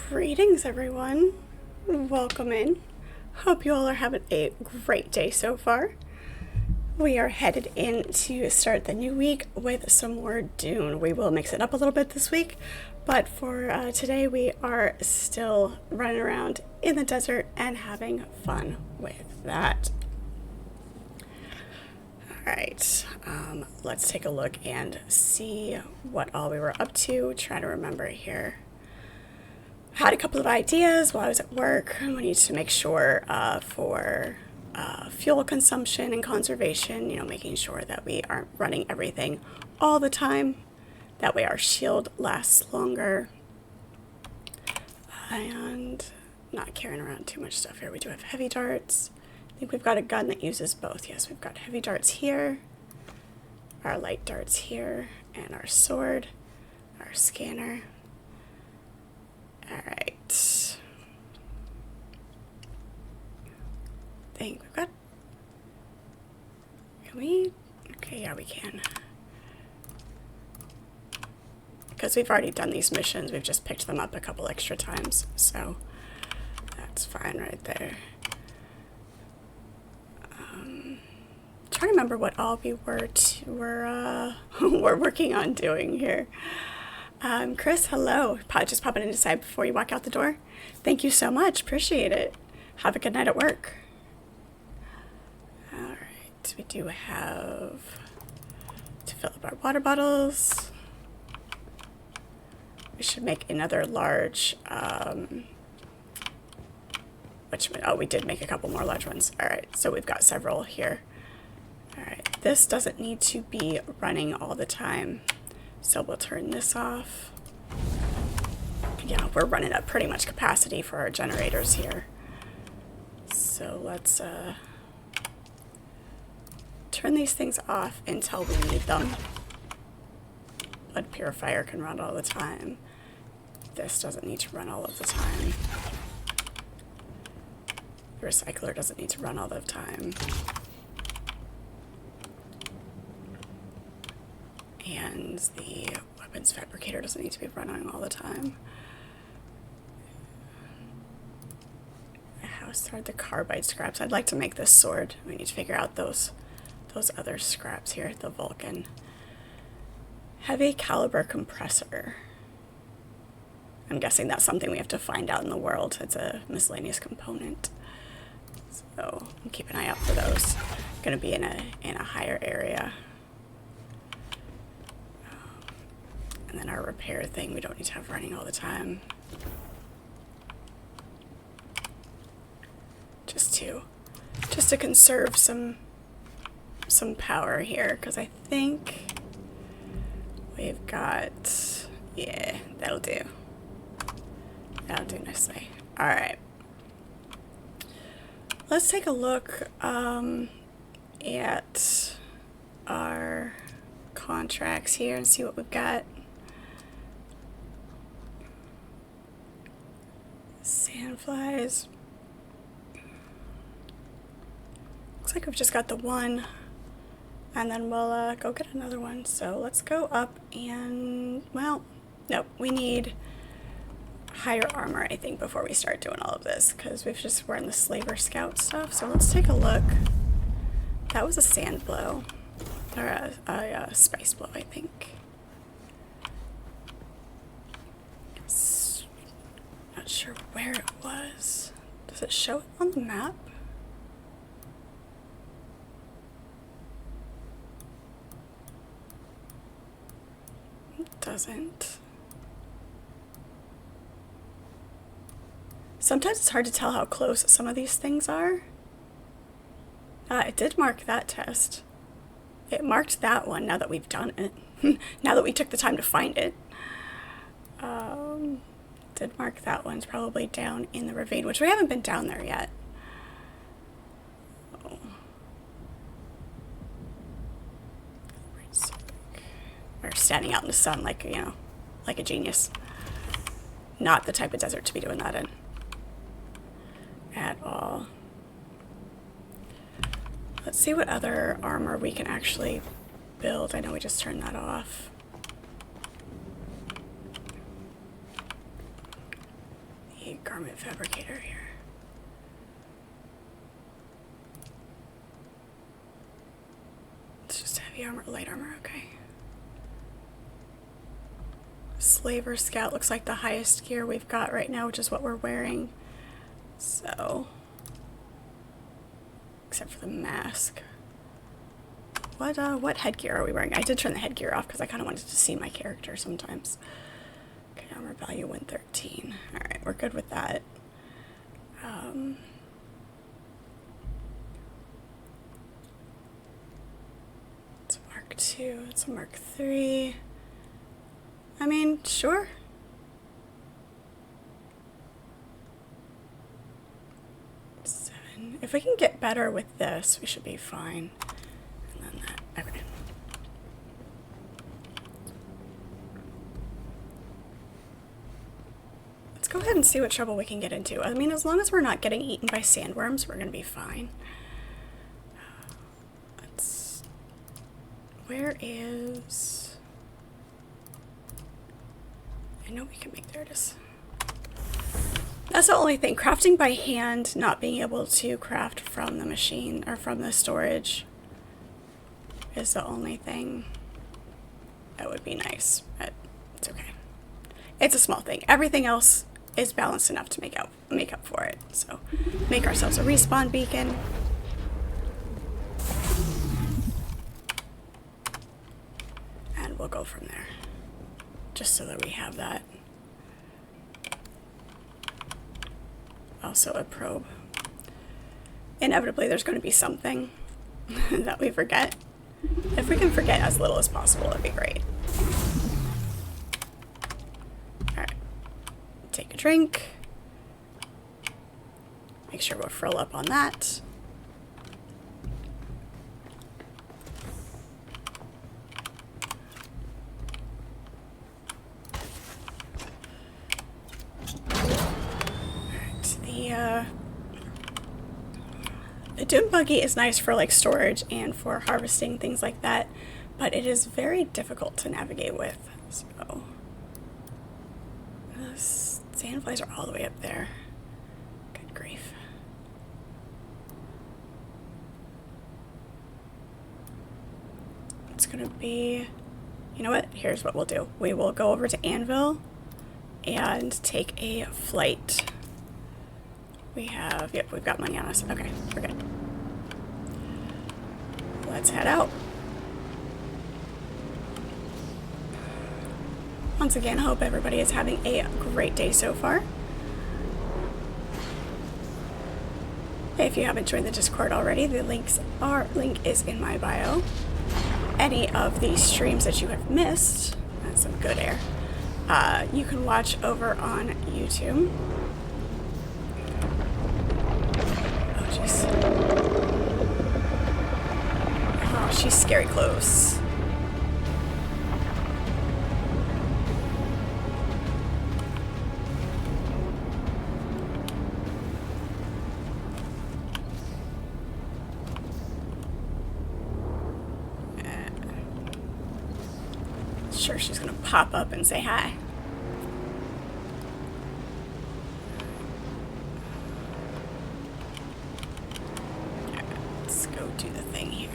Greetings, everyone. Welcome in. Hope you all are having a great day so far. We are headed in to start the new week with some more Dune. We will mix it up a little bit this week, but for today we are still running around in the desert and having fun with that. Alright, let's take a look and see what all we were up to. Try to remember here. Had a couple of ideas while I was at work. We need to make sure for fuel consumption and conservation, making sure that we aren't running everything all the time. That way our shield lasts longer. And not carrying around too much stuff here. We do have heavy darts. I think we've got a gun that uses both. Yes, we've got heavy darts here, our light darts here, and our sword, our scanner. Alright. I think we've got... Can we... Okay, yeah, we can. Because we've already done these missions, we've just picked them up a couple extra times, so that's fine right there. Trying to remember what all we were working on doing here. Chris, hello. Just popping in to say before you walk out the door. Thank you so much. Appreciate it. Have a good night at work. Alright, we do have to fill up our water bottles. We should make another large, we did make a couple more large ones. Alright, so we've got several here. Alright, this doesn't need to be running all the time. So we'll turn this off. Yeah, we're running at pretty much capacity for our generators here. So let's turn these things off until we need them. Blood purifier can run all the time. This doesn't need to run all of the time. The recycler doesn't need to run all the time. And the weapons fabricator doesn't need to be running all the time. How start the carbide scraps? I'd like to make this sword. We need to figure out those other scraps here. The Vulcan. Heavy caliber compressor. I'm guessing that's something we have to find out in the world. It's a miscellaneous component. So keep an eye out for those. Going to be in a higher area. And then our repair thing we don't need to have running all the time. Just to conserve some power here, because I think we've got, yeah, that'll do. That'll do nicely. Alright. Let's take a look at our contracts here and see what we've got. Sandflies. Looks like we've just got the one, and then we'll go get another one. So let's go up and, well, nope, we need higher armor, I think, before we start doing all of this, because we're in the Slaver Scout stuff. So let's take a look. That was a sand blow, or a spice blow, I think. Not sure where it was. Does it show it on the map? It doesn't. Sometimes it's hard to tell how close some of these things are. It did mark that test. It marked that one now that we've done it. Now that we took the time to find it. Did mark that one's probably down in the ravine, which we haven't been down there yet. Oh. We're standing out in the sun like, like a genius. Not the type of desert to be doing that in. At all. Let's see what other armor we can actually build. I know we just turned that off. garment fabricator here. It's just heavy armor, light armor, okay. Slaver Scout looks like the highest gear we've got right now, which is what we're wearing. So, except for the mask. What headgear are we wearing? I did turn the headgear off because I kind of wanted to see my character sometimes. Okay, armor value 113. All right, we're good with that. It's a Mark II. It's a Mark III. I mean, sure. If we can get better with this, we should be fine. And then that, okay. Let's go ahead and see what trouble we can get into. I mean, as long as we're not getting eaten by sandworms, we're gonna be fine. Where is... I know we can make, there it is. That's the only thing. Crafting by hand, not being able to craft from the machine or from the storage is the only thing that would be nice, but it's okay. It's a small thing. Everything else is balanced enough to make up for it. So make ourselves a respawn beacon. And we'll go from there. Just so that we have that. Also a probe. Inevitably there's going to be something that we forget. If we can forget as little as possible, it'd be great. Alright. Take a drink. Make sure we'll fill up on that. The Dune buggy is nice for like storage and for harvesting, things like that, but it is very difficult to navigate with. So, sandflies are all the way up there. Good grief. It's gonna be, you know what? Here's what we'll do. We will go over to Anvil and take a flight. We have, yep, we've got money on us. Okay, we're good. Let's head out. Once again, hope everybody is having a great day so far. If you haven't joined the Discord already, the link is in my bio. Any of these streams that you have missed, that's some good air, you can watch over on YouTube. Oh, she's scary close. Sure, she's gonna pop up and say hi. Do the thing here.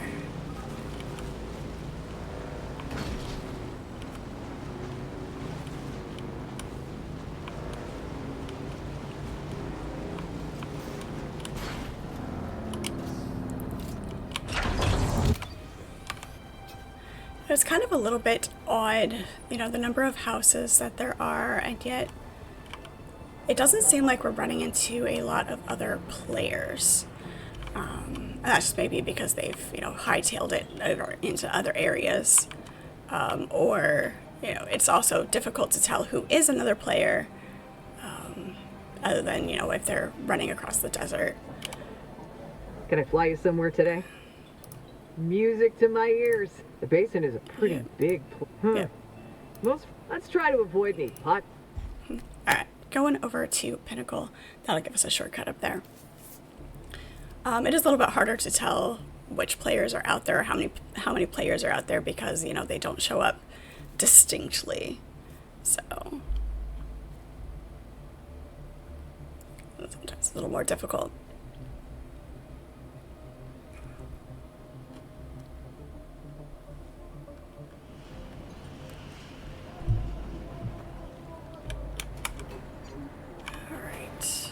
It's kind of a little bit odd, you know, the number of houses that there are, and yet it doesn't seem like we're running into a lot of other players. And that's just maybe because they've, you know, hightailed it over into other areas. Or, you know, it's also difficult to tell who is another player, other than, you know, if they're running across the desert. Can I fly you somewhere today? Music to my ears. The basin is a pretty big place. Let's try to avoid any hot. Alright, going over to Pinnacle. That'll give us a shortcut up there. It is a little bit harder to tell which players are out there, or how many players are out there, because, you know, they don't show up distinctly. So a little more difficult. All right.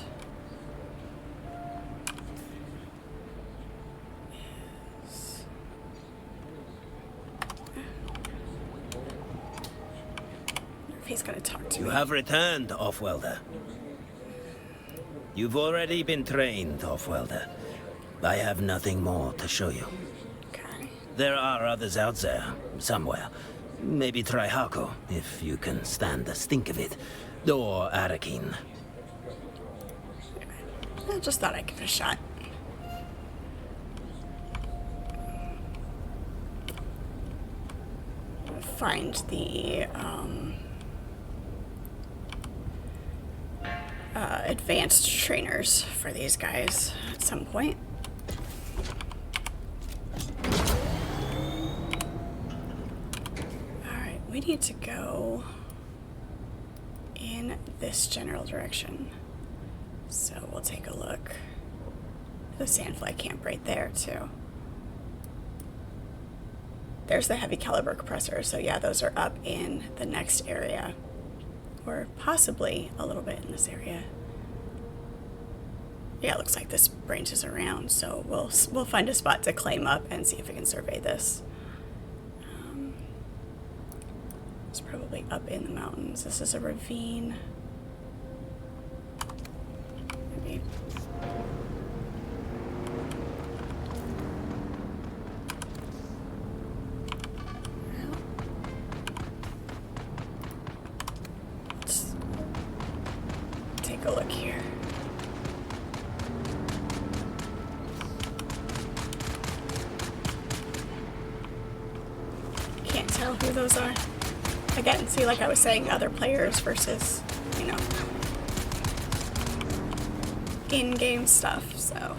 If he's gonna talk to me. You have returned, Offwelder. You've already been trained, Offwelder. I have nothing more to show you. Okay. There are others out there, somewhere. Maybe try Hako, if you can stand the stink of it. Or Arrakis. I just thought I'd give it a shot. Find the advanced trainers for these guys at some point. Alright, we need to go in this general direction. So we'll take a look. The sandfly camp right there too. There's the heavy caliber compressor, so yeah, those are up in the next area. Or possibly a little bit in this area. Yeah, it looks like this branches around, so we'll find a spot to climb up and see if we can survey this. It's probably up in the mountains. This is a ravine. Maybe. Let's take a look here. Can't tell who those are. Again, see, like I was saying, other players versus, you know, in-game stuff, so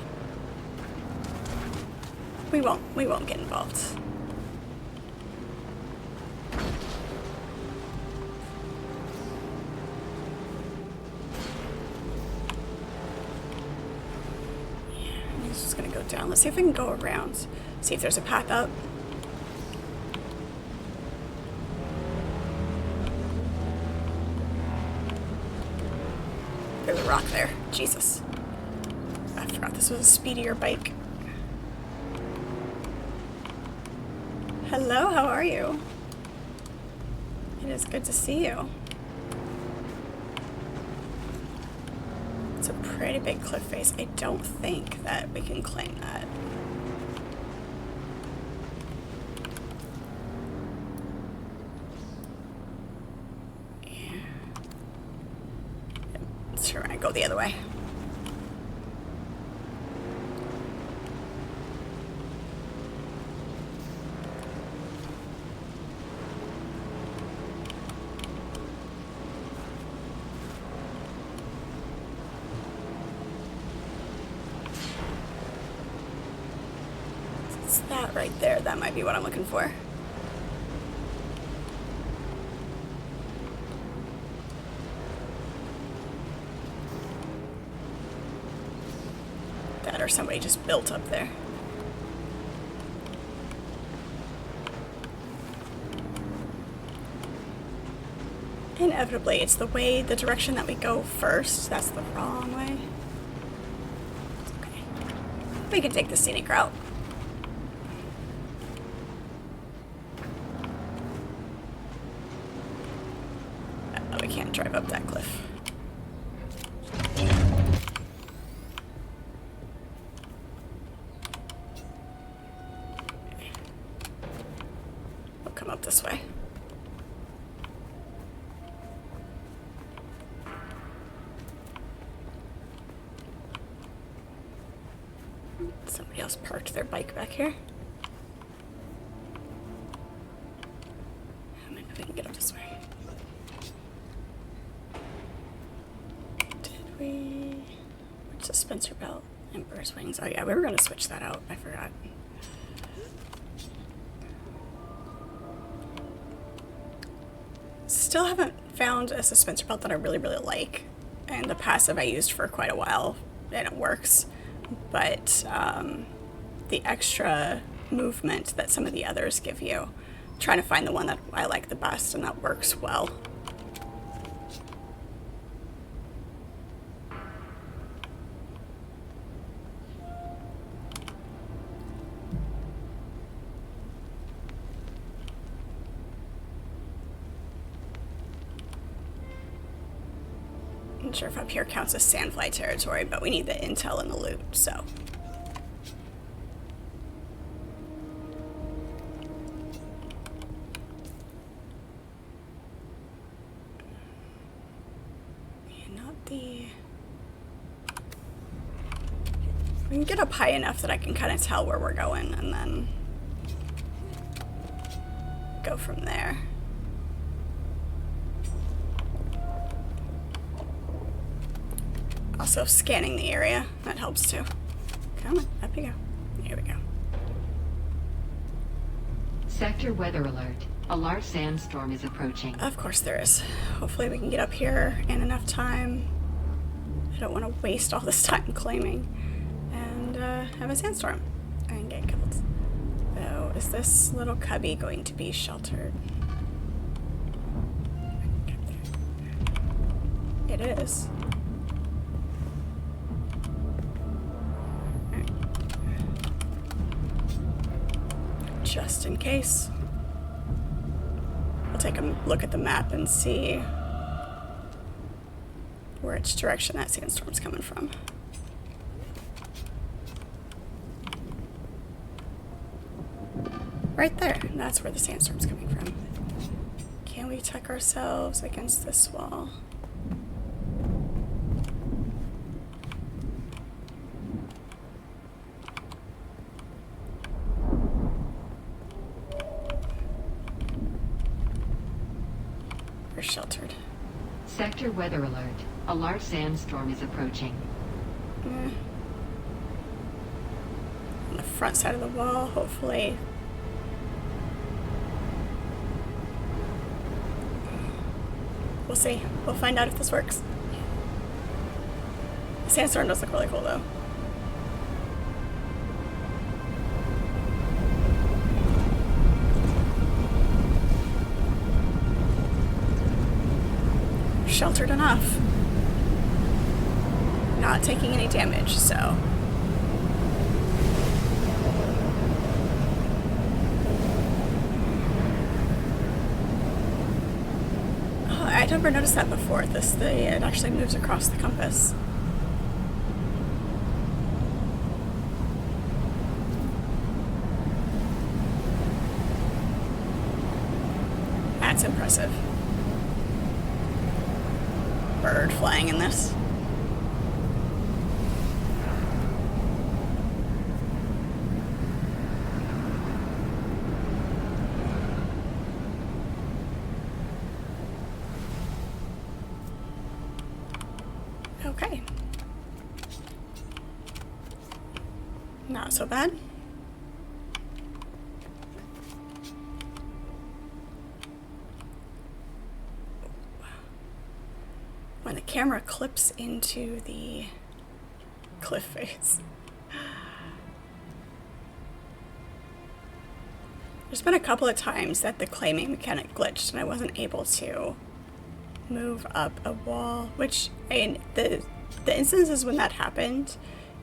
we won't get involved. Yeah, I'm just gonna go down. Let's see if we can go around. See if there's a path up. There's a rock there. Jesus. I forgot this was a speedier bike. Hello, how are you? It is good to see you. It's a pretty big cliff face. I don't think that we can claim that. Sure, I go the other way. It's that right there. That might be what I'm looking for. Or somebody just built up there. Inevitably, it's the direction that we go first. That's the wrong way. It's okay. We can take the scenic route. We can't drive up that cliff. Come up this way. Somebody else parked their bike back here. Maybe we can get up this way. Did we? What's the Spencer belt? Emperor's wings. Oh yeah, we were gonna switch that out. I forgot. Still haven't found a suspension belt that I really like, and the passive I used for quite a while it works. But the extra movement that some of the others give you, trying to find the one that I like the best and that works well. Not sure if up here counts as sandfly territory, but we need the intel and the loot, so. Yeah, not the... We can get up high enough that I can kind of tell where we're going and then go from there. Also scanning the area, that helps too. Come on, up you go. Here we go. Sector weather alert. A large sandstorm is approaching. Of course there is. Hopefully we can get up here in enough time. I don't want to waste all this time claiming and have a sandstorm and get killed. So is this little cubby going to be sheltered? It is. Just in case. We'll take a look at the map and see which direction that sandstorm's coming from. Right there, that's where the sandstorm's coming from. Can we tuck ourselves against this wall? Sheltered. Sector weather alert. A large sandstorm is approaching. On the front side of the wall, hopefully. We'll see. We'll find out if this works. The sandstorm does look really cool though. Sheltered enough. Not taking any damage, so. Oh, I never noticed that before. It actually moves across the compass. That's impressive. Bird flying in this. Okay. Not so bad. When the camera clips into the cliff face. There's been a couple of times that the claiming mechanic glitched and I wasn't able to move up a wall, which, the instances when that happened,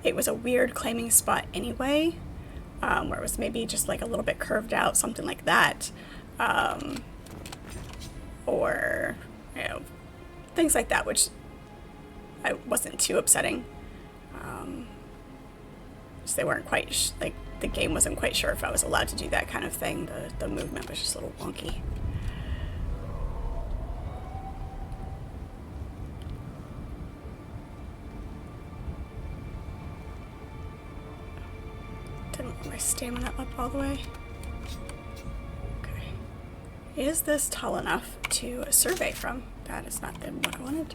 it was a weird claiming spot anyway, where it was maybe just like a little bit curved out, something like that, or, things like that, which I wasn't too upsetting. So they weren't quite, the game wasn't quite sure if I was allowed to do that kind of thing. The movement was just a little wonky. Didn't want my stamina up all the way. Okay. Is this tall enough to survey from? That is not what I wanted.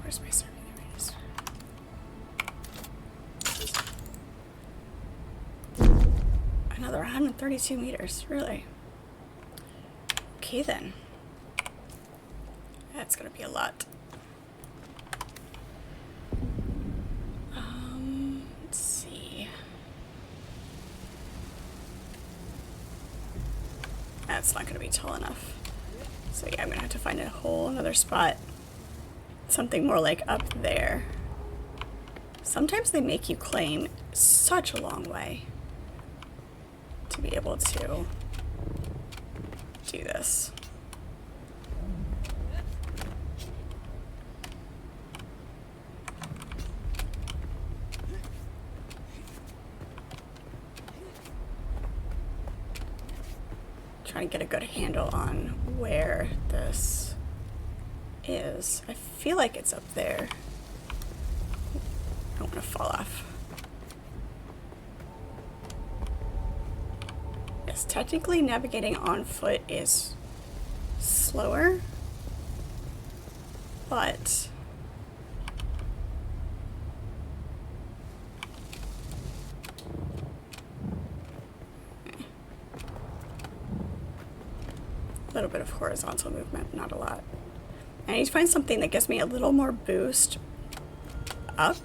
Where's my survey? There it is. Another 132 meters, really? Okay then. That's gonna be a lot. that's not going to be tall enough. So yeah, I'm going to have to find a whole another spot. Something more like up there. Sometimes they make you claim such a long way to be able to do this. Trying to get a good handle on where this is. I feel like it's up there. I don't want to fall off. Yes, technically navigating on foot is slower, but a little bit of horizontal movement, not a lot. I need to find something that gives me a little more boost up,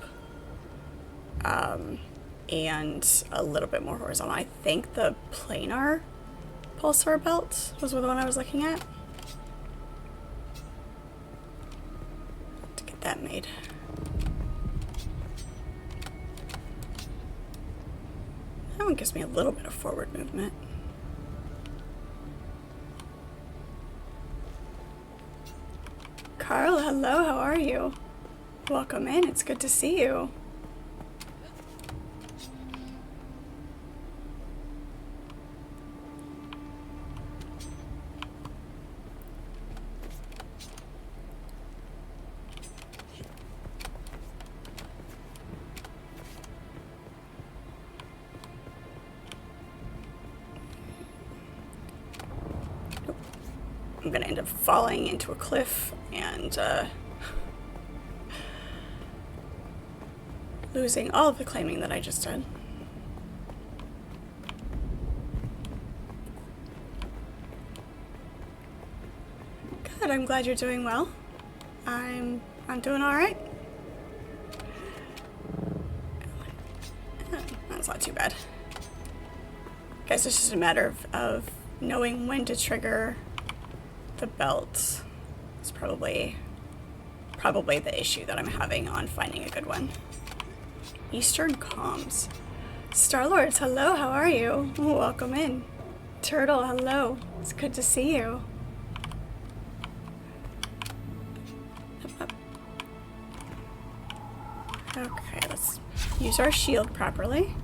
and a little bit more horizontal. I think the planar pulsar belt was the one I was looking at. To get that made. That one gives me a little bit of forward movement. Carl, hello, how are you? Welcome in, it's good to see you. I'm gonna end up falling into a cliff and losing all of the claiming that I just did. Good, I'm glad you're doing well. I'm doing all right. That's not too bad. Guess it's just a matter of knowing when to trigger the belt. It's probably the issue that I'm having on finding a good one. Eastern comms. Starlords, hello, how are you? Welcome in. Turtle, hello. It's good to see you. Okay, let's use our shield properly.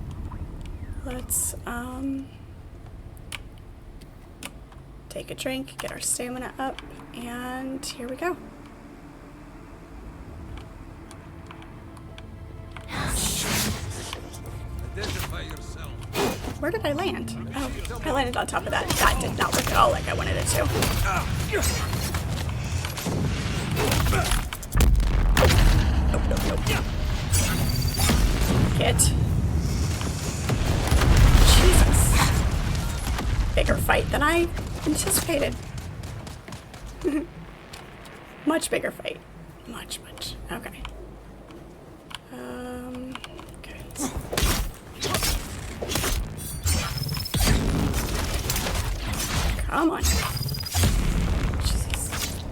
Let's take a drink, get our stamina up, and here we go. Identify yourself. Where did I land? Oh, I landed on top of that. That did not work at all like I wanted it to. Nope. Get. Jesus. Bigger fight than I anticipated. Much bigger fight. Much. Okay. Okay. Come on. Jesus.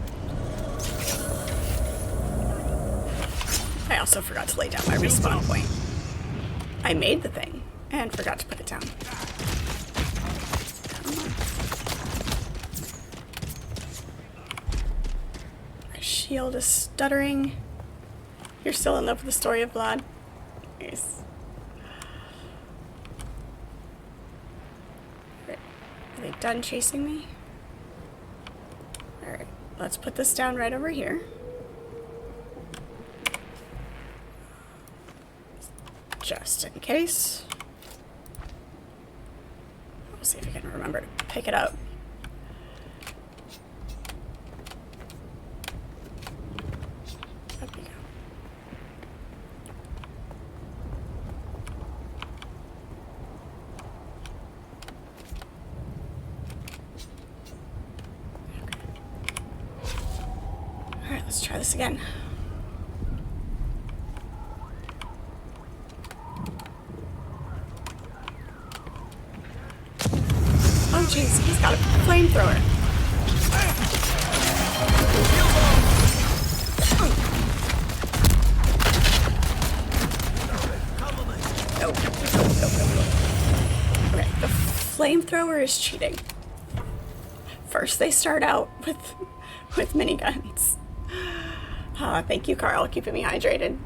I also forgot to lay down my respawn point. I made the thing and forgot to put it down. Come on. My shield is stuttering. You're still in love with the story of Vlad? Nice. Are they done chasing me? Alright, let's put this down right over here. Just in case. We'll see if I can remember to pick it up. Up we go. Alright, let's try this again. Oh jeez, He's got a flamethrower. Nope. Okay, the flamethrower is cheating. First, they start out with miniguns. Thank you, Carl, keeping me hydrated.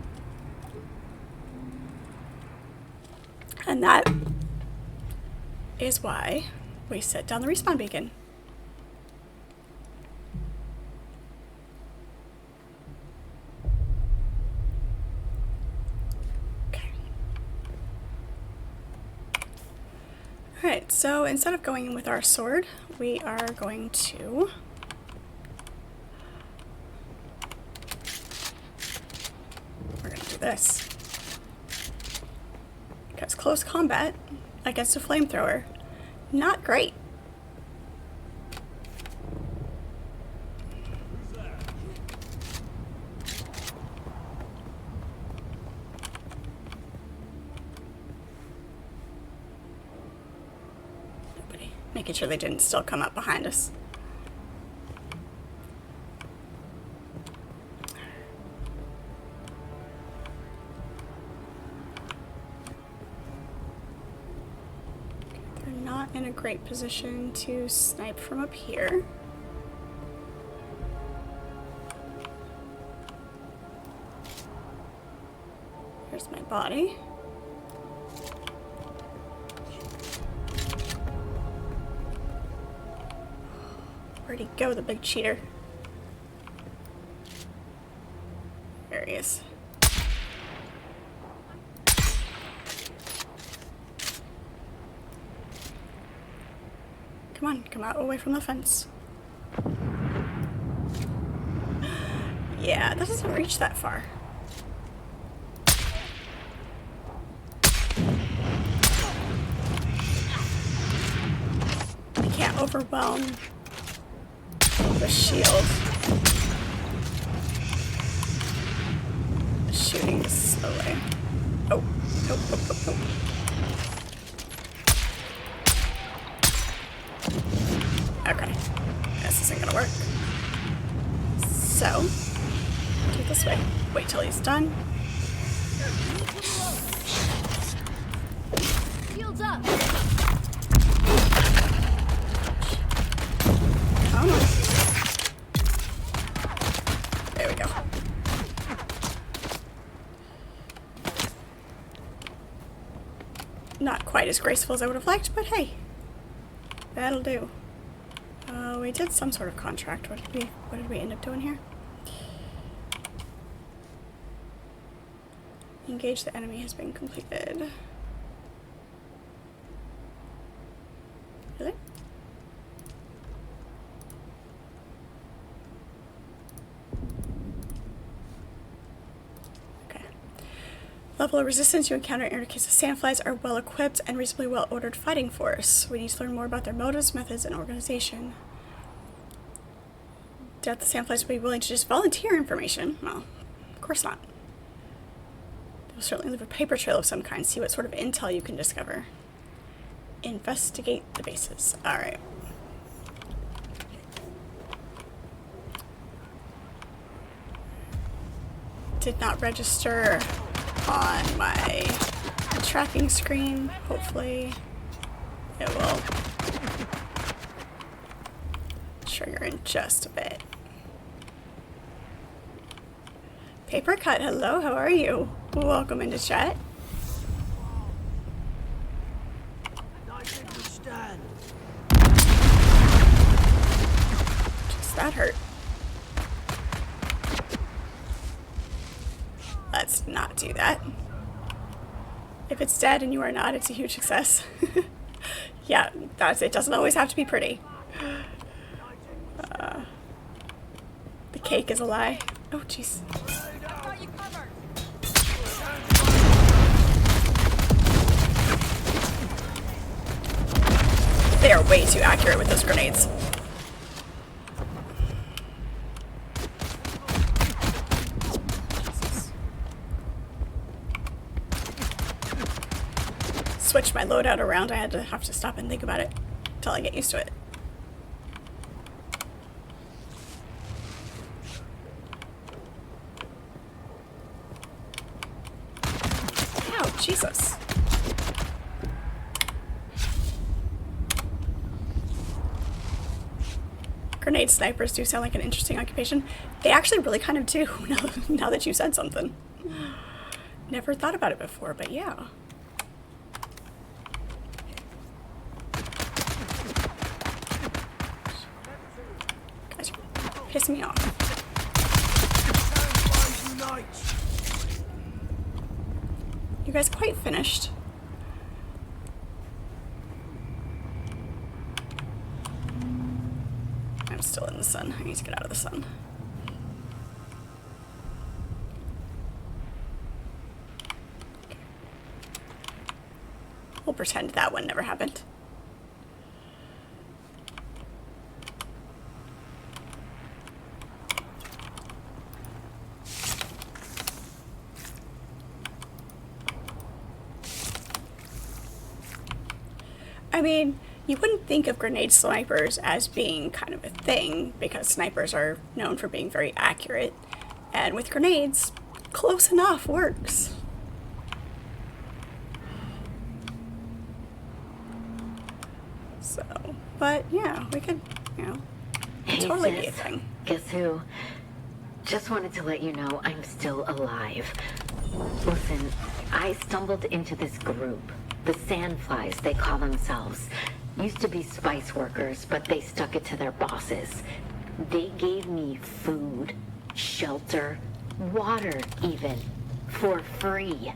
And that is why we set down the respawn beacon. Okay. Alright, so instead of going in with our sword, we are going to do this. Because close combat against a flamethrower, not great. Nobody. Making sure they didn't still come up behind us. In a great position to snipe from up here. Here's my body. Where'd he go, the big cheater? There he is. Come on, come out away from the fence. Yeah, that doesn't reach that far. I can't overwhelm the shield. Shooting slowly. Oh, nope, nope, nope, nope. Okay, this isn't gonna work. So, do it this way. Wait till he's done. Shields up. Oh no. There we go. Not quite as graceful as I would have liked, but hey, that'll do. We did some sort of contract. What did we end up doing here? Engage the enemy has been completed. Really? Okay. Level of resistance you encounter in Arrakis sandflies are well equipped and reasonably well ordered fighting force. We need to learn more about their motives, methods, and organization. Doubt the sandflies will be willing to just volunteer information. Well, of course not. They'll certainly leave a paper trail of some kind. See what sort of intel you can discover. Investigate the bases. Alright. Did not register on my tracking screen. Hopefully it will trigger in just a bit. Paper Cut, hello, how are you? Welcome into chat. Just that hurt. Let's not do that. If it's dead and you are not, it's a huge success. Yeah, it doesn't always have to be pretty. The cake is a lie. Oh, jeez. They are way too accurate with those grenades. Switch my loadout around. I have to stop and think about it until I get used to it. Jesus. Grenade snipers do sound like an interesting occupation. They actually really kind of do, now that you said something. Never thought about it before, but yeah. Guys, you're pissing me off. You guys quite finished? I'm still in the sun. I need to get out of the sun. Okay. We'll pretend that one never happened. I mean, you wouldn't think of grenade snipers as being kind of a thing, because snipers are known for being very accurate. And with grenades, close enough works. So, but yeah, we could, you know, Hey, totally be a sis. thing. Guess who? Just wanted to let you know I'm still alive. Listen, I stumbled into this group. The Sandflies, they call themselves. Used to be spice workers, but they stuck it to their bosses. They gave me food, shelter, water even, for free.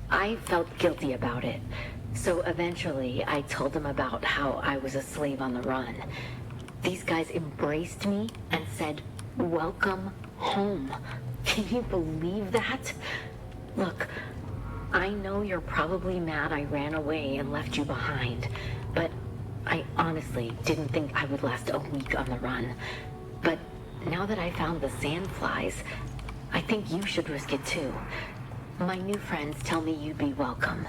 I felt guilty about it. So eventually, I told them about how I was a slave on the run. These guys embraced me and said, "Welcome home." Can you believe that? Look, I know you're probably mad I ran away and left you behind, but I honestly didn't think I would last a week on the run. But now that I found the Sandflies, I think you should risk it too. My new friends tell me you'd be welcome.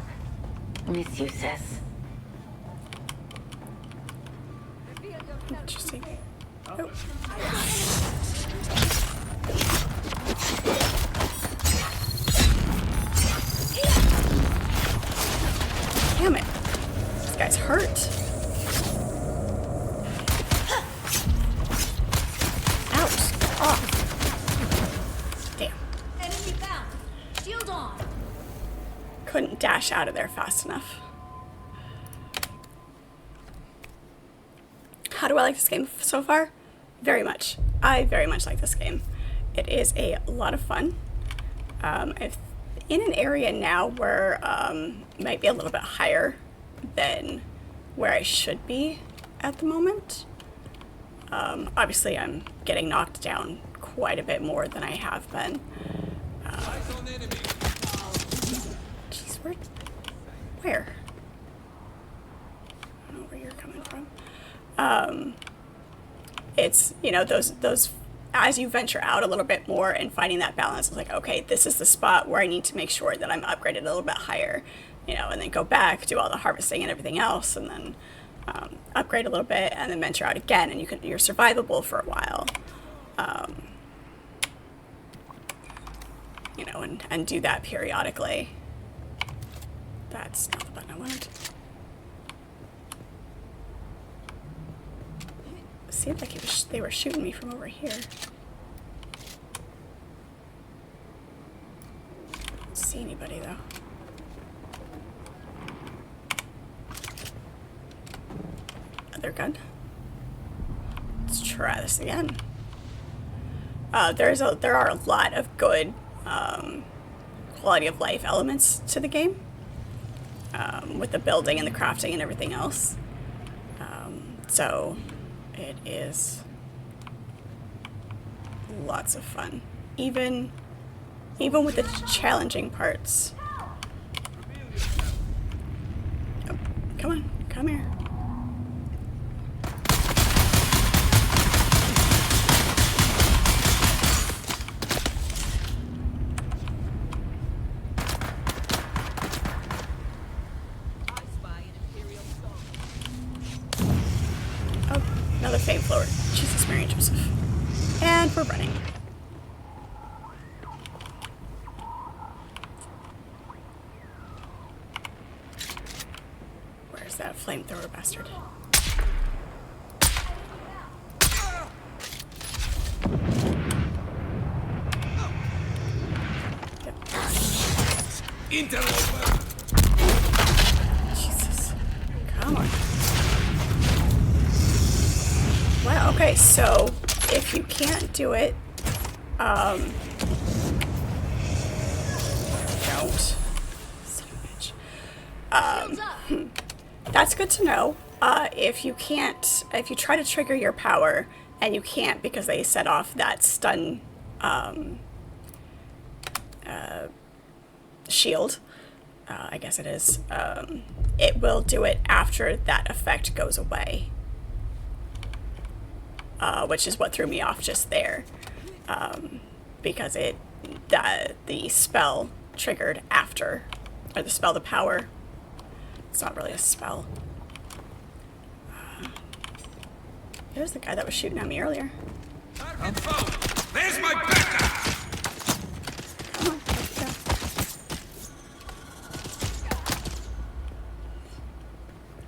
Miss you, sis. Interesting. Oh. Damn it. This guy's hurt. Ouch. Oh. Damn. Enemy found. Shield on. Couldn't dash out of there fast enough. How do I like this game so far? Very much. I very much like this game. It is a lot of fun. If in an area now where it might be a little bit higher than where I should be at the moment. Obviously, I'm getting knocked down quite a bit more than I have been. Jeez, where? I don't know where you're coming from. It's, you know, those as you venture out a little bit more and finding that balance, it's like, okay, this is the spot where I need to make sure that I'm upgraded a little bit higher, you know, and then go back, do all the harvesting and everything else, and then upgrade a little bit, and then venture out again, and you're survivable for a while, you know, and do that periodically. That's not the button I wanted. Seemed like they were shooting me from over here. Don't see anybody though. Other gun. Let's try this again. There are a lot of good quality of life elements to the game, with the building and the crafting and everything else. So it is lots of fun, even with the challenging parts. Oh, come on, come here. Another fame flower. Jesus, Mary, and Joseph. And we're running. flamethrower bastard. Interloper! Jesus. Come on. Wow, okay, so if you can't do it, don't. Son of a bitch. That's good to know. If you can't, if you try to trigger your power and you can't because they set off that stun shield, I guess it is, it will do it after that effect goes away. Which is what threw me off just there. Because the spell triggered after, or the power. It's not really a spell. There's the guy that was shooting at me earlier. Target found! There's my backup! Come on, let's go.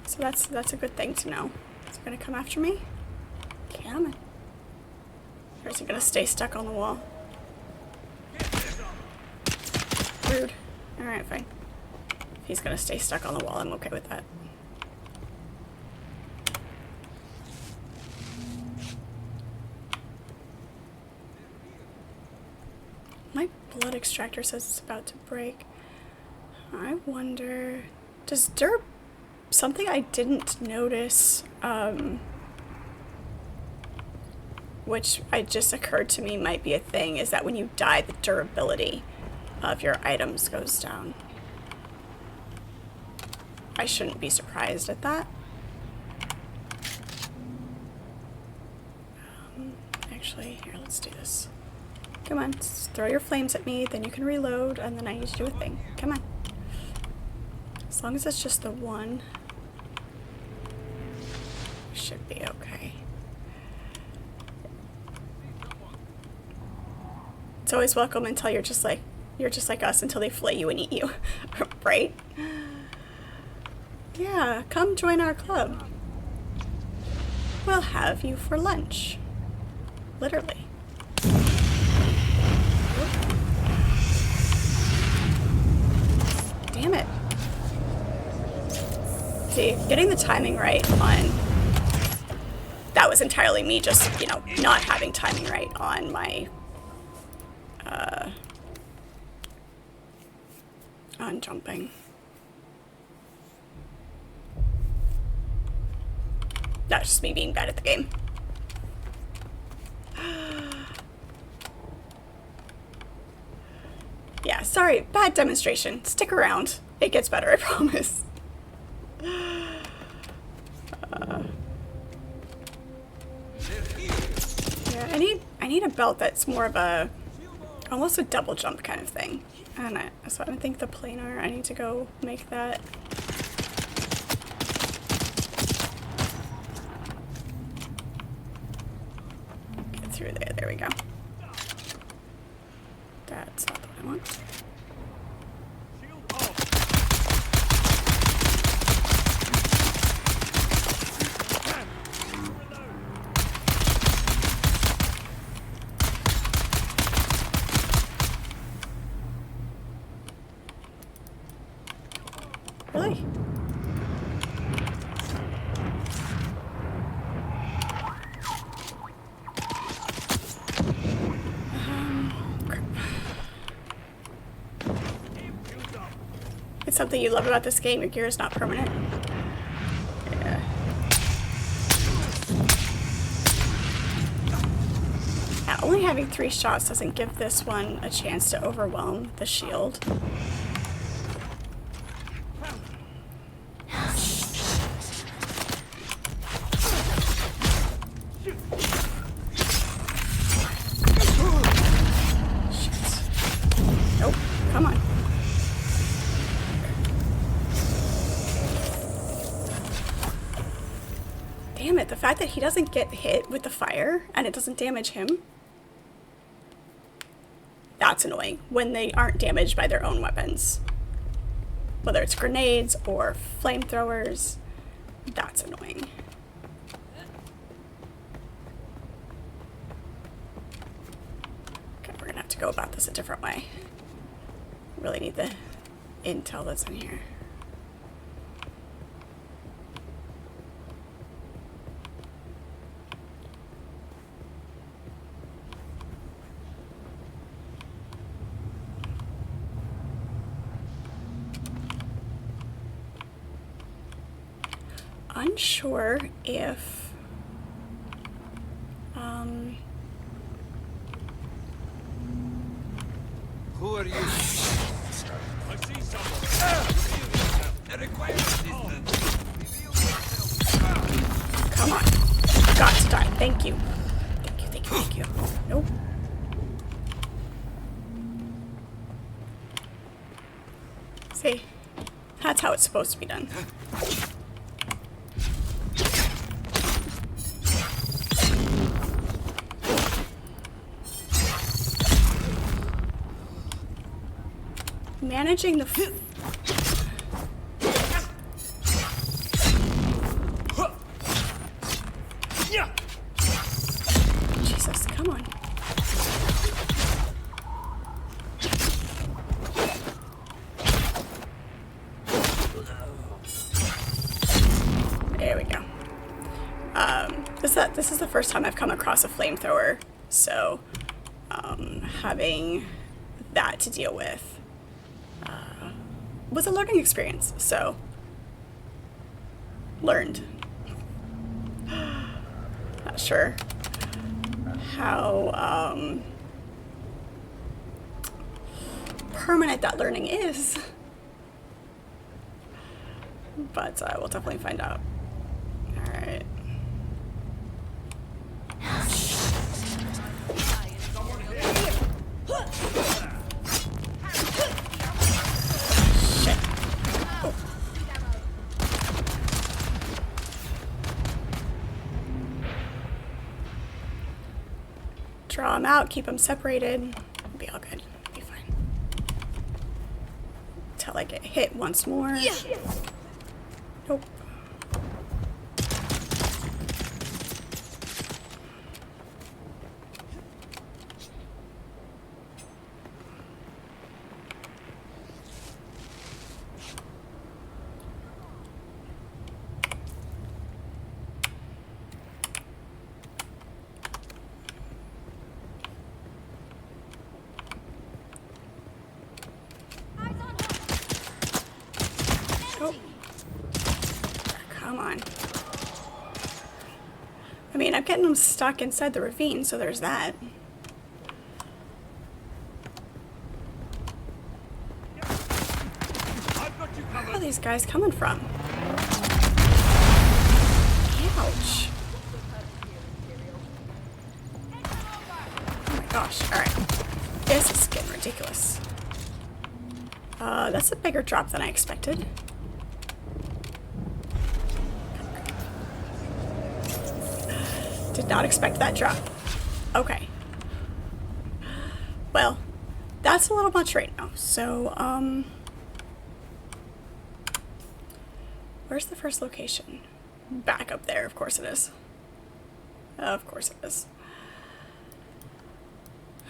So that's a good thing to know. Is it gonna come after me? Come on. Or is he gonna stay stuck on the wall? Rude. Alright, fine. If he's gonna stay stuck on the wall, I'm okay with that. My blood extractor says it's about to break. I wonder... Does derp... Something I didn't notice, which just occurred to me might be a thing, is that when you die, the durability of your items goes down. I shouldn't be surprised at that. Actually, here, let's do this. Come on, throw your flames at me, then you can reload, and then I need to do a thing. Come on. As long as it's just the one, should be okay. It's always welcome until you're just like us until they flay you and eat you, right? Yeah, come join our club. We'll have you for lunch. Literally. Damn it. See, getting the timing right on... That was entirely me just, you know, not having timing right on my... on jumping. That's just me being bad at the game. Yeah, sorry, bad demonstration. Stick around. It gets better, I promise. Yeah, I need a belt that's more of a almost a double jump kind of thing. And so I think the planar, I need to go make that. Get through there. There we go. That's not what I want. Really? It's something you love about this game. Your gear is not permanent. Yeah. Only having 3 shots doesn't give this one a chance to overwhelm the shield. Nope. Come on. Damn it, the fact that he doesn't get hit with the fire and it doesn't damage him. That's annoying when they aren't damaged by their own weapons. Whether it's grenades or flamethrowers. That's annoying. Okay, we're gonna have to go about this a different way. Really need the intel that's in here. Unsure if Who are you? I see someone. It requires assistance. come on. Got to die. Thank you. Thank you, thank you, thank you. Nope. See? That's how it's supposed to be done. Managing the Jesus, come on. There we go. This is the first time I've come across a flamethrower, so having that to deal with was a learning experience. So learned. Not sure how permanent that learning is, but we'll definitely find out. All right. Shit. Oh. Draw them out, keep them separated. It'll be all good. It'll be fine. Till I get hit once more. Nope. Oh. Come on. I mean, I'm getting them stuck inside the ravine, so there's that. Where are these guys coming from? Ouch. Oh my gosh, alright. This is getting ridiculous. That's a bigger drop than I expected. Did not expect that drop. Okay. Well, that's a little much right now. So, where's the first location? Back up there, of course it is. Of course it is.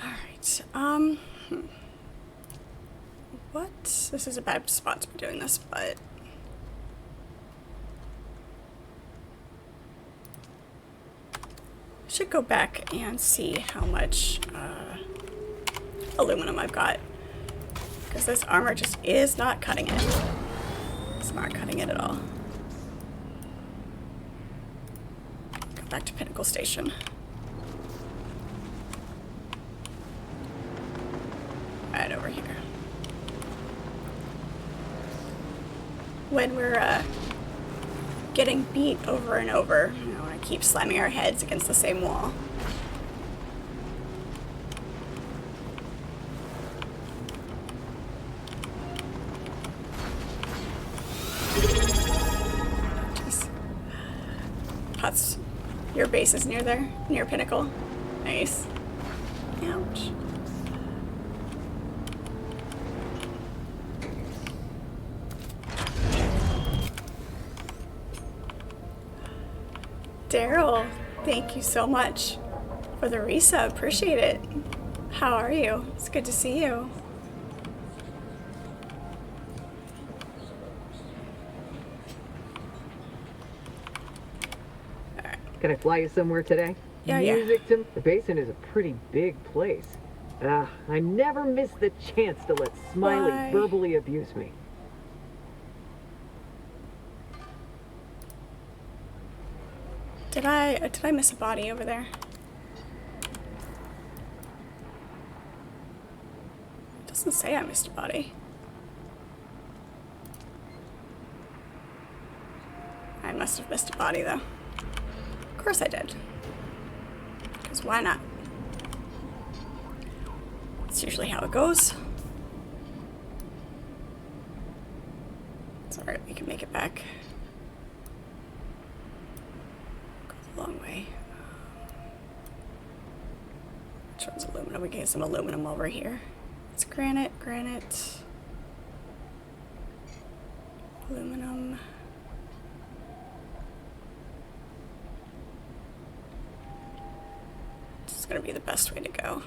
Alright, what? This is a bad spot to be doing this, but... should go back and see how much aluminum I've got, because this armor just is not cutting it. It's not cutting it at all. Go back to Pinnacle Station. Right over here. When we're getting beat over and over, you know, I keep slamming our heads against the same wall. Jeez. Pots, your base is near there, near Pinnacle. Nice. Ouch. Daryl, thank you so much for the resub. Appreciate it. How are you? It's good to see you. Can I fly you somewhere today? Yeah. Music to... The basin is a pretty big place. I never miss the chance to let Smiley Why? verbally abuse me. Did I miss a body over there? It doesn't say I missed a body. I must have missed a body though. Of course I did. Because why not? It's usually how it goes. It's alright, we can make it back. Goes a long way. Which one's aluminum? We can get some aluminum over here. It's granite, aluminum. This is gonna be the best way to go.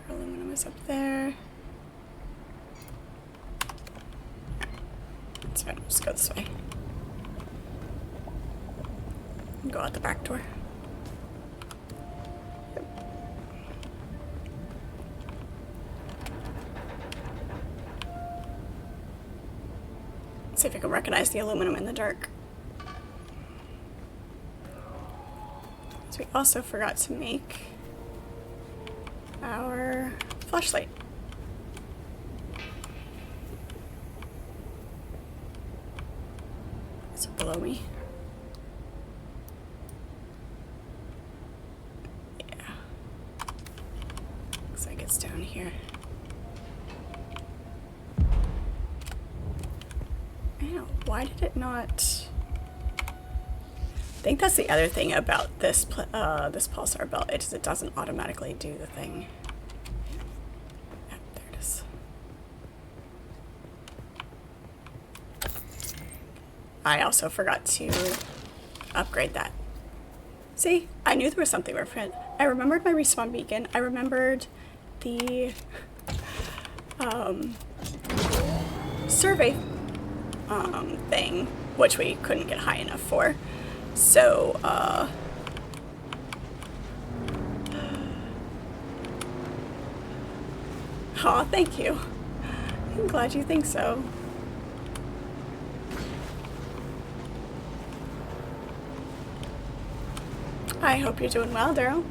Aluminum is up there. That's fine, we'll just go this way. And go out the back door. Yep. See if I can recognize the aluminum in the dark. So we also forgot to make our flashlight. Is it below me? Yeah. Looks like it's down here. I know, why did it not? I think that's the other thing about this this pulsar belt. It doesn't automatically do the thing. Yep, there it is. I also forgot to upgrade that. See, I knew there was something different. I remembered my respawn beacon. I remembered the survey thing, which we couldn't get high enough for. So, aw, thank you. I'm glad you think so. I hope you're doing well, Daryl.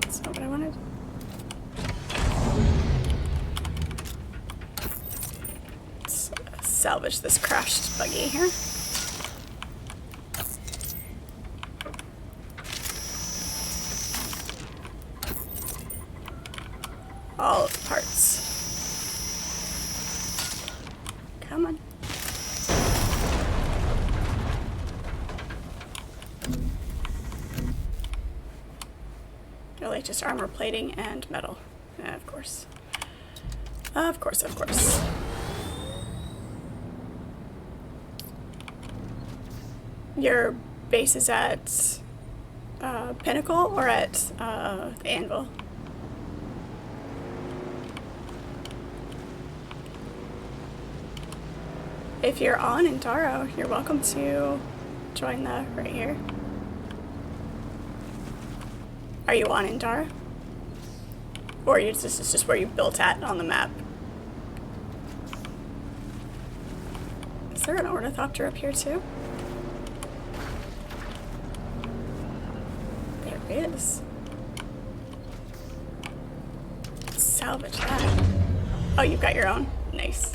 That's not what I wanted. Let's salvage this crashed buggy here. All of the parts. Come on. Really, just armor plating and metal. Of course. Of course, of course. Your base is at Pinnacle or at the Anvil? If you're on Intaro, you're welcome to join the right here. Are you on Intaro? Or this is just where you built at on the map? Is there an ornithopter up here too? There is. Let's salvage that. Oh, you've got your own? Nice.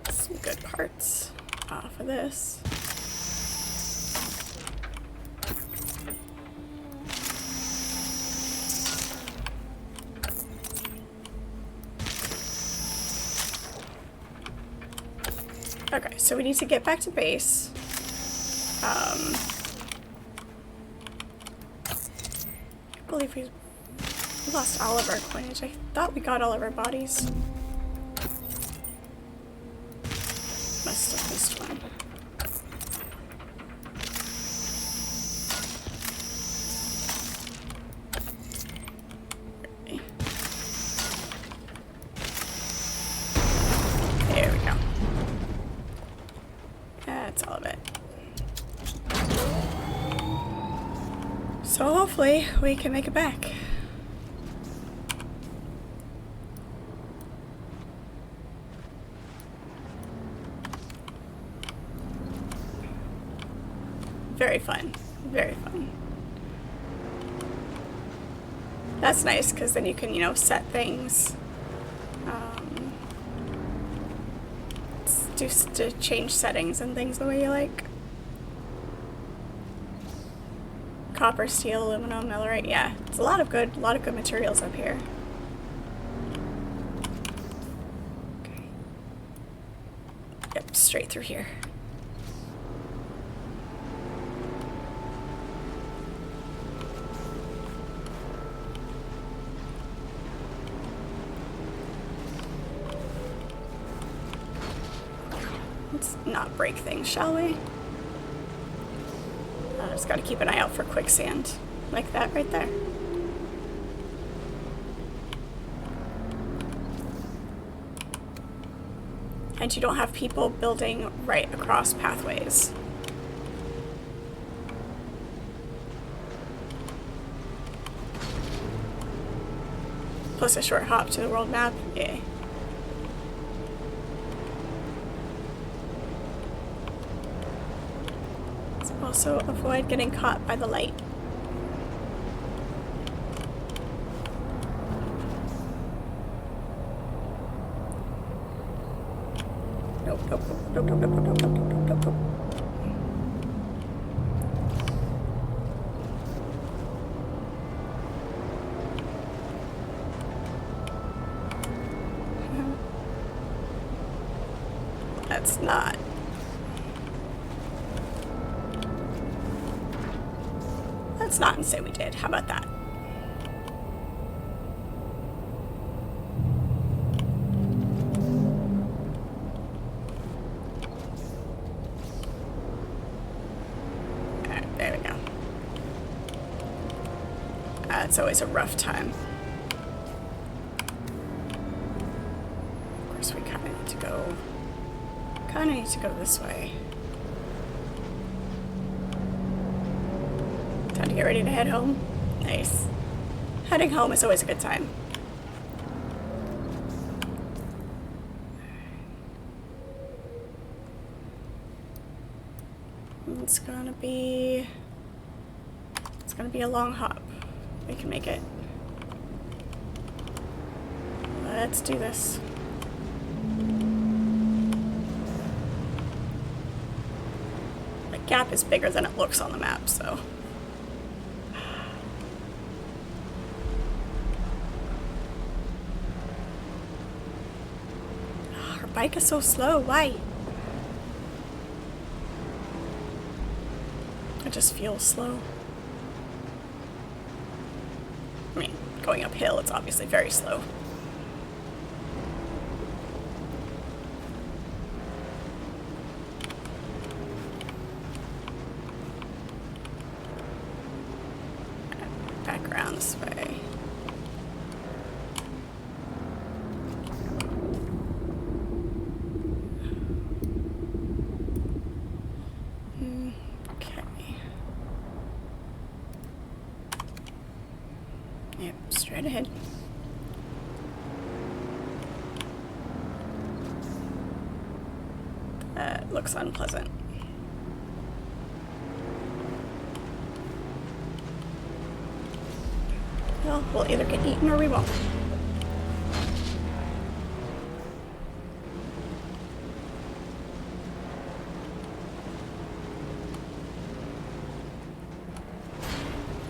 Some good parts for this. Okay, so we need to get back to base. I believe we lost all of our coinage. I thought we got all of our bodies. Must have missed one. There we go. That's all of it. So hopefully we can make it back. Very fun. Very fun. That's nice because then you can, you know, set things. Just to change settings and things the way you like. Copper, steel, aluminum, millerite. Yeah, it's a lot of good materials up here. Okay. Yep, straight through here. Let's not break things, shall we? I just gotta keep an eye out for quicksand. Like that right there. And you don't have people building right across pathways. Plus a short hop to the world map. Yay. Also avoid getting caught by the light. Nope, nope, nope, nope, nope, nope, nope, nope, nope, nope, nope. That's not. Let's not say we did. How about that? Alright, there we go. It's always a rough time. Of course, we kind of need to go this way. Time to get ready to head home. Nice. Heading home is always a good time. It's gonna be a long hop. We can make it. Let's do this. The gap is bigger than it looks on the map, so. Our bike is so slow. Why? It just feels slow. I mean, going uphill, it's obviously very slow. Back around this way. Yep, straight ahead. That looks unpleasant. Well, we'll either get eaten or we won't.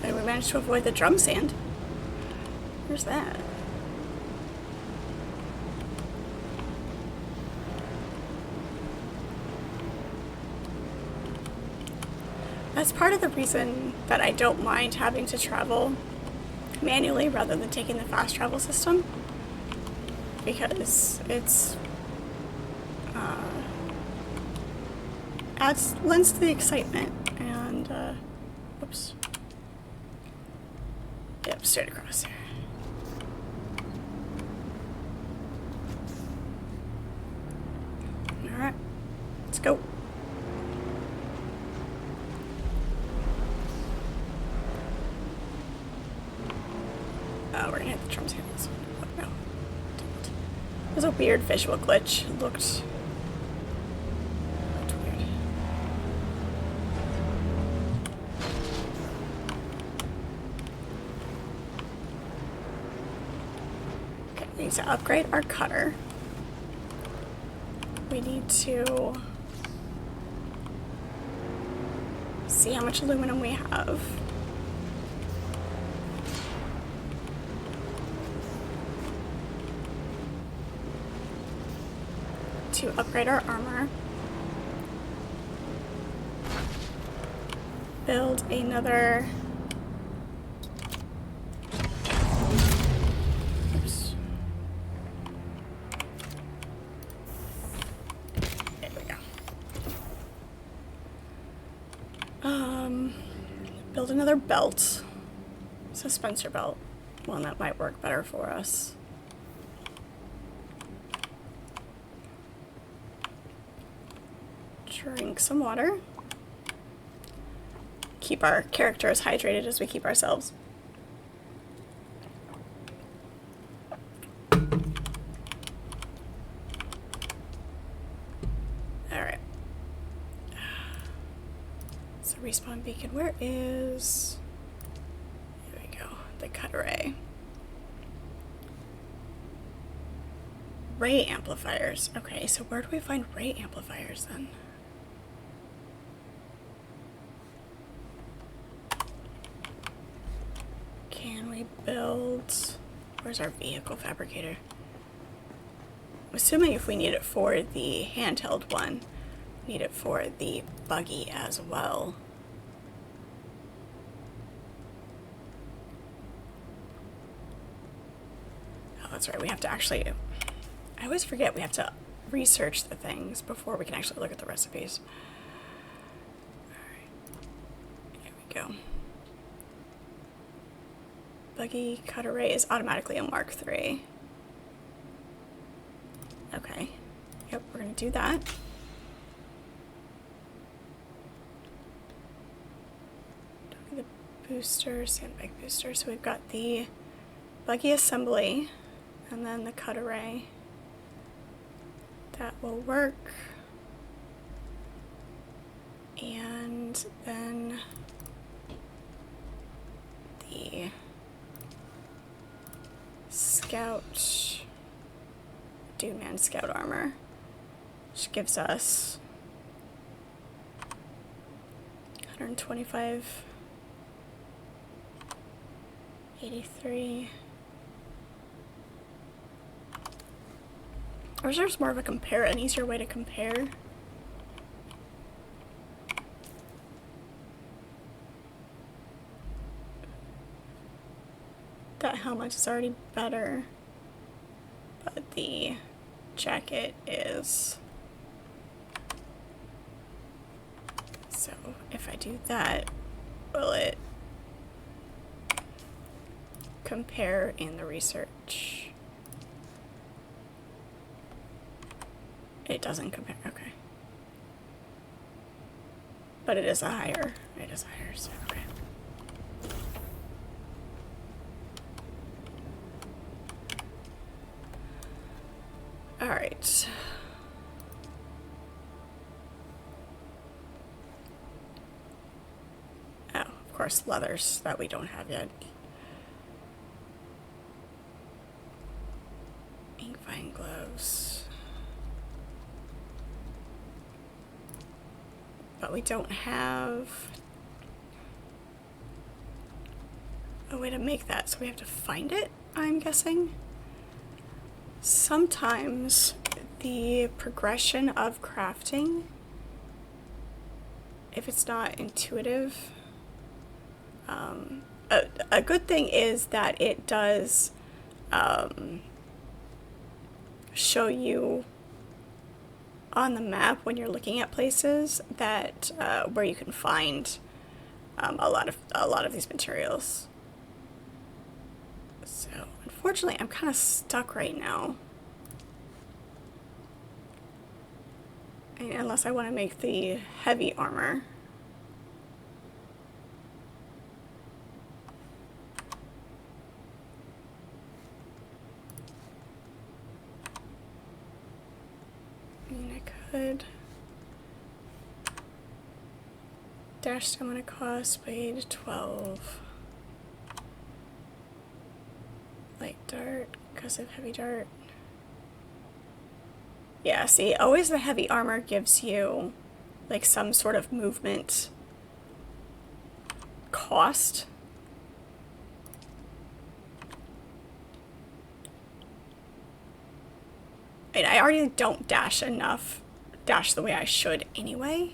And we managed to avoid the drum sand. Where's that? That's part of the reason that I don't mind having to travel manually rather than taking the fast travel system, because it's lends to the excitement. And oops, yep, straight across here. All right, let's go. We're gonna hit the drums here. Oh, no. It was a weird visual glitch. It looked weird. Okay, we need to upgrade our cutter. We need to see how much aluminum we have. To upgrade our armor. Build another. Oops. There we go. Build another belt. Suspensor belt. One that might work better for us. Drink some water. Keep our characters hydrated as we keep ourselves. Alright. So respawn beacon. Where is... There we go. The cut array. Ray amplifiers. Okay, so where do we find ray amplifiers then? Can we build... Where's our vehicle fabricator? I'm assuming if we need it for the handheld one, we need it for the buggy as well. Oh, that's right. We have to actually... I always forget we have to research the things before we can actually look at the recipes. Alright. Here we go. Buggy cut array is automatically a Mark III. Okay. Yep, we're gonna do that. The booster, sandbag booster. So we've got the buggy assembly and then the cut array. That will work. And then the Scout, Dune Man Scout armor, which gives us 125, 83. Or is there more of an easier way to compare? That helmet is already better, but the jacket is. So if I do that, will it compare in the research? It doesn't compare, okay. But it is higher, so okay. All right. Oh, of course, leathers that we don't have yet. Ink fine gloves. But we don't have a way to make that, so we have to find it, I'm guessing. Sometimes the progression of crafting if it's not intuitive. A good thing is that it does show you on the map when you're looking at places that where you can find a lot of these materials. So unfortunately, I'm kind of stuck right now. Unless I want to make the heavy armor. I mean, I could dash stamina cost by 8 to 12. Light dart because of heavy dart. Yeah, see, always the heavy armor gives you like some sort of movement cost. And I already don't dash the way I should anyway.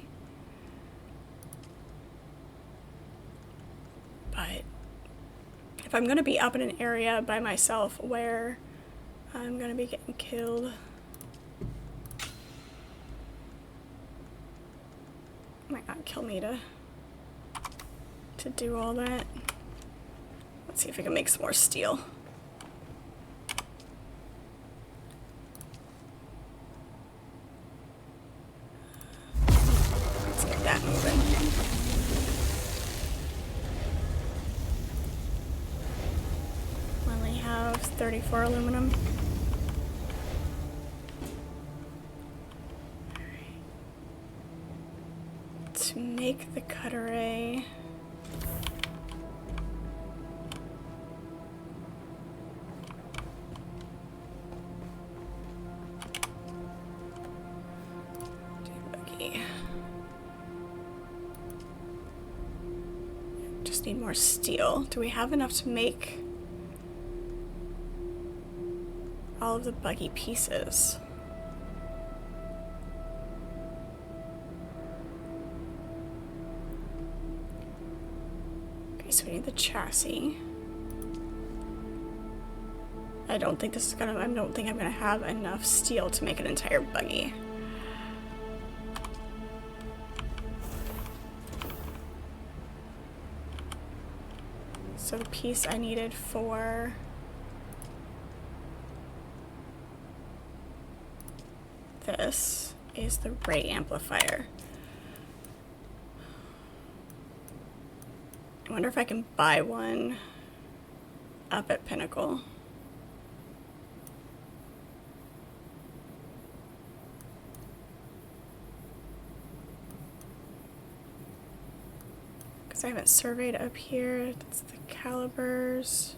But if I'm gonna be up in an area by myself where I'm gonna be getting killed, might not kill me to do all that. Let's see if I can make some more steel. Let's get that moving. Only have 34 aluminum. To make the cut array, just need more steel. Do we have enough to make all of the buggy pieces? So we need the chassis. I don't think I'm gonna have enough steel to make an entire buggy. So the piece I needed for this is the ray amplifier. I wonder if I can buy one up at Pinnacle. Because I haven't surveyed up here. That's the calibers.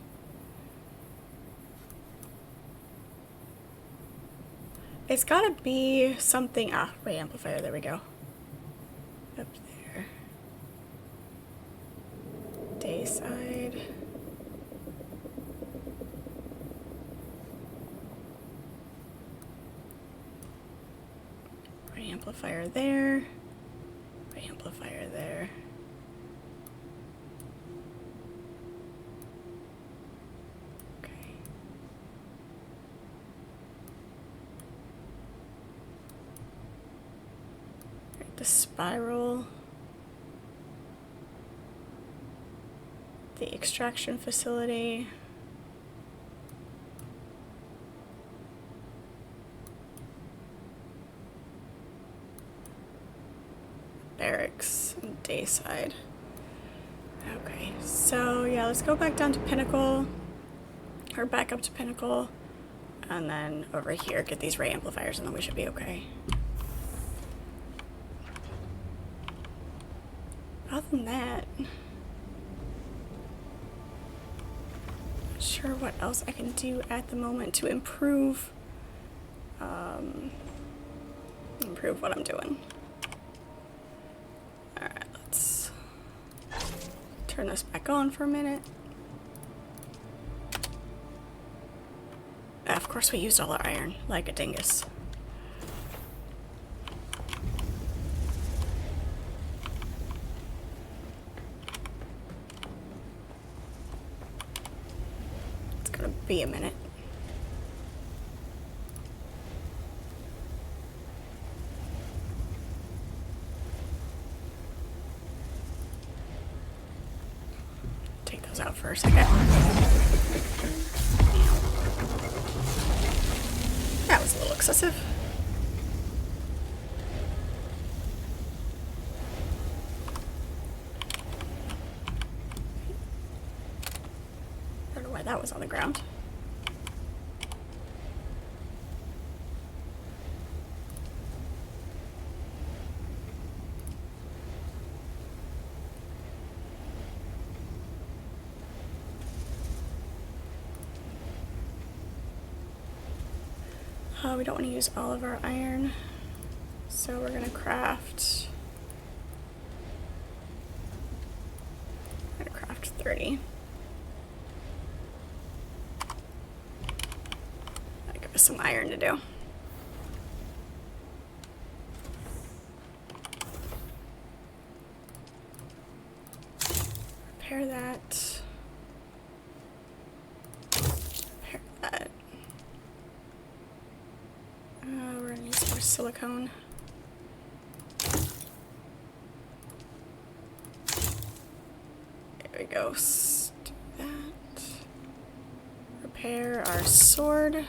It's gotta be something. Ray amplifier, there we go. Up there. Dayside. Ray amplifier there. Ray amplifier there. Okay. Right, the spiral. The extraction facility. Barracks and Dayside. Okay, so yeah, let's go back down to Pinnacle, or back up to Pinnacle, and then over here get these ray amplifiers, and then we should be okay. Other than that, not sure what else I can do at the moment to improve what I'm doing. Alright, let's turn this back on for a minute. Of course we used all our iron, like a dingus. gonna be a minute. Take those out for a second. That was a little excessive. I don't know why that was on the ground. We don't want to use all of our iron, so we're gonna craft. We're gonna craft 30. That'll give us some iron to do. Repair that. Repair that. We're gonna use more silicone. There we go. Let's do that. Repair our sword.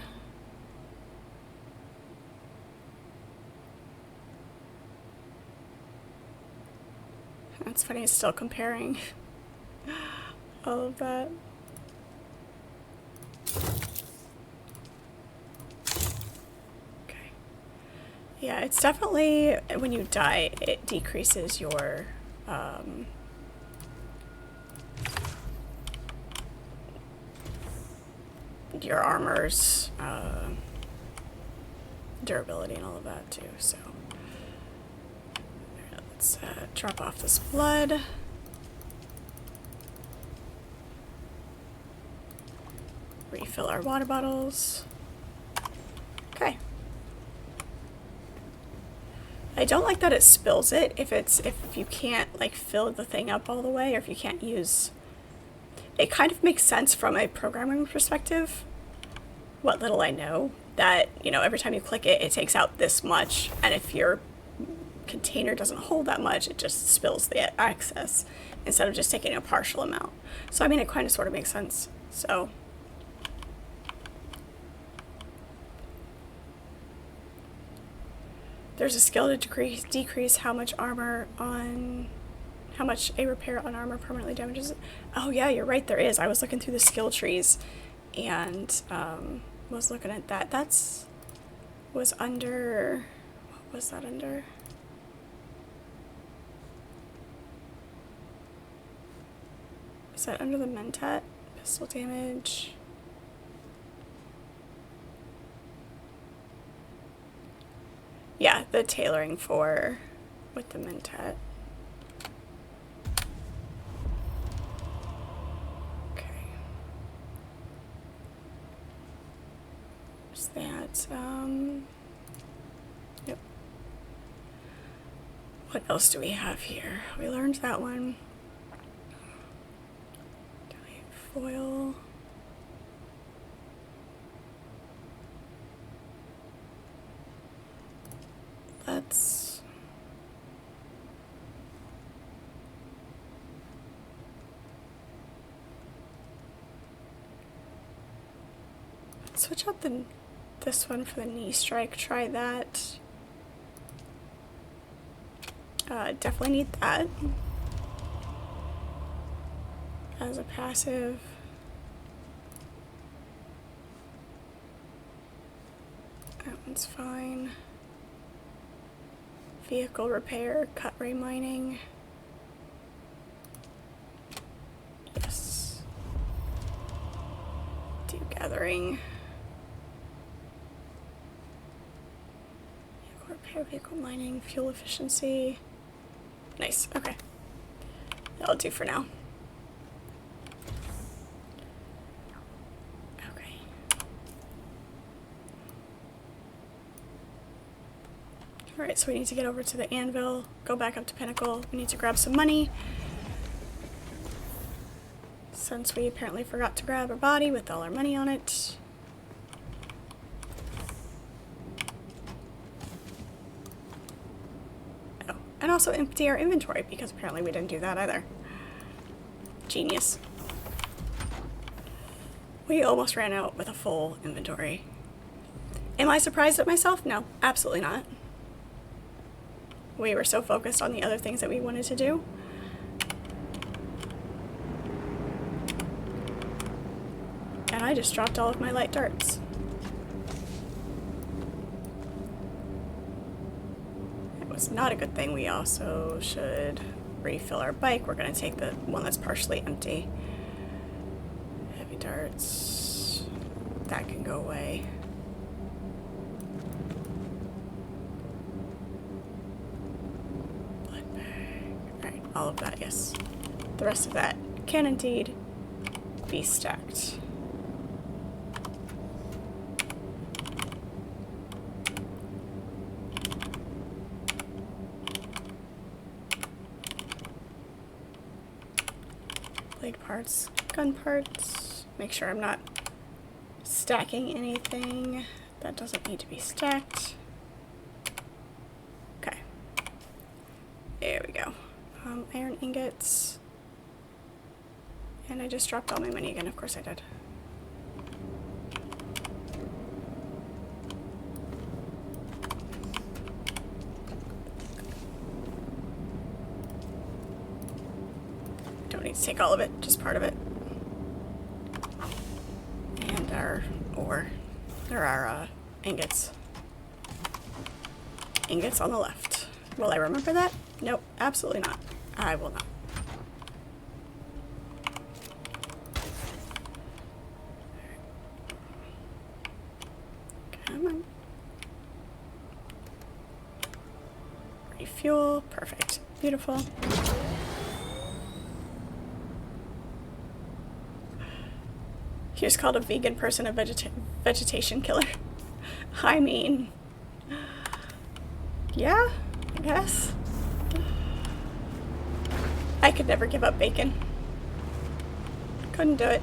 That's funny, it's still comparing all of that. Yeah, it's definitely, when you die, it decreases your, armor's, durability and all of that too, so. Let's, drop off this blood. Refill our water bottles. Okay. I don't like that it spills it if you can't like fill the thing up all the way, or if you can't use it. Kind of makes sense from a programming perspective, what little I know, that, you know, every time you click it, it takes out this much, and if your container doesn't hold that much, it just spills the excess instead of just taking a partial amount. So I mean, it kind of sort of makes sense. So there's a skill to decrease how much a repair on armor permanently damages it. Oh yeah, you're right, there is. I was looking through the skill trees and was looking at that. Was under, what was that under? Is that under the Mentat? Pistol damage. Yeah, the tailoring with the Mentat. Okay. Is that, yep. What else do we have here? We learned that one. Foil. Let's switch out this one for the knee strike. Try that. Definitely need that as a passive. That one's fine. Vehicle repair, cut ray mining. Yes. Dew gathering. Vehicle repair, vehicle mining, fuel efficiency. Nice, okay. That'll do for now. Alright, so we need to get over to the anvil, go back up to Pinnacle. We need to grab some money. since we apparently forgot to grab our body with all our money on it. Oh, and also empty our inventory, because apparently we didn't do that either. Genius. We almost ran out with a full inventory. Am I surprised at myself? No, absolutely not. We were so focused on the other things that we wanted to do. And I just dropped all of my light darts. It was not a good thing. We also should refill our bike. We're going to take the one that's partially empty. Heavy darts. That can go away. Blood bag. Alright, all of that, yes. The rest of that can indeed be stacked. Blade parts, gun parts. Make sure I'm not stacking anything that doesn't need to be stacked. Okay. There we go. Iron ingots. And I just dropped all my money again. Of course I did. Don't need to take all of it, just part of it. And our ore. There are ingots. Ingots on the left. Will I remember that? Nope, absolutely not. I will not. Come on. Refuel. Perfect. Beautiful. He was called a vegan person, a vegetation killer. I mean, yeah, I guess. I could never give up bacon. Couldn't do it.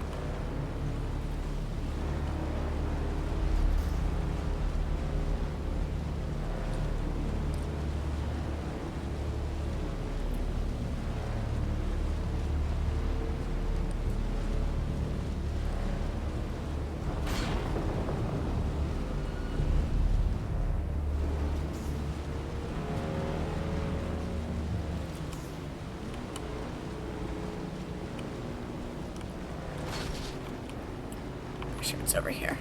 Sure, it's over here.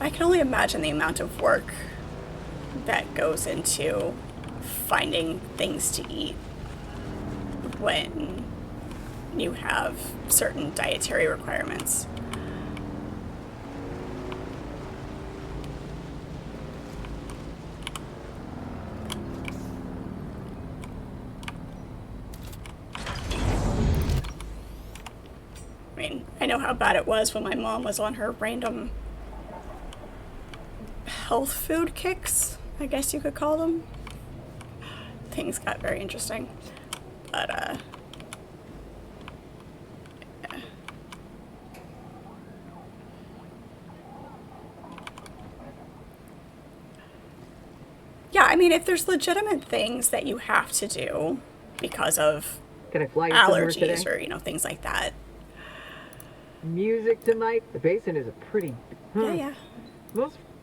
I can only imagine the amount of work that goes into finding things to eat when you have certain dietary requirements. I mean, I know how bad it was when my mom was on her random health food kicks, I guess you could call them. Things got very interesting. But, yeah, I mean, if there's legitimate things that you have to do because of Can I fly you somewhere today? allergies or, you know, things like that. Music tonight? The basin is a pretty... Yeah.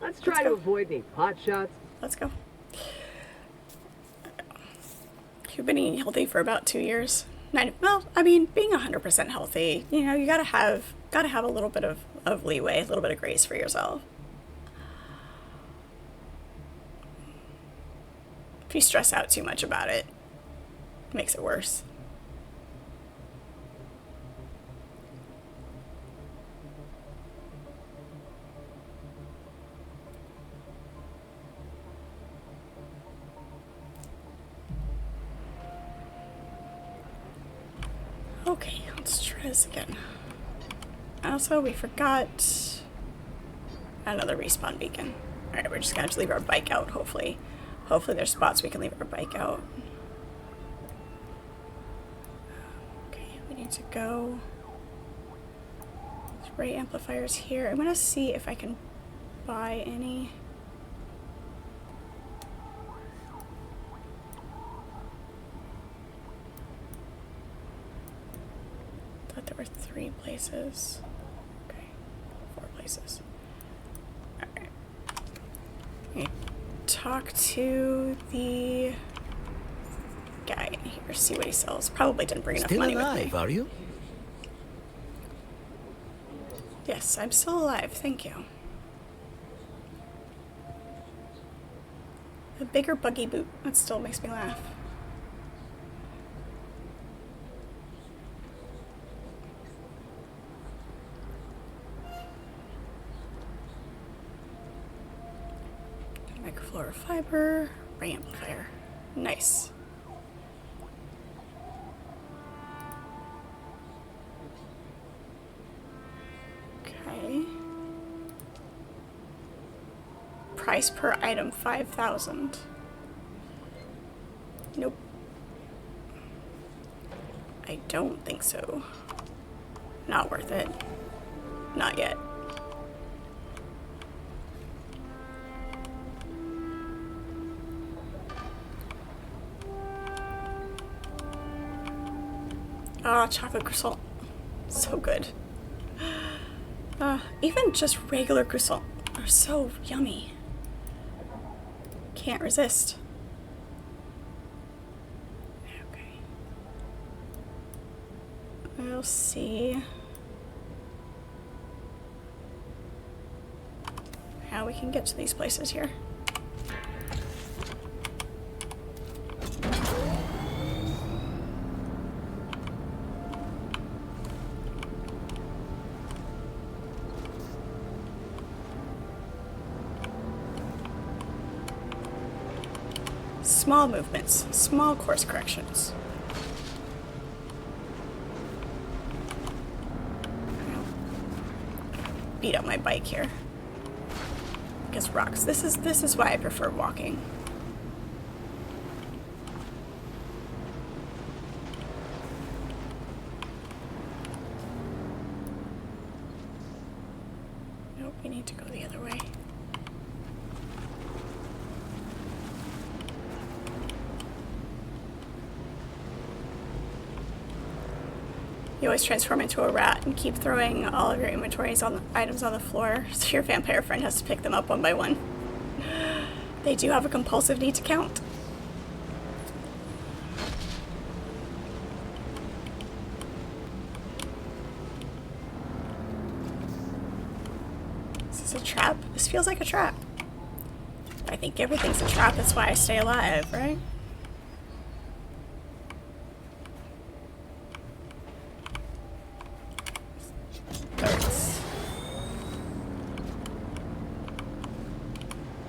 Let's try to avoid any pot shots. Let's go. You've been eating healthy for about 2 years. Well, I mean, being 100% healthy, you know, you gotta have a little bit of leeway, a little bit of grace for yourself. If you stress out too much about it, it makes it worse. Okay, let's try this again. Also, we forgot another respawn beacon. Alright, we're just gonna have to leave our bike out, hopefully. Hopefully there's spots we can leave our bike out. Okay, we need to go. Spray amplifiers here. I'm gonna see if I can buy any. Thought there were 3 places. Okay, 4 places. Alright. Talk to the guy in here, see what he sells. Probably didn't bring enough Still money alive, with me. are you? Yes, I'm still alive, thank you. A bigger buggy boot, that still makes me laugh. Microflora fiber, ray amplifier. Nice. Okay. Price per item 5,000. Nope. I don't think so. Not worth it. Not yet. Ah, chocolate croissant. So good. Even just regular croissant are so yummy. Can't resist. Okay. We'll see how we can get to these places here. Small movements, small course corrections. Beat up my bike here. Because rocks. This is why I prefer walking. Nope, we need to go the other way. You always transform into a rat and keep throwing all of your inventories on the items on the floor, so your vampire friend has to pick them up one by one. They do have a compulsive need to count. Is this a trap? This feels like a trap. I think everything's a trap, that's why I stay alive, right?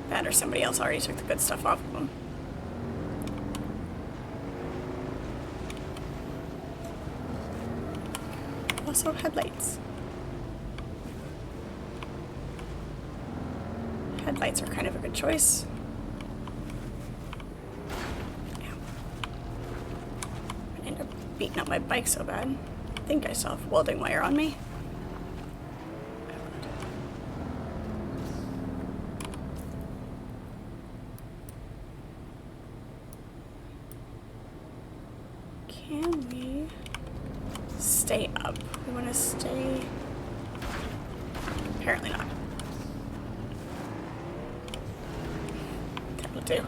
That or somebody else already took the good stuff off of them. Also headlights. Headlights are kind of a good choice. Yeah. I end up beating up my bike so bad. I think I still have welding wire on me. Can we stay up? We want to stay... Apparently not. That'll do.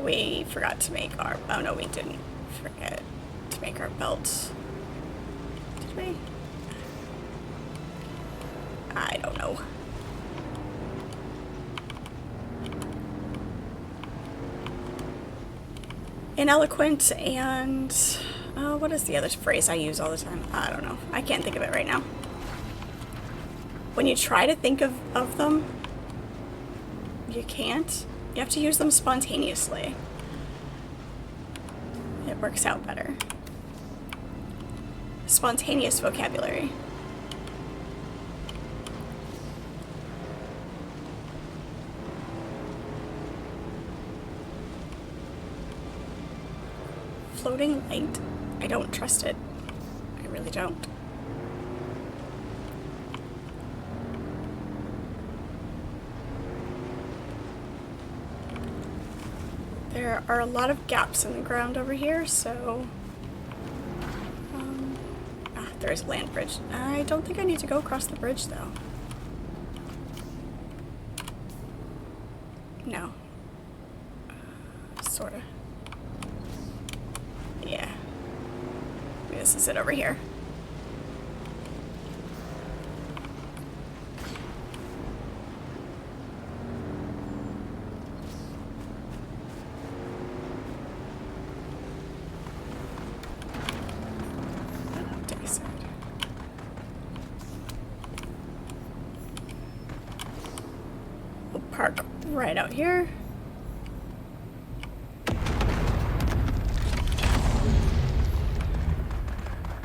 We forgot to make our... Oh no, we didn't forget to make our belts. Did we? I don't know. Ineloquent and... what is the other phrase I use all the time? I don't know. I can't think of it right now. When you try to think of them, you can't. You have to use them spontaneously. It works out better. Spontaneous vocabulary. floating light. I don't trust it. I really don't. There are a lot of gaps in the ground over here, so... there's a land bridge. I don't think I need to go across the bridge, though. No. Sorta. Yeah. Maybe this is it over here. We'll park right out here.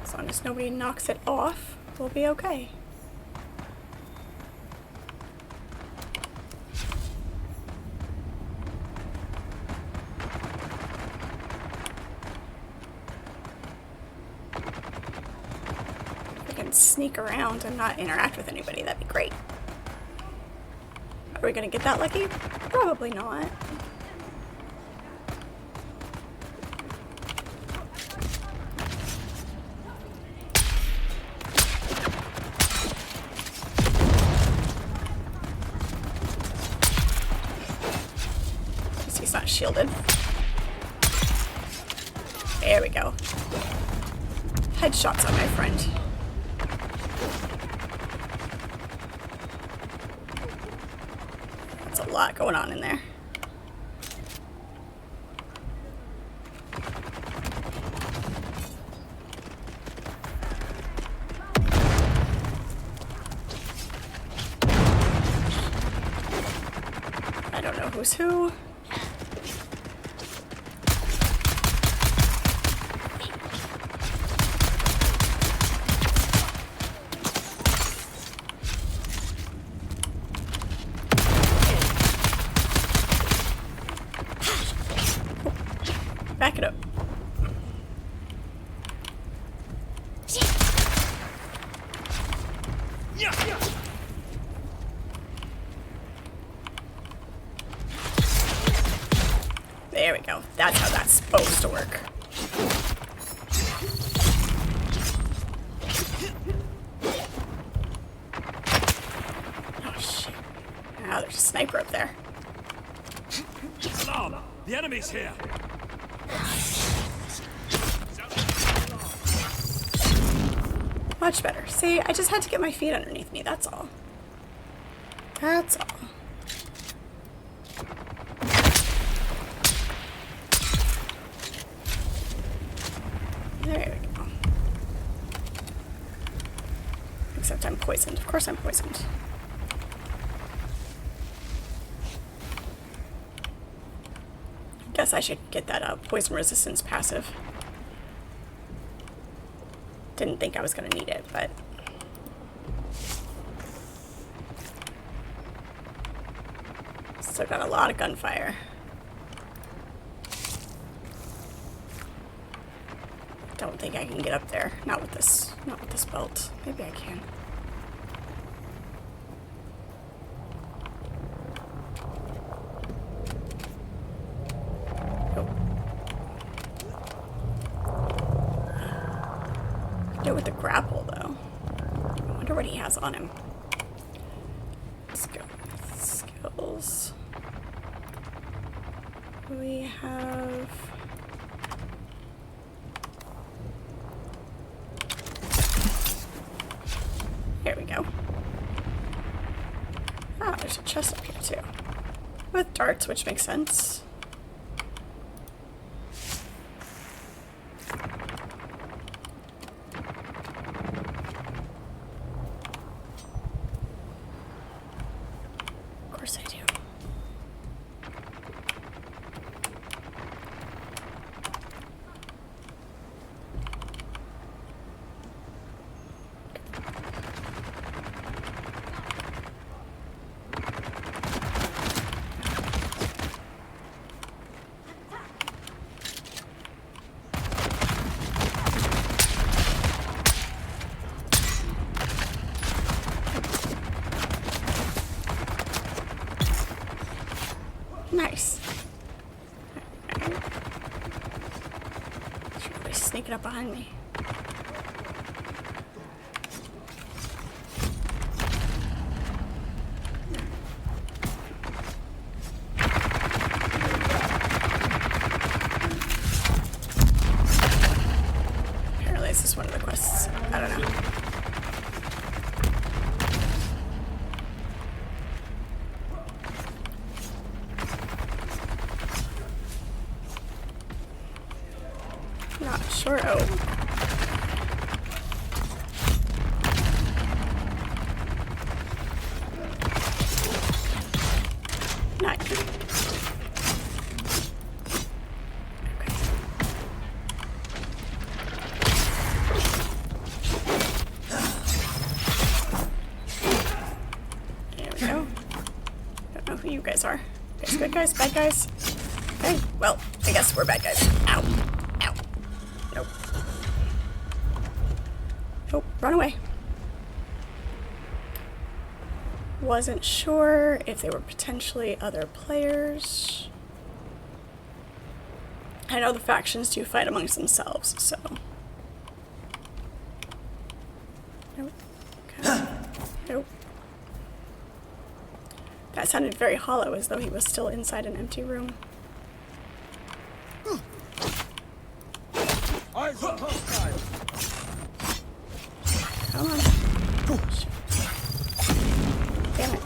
As long as nobody knocks it off, we'll be okay. If we can sneak around and not interact with anybody, that'd be great. Are we gonna get that lucky? Probably not. Guess he's not shielded. There we go. Headshots on my friend. That's a lot going on in there. I don't know who's who. Back it up. There we go. That's how that's supposed to work. Oh shit. Now there's a sniper up there. Alarm! The enemy's here! Much better. See, I just had to get my feet underneath me, that's all. That's all. There we go. Except I'm poisoned. Of course I'm poisoned. Guess I should get that poison resistance passive. Didn't think I was going to need it, but... Still got a lot of gunfire. Don't think I can get up there. Not with this belt. Maybe I can. Do it with the grapple, though. I wonder what he has on him. Let's go with skills. We have... Here we go. Ah, there's a chest up here, too. With darts, which makes sense. Of course I do. Nice. Somebody's sneaking up behind me. Apparently this is one of the quests. I don't know. Not sure. Oh. Nice. Okay. There we go. Don't know who you guys are. You guys good guys? Bad guys? Okay, well, I guess we're bad guys. Ow. Ow. Nope. Nope, run away. Wasn't sure if they were potentially other players. I know the factions do fight amongst themselves, so. Nope. Okay. Nope. That sounded very hollow, as though he was still inside an empty room. Eyes on hostile. Come on. Damn it.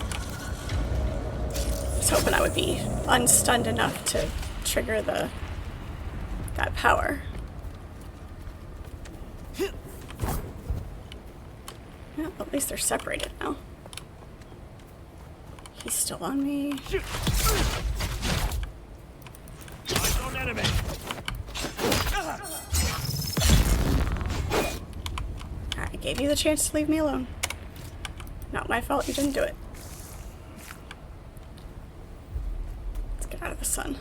I was hoping I would be unstunned enough to trigger that power. Yeah, at least they're separated now. He's still on me. Eyes on enemy. I gave you the chance to leave me alone. Not my fault you didn't do it. Let's get out of the sun.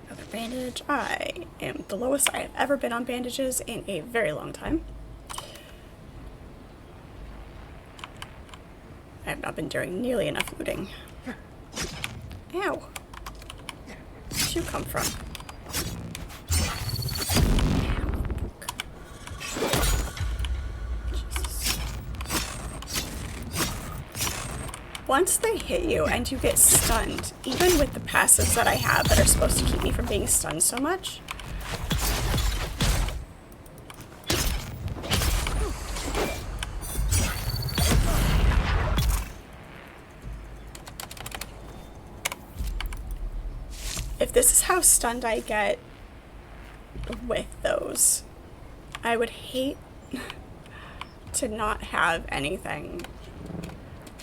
Another bandage. I am the lowest I have ever been on bandages in a very long time. I have not been doing nearly enough looting. Ow. Where'd you come from? Jesus. Once they hit you and you get stunned, even with the passives that I have that are supposed to keep me from being stunned so much, if this is how stunned I get with those, I would hate to not have anything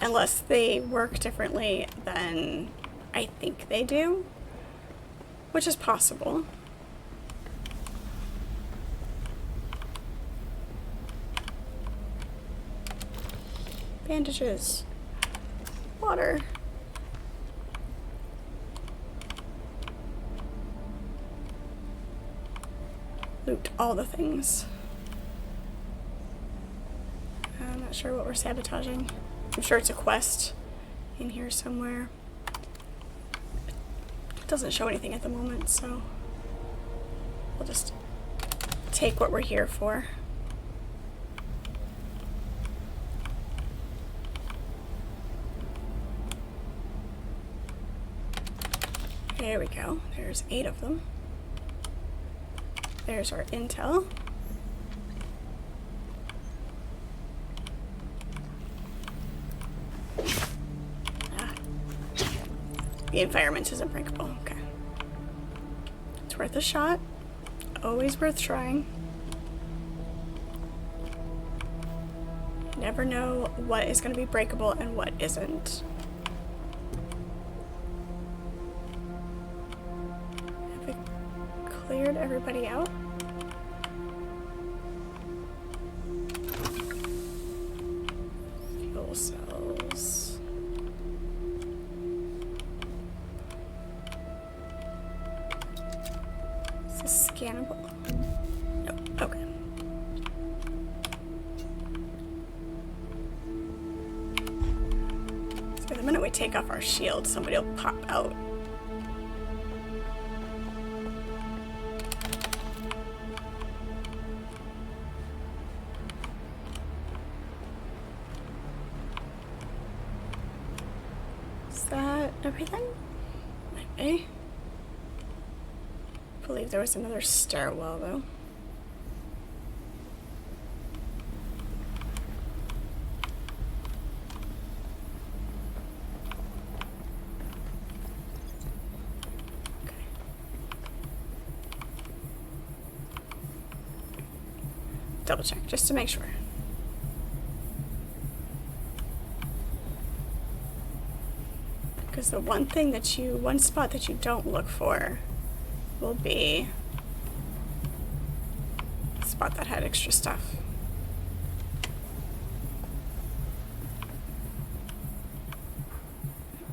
unless they work differently than I think they do, which is possible. Bandages. Water. Loot all the things. I'm not sure what we're sabotaging. I'm sure it's a quest in here somewhere. It doesn't show anything at the moment, so we'll just take what we're here for. There we go. There's 8 of them. There's our intel. The environment is unbreakable. Okay. It's worth a shot. Always worth trying. You never know what is going to be breakable and what isn't. Have we cleared everybody out? Fuel cells. Is this scannable? No. Okay. take off our shield, somebody will pop out. Is that everything? Might be. I believe there was another stairwell though. Double check just to make sure. Because the one spot that you don't look for will be a spot that had extra stuff.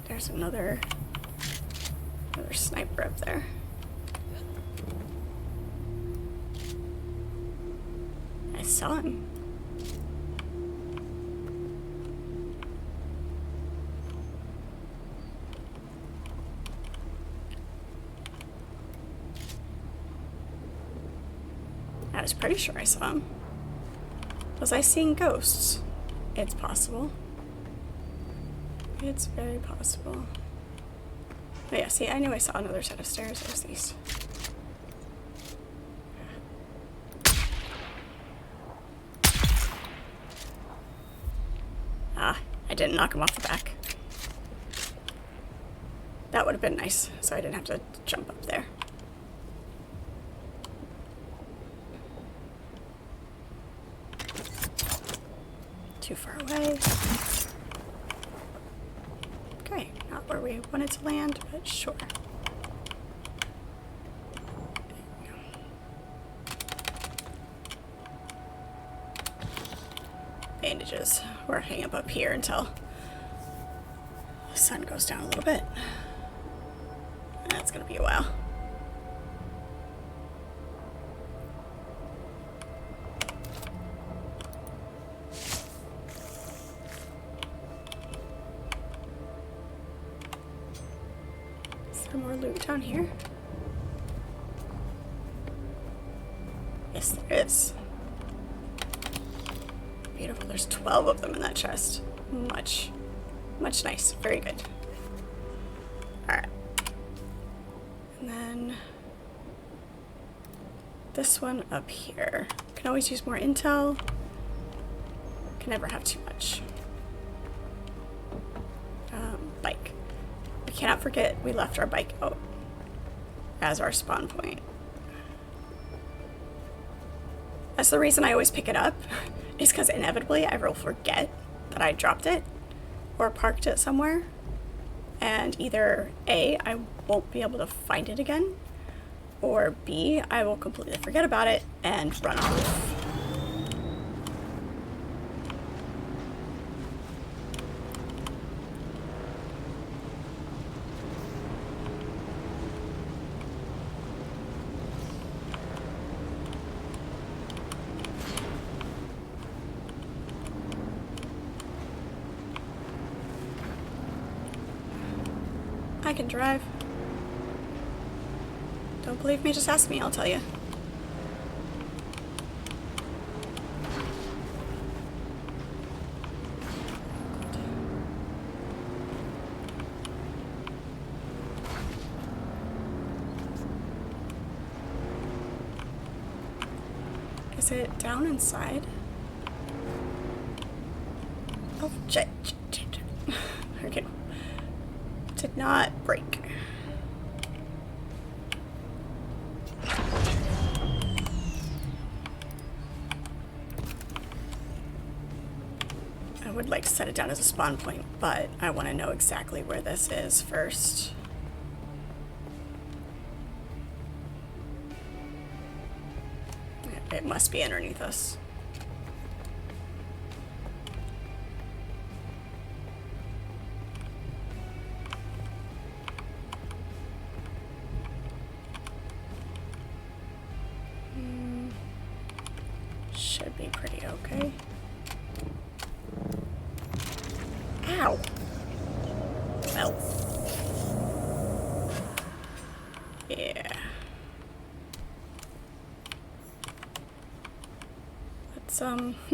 There's another sniper up there. I saw him. I was pretty sure I saw him. Was I seeing ghosts? It's possible. It's very possible. Oh yeah, see, I knew I saw another set of stairs. There's these. Ah, I didn't knock him off the back. That would have been nice, so I didn't have to jump up there. Too far away. Okay, not where we wanted to land, but sure. Bandages. We're hanging up here until the sun goes down a little bit. That's gonna be a while. Is there more loot down here? Yes, there is. Beautiful. There's 12 of them in that chest. Much nice. Very good. Alright. And then this one up here. Can always use more intel. Can never have too much. Bike. We cannot forget we left our bike out as our spawn point. That's the reason I always pick it up. Is because inevitably I will forget that I dropped it or parked it somewhere, and either A, I won't be able to find it again, or B, I will completely forget about it and run off. I can drive. Don't believe me, just ask me, I'll tell you. Is it down inside? Oh, shit. Okay. Did not break. I would like to set it down as a spawn point, but I want to know exactly where this is first. It must be underneath us. Should be pretty okay. Ow! Let's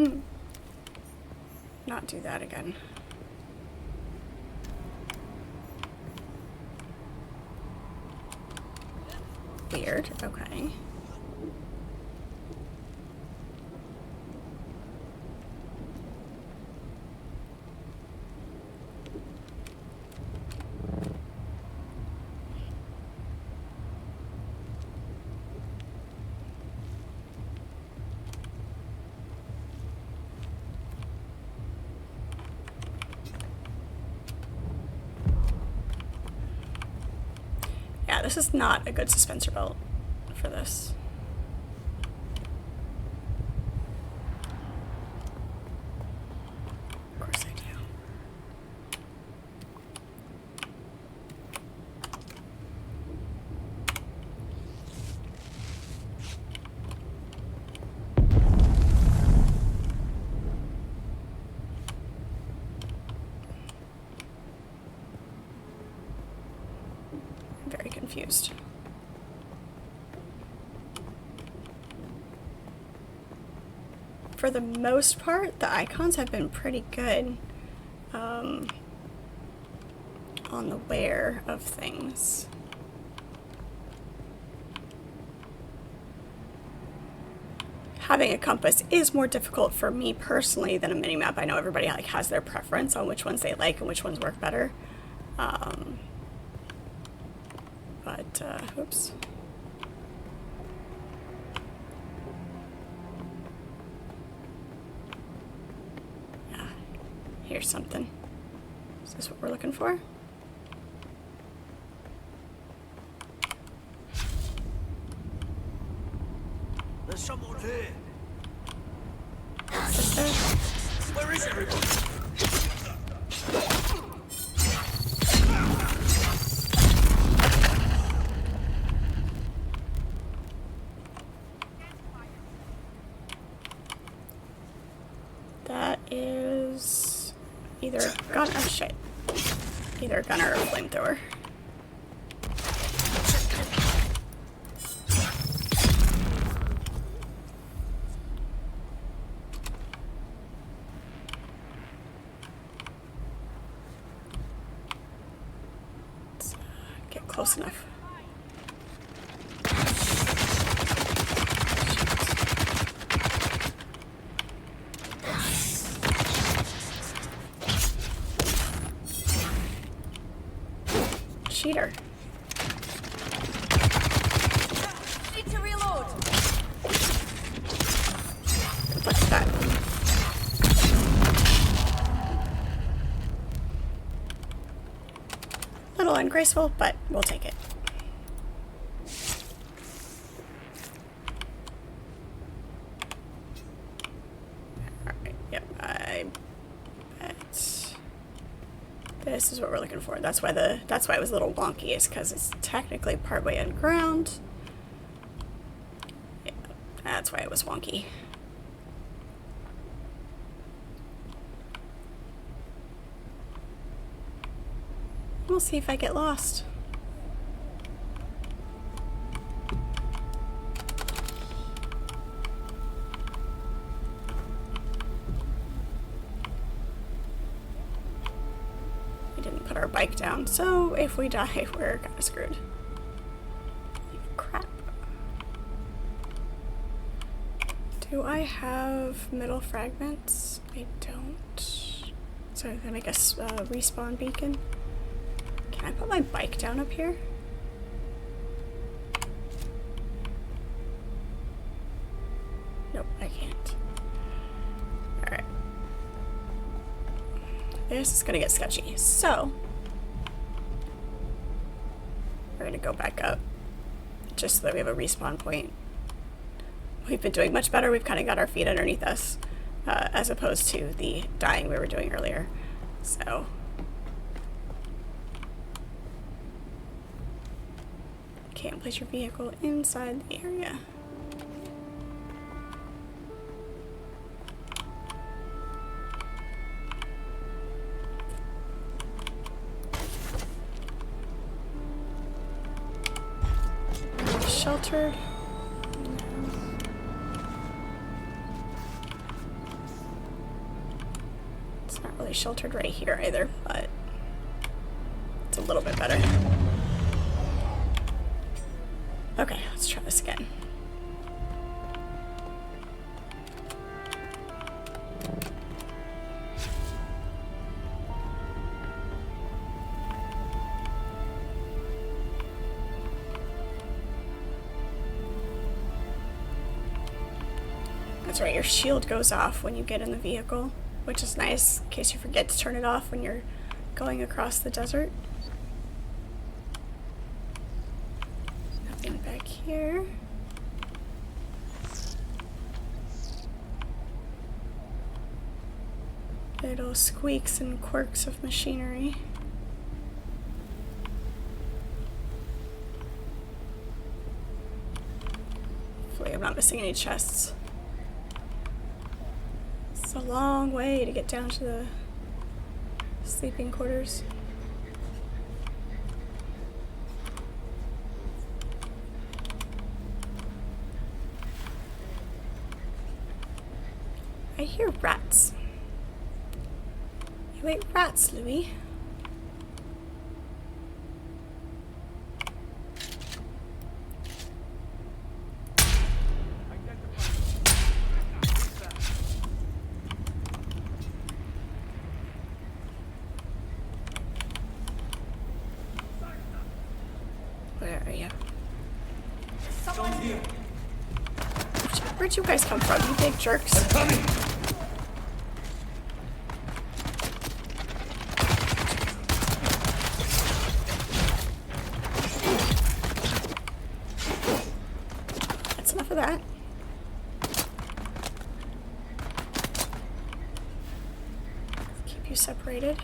not do that again. Weird. Okay. Yeah, this is not a good suspensor belt for this. Of course I do. I'm very confused. For the most part, the icons have been pretty good on the wear of things. Having a compass is more difficult for me personally than a mini-map. I know everybody like has their preference on which ones they like and which ones work better. Oops. Here's something. Is this what we're looking for? There's someone here. Is this there? Where is everybody? That is either a gun. Oh shit. Either a gun or a flamethrower. Let's get close enough. Cheater. Need to reload. What's that? Little ungraceful, but we'll take it. Alright, yep, I bet this is what we're looking for. That's why it was a little wonky, is because it's technically partway underground. Yeah, that's why it was wonky. We'll see if I get lost. We didn't put our bike down, so if we die, we're kind of screwed. Crap. Do I have middle fragments? I don't. So I'm gonna make a respawn beacon. Can I put my bike down up here? Nope, I can't. Alright. This is gonna get sketchy. So, we're gonna go back up just so that we have a respawn point. We've been doing much better. We've kind of got our feet underneath us as opposed to the dying we were doing earlier. So, can't place your vehicle inside the area. Sheltered. really sheltered right here either, but it's a little bit better. Okay, let's try this again. That's right, your shield goes off when you get in the vehicle, which is nice in case you forget to turn it off when you're going across the desert. Nothing back here. Little squeaks and quirks of machinery. Hopefully I'm not missing any chests. It's a long way to get down to the sleeping quarters. I hear rats. You ate rats, Louis. Where are you? Where'd you guys come from, you big jerks? That's enough of that. Keep you separated.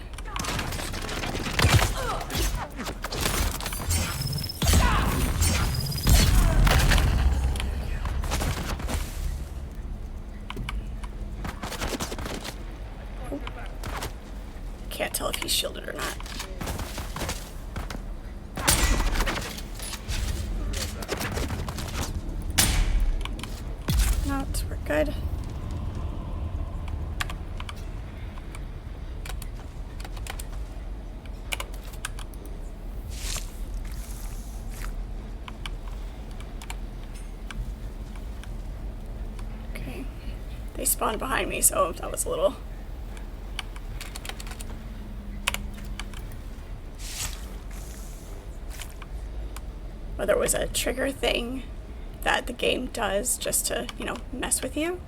Can't tell if he's shielded or not. Not, we're good. Okay. They spawned behind me, so that was a little... Whether it was a trigger thing that the game does just to, you know, mess with you,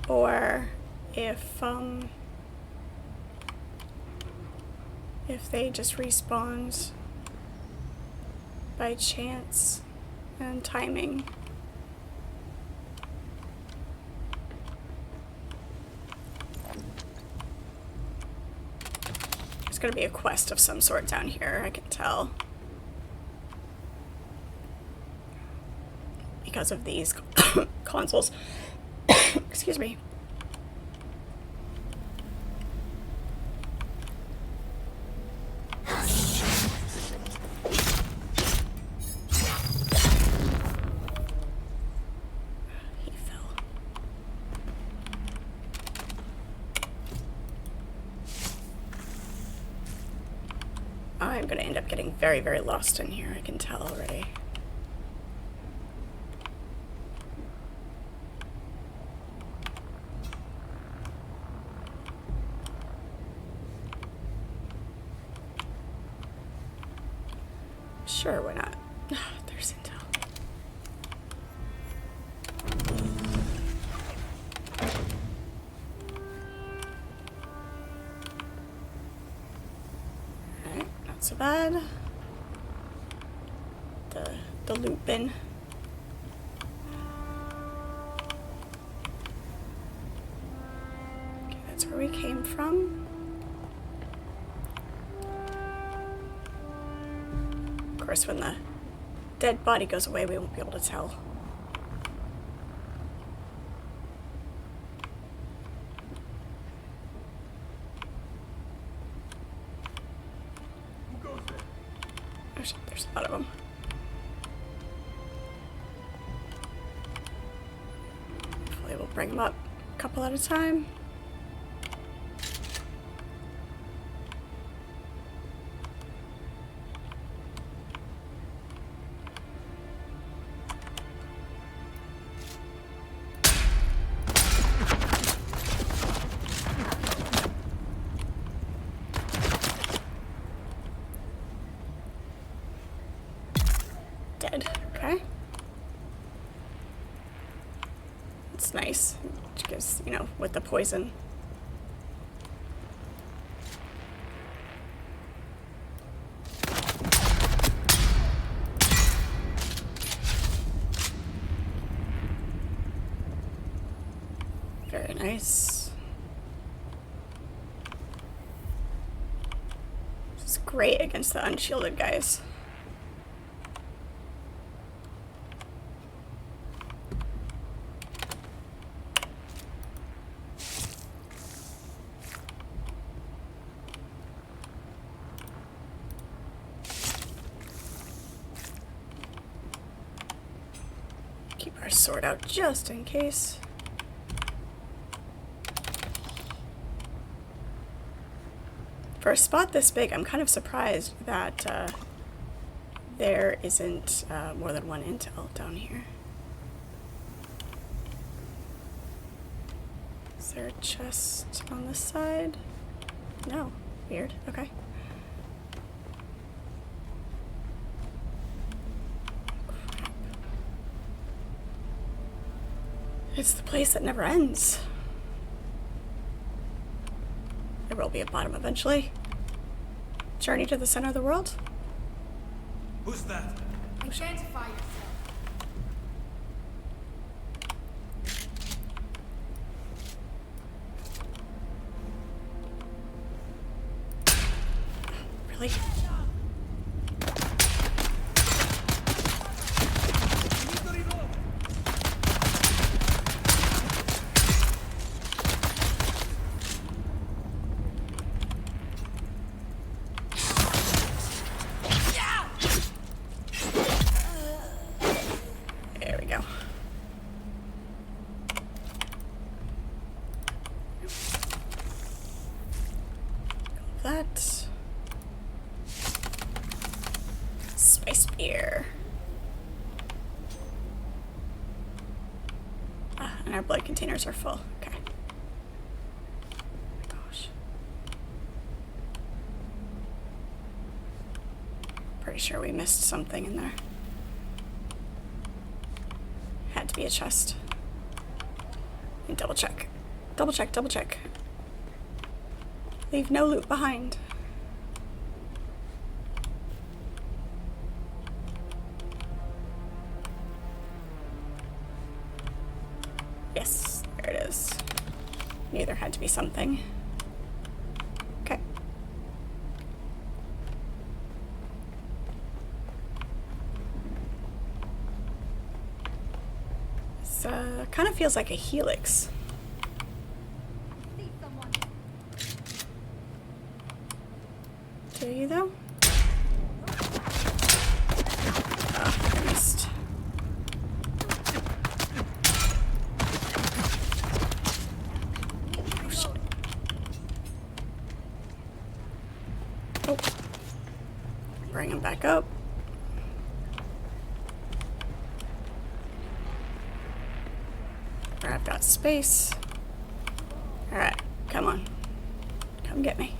or if they just respawned by chance and timing. There's gonna be a quest of some sort down here, I can tell. Because of these consoles. Excuse me. He fell. I'm gonna end up getting very, very lost in here, I can tell already. Sure, why not? There's intel. Alright, not so bad. The loot bin. Okay, that's where we came from. Of course, when the dead body goes away, we won't be able to tell. There's a lot of them. Hopefully we'll bring them up a couple at a time. nice. Which gives, you know, with the poison. Very nice. This is great against the unshielded guys. Keep our sword out just in case. For a spot this big, I'm kind of surprised that there isn't more than one intel down here. Is there a chest on this side? No. Weird. Okay. Crap. It's the place that never ends. There will be a bottom eventually. Journey to the center of the world? Who's that? Identify yourself. Really? There we go. That. Spice beer. Ah, and our blood containers are full. Okay. Gosh. Pretty sure we missed something in there. Had to be a chest. And double check. Double check, double check. Leave no loot behind. Yes, there it is. Knew there had to be something. Okay. This kind of feels like a helix. See someone. Do you though? Oh, I missed. Oh shit. Oh. Bring him back up. Where I've got space. Alright, come on. Come get me.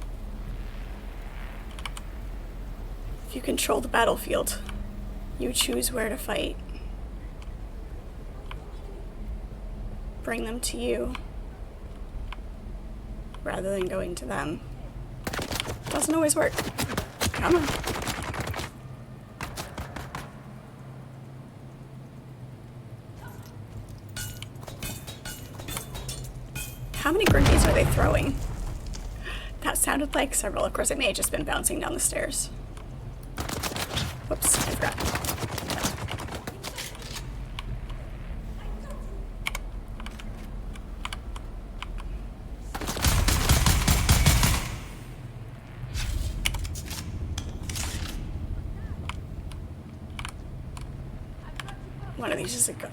If you control the battlefield, you choose where to fight. Bring them to you rather than going to them. Doesn't always work. Come on. How many grenades are they throwing? That sounded like several. Of course, it may have just been bouncing down the stairs. Whoops, I forgot. One of these is a come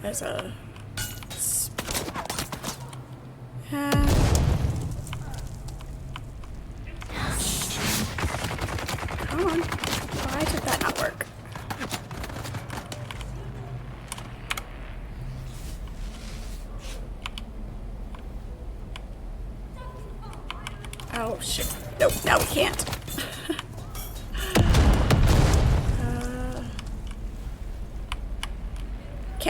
on. Why did that not work? Oh shit. Nope, now we can't.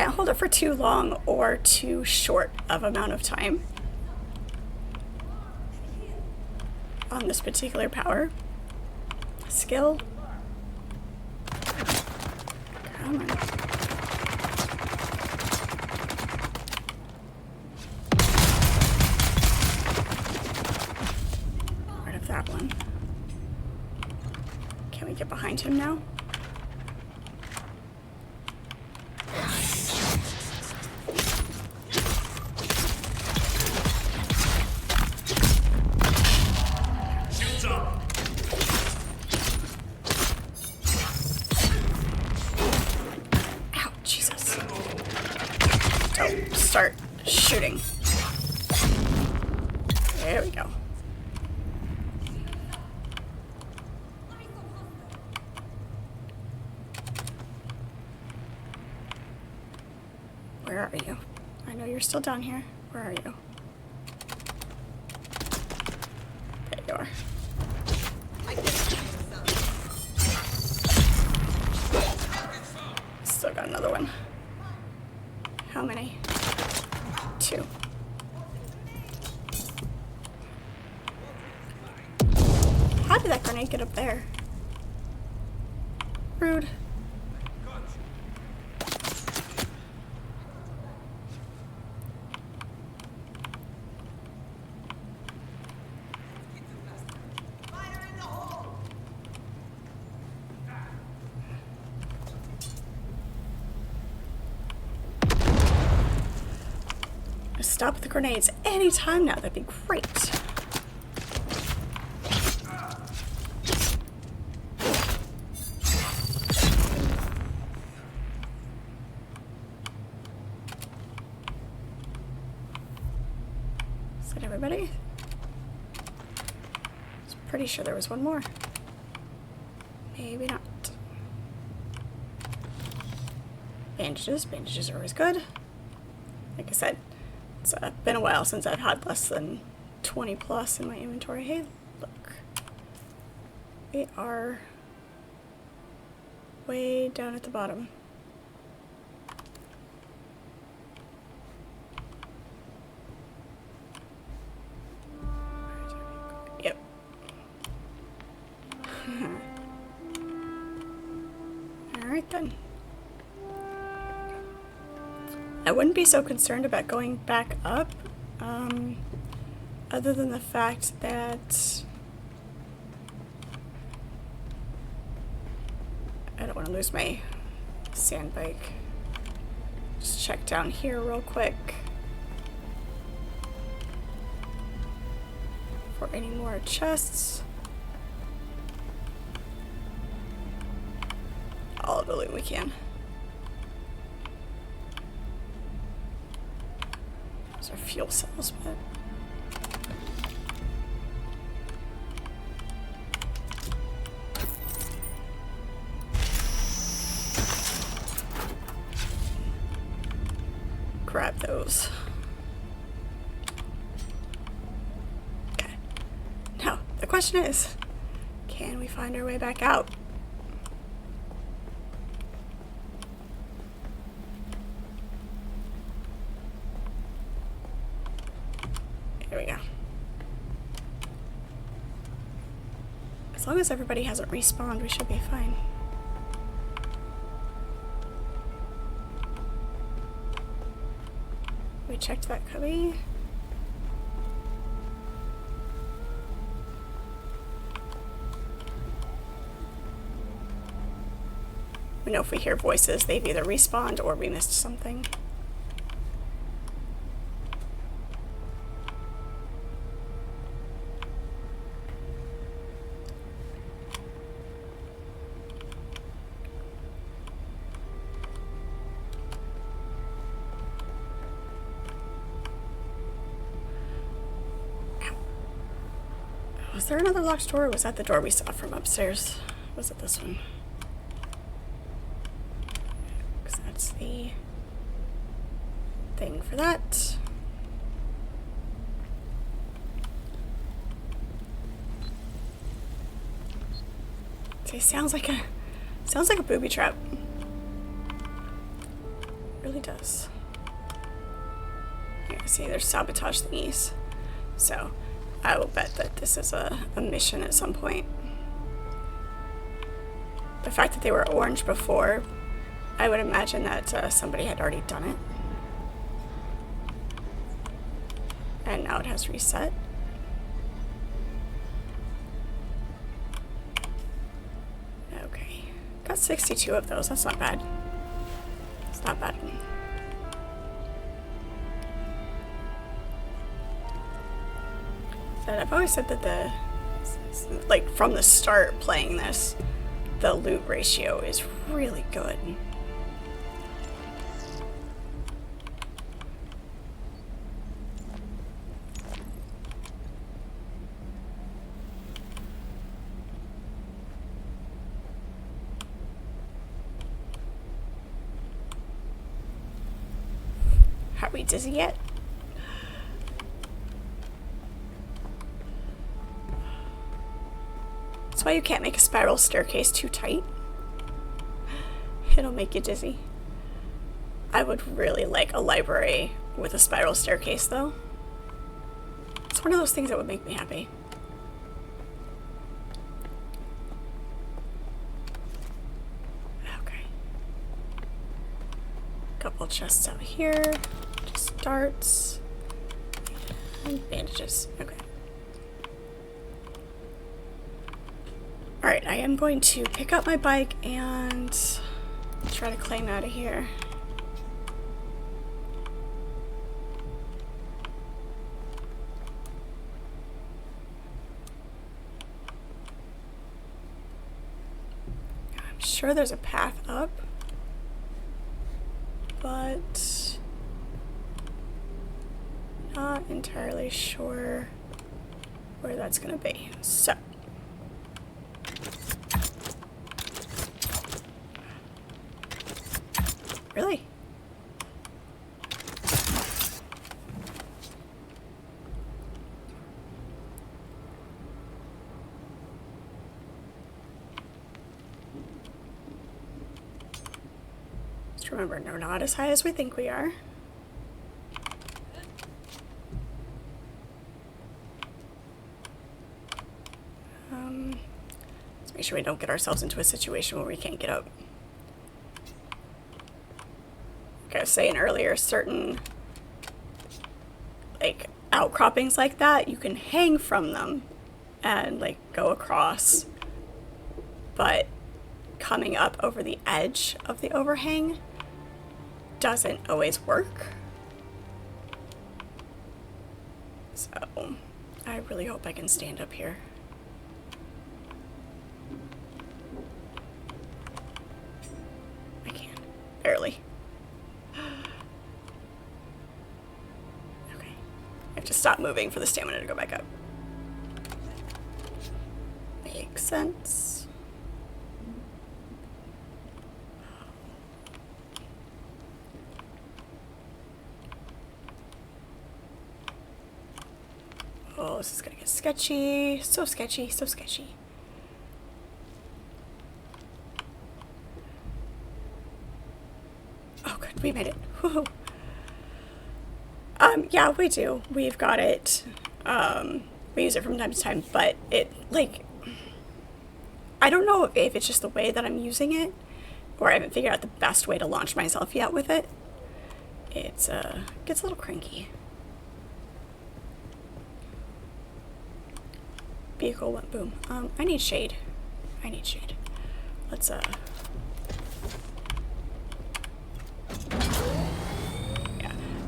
can't hold it for too long or too short of amount of time on this particular power skill. Come on. Rid of that one. Can we get behind him now? Start shooting. There we go. Where are you? I know you're still down here. Where are you? There you are. Still got another one. How many? 2. How did that grenade get up there? Rude. Stop the grenades anytime now. That'd be great. Is that everybody? I was pretty sure there was one more. Maybe not. Bandages. Bandages are always good. Like I said, it's been a while since I've had less than 20 plus in my inventory. Hey, look. We are way down at the bottom. Yep. Alright then. I wouldn't be so concerned about going back up, other than the fact that I don't want to lose my sand bike. Just check down here real quick for any more chests. All of the loot we can. Those are fuel cells, but grab those. Okay. Now, the question is, can we find our way back out? There we go. As long as everybody hasn't respawned, we should be fine. We checked that cubby. We know if we hear voices, they've either respawned or we missed something. Was there another locked door, or was that the door we saw from upstairs? Was it this one? Because that's the thing for that. See, sounds like a booby trap. Really does. Yeah, see, there's sabotage thingies. So I will bet that this is a mission at some point. The fact that they were orange before, I would imagine that somebody had already done it. And now it has reset. Okay. Got 62 of those. That's not bad. It's not bad. But I've always said that like from the start playing this, the loot ratio is really good. Are we dizzy yet? That's why you can't make a spiral staircase too tight. It'll make you dizzy. I would really like a library with a spiral staircase though. It's one of those things that would make me happy. Okay. Couple chests out here. Just darts. And bandages. Okay. Alright, I am going to pick up my bike and try to claim out of here. I'm sure there's a path up, but not entirely sure where that's gonna be. So really? Just remember, we're not as high as we think we are. Let's make sure we don't get ourselves into a situation where we can't get up. Like I was saying earlier, certain like outcroppings like that, you can hang from them and like go across, but coming up over the edge of the overhang doesn't always work. So I really hope I can stand up here. I can, barely. I have to stop moving for the stamina to go back up. Makes sense. Oh, this is gonna get sketchy. So sketchy, so sketchy. Oh, good, we made it. Woohoo. Yeah, we do. We've got it. We use it from time to time, but it, like, I don't know if it's just the way that I'm using it, or I haven't figured out the best way to launch myself yet with it. It's, gets a little cranky. Vehicle went boom. I need shade. I need shade. Let's,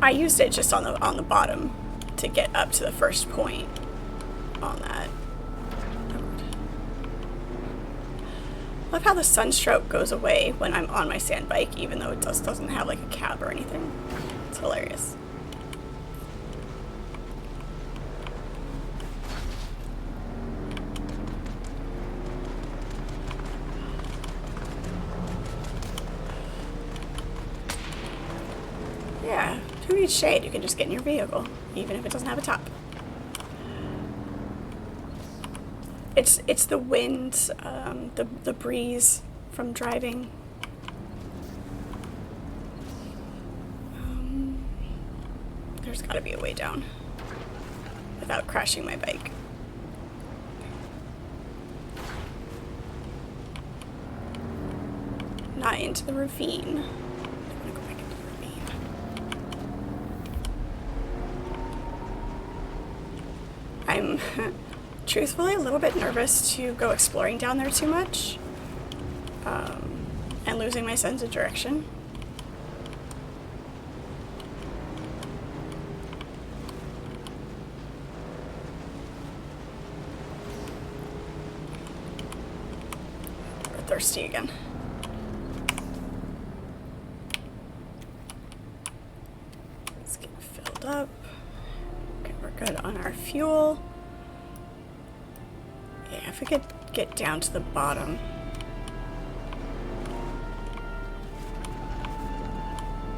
I used it just on the bottom to get up to the first point on that. Love how the sunstroke goes away when I'm on my sand bike, even though it doesn't have like a cab or anything. It's hilarious. Yeah. Who needs shade? You can just get in your vehicle, even if it doesn't have a top. It's the wind, the breeze from driving. There's gotta be a way down without crashing my bike. Not into the ravine. I want to go back into the ravine. I'm truthfully a little bit nervous to go exploring down there too much. And losing my sense of direction. We're thirsty again. Let's get filled up. Okay, we're good on our fuel. Yeah, if we could get down to the bottom.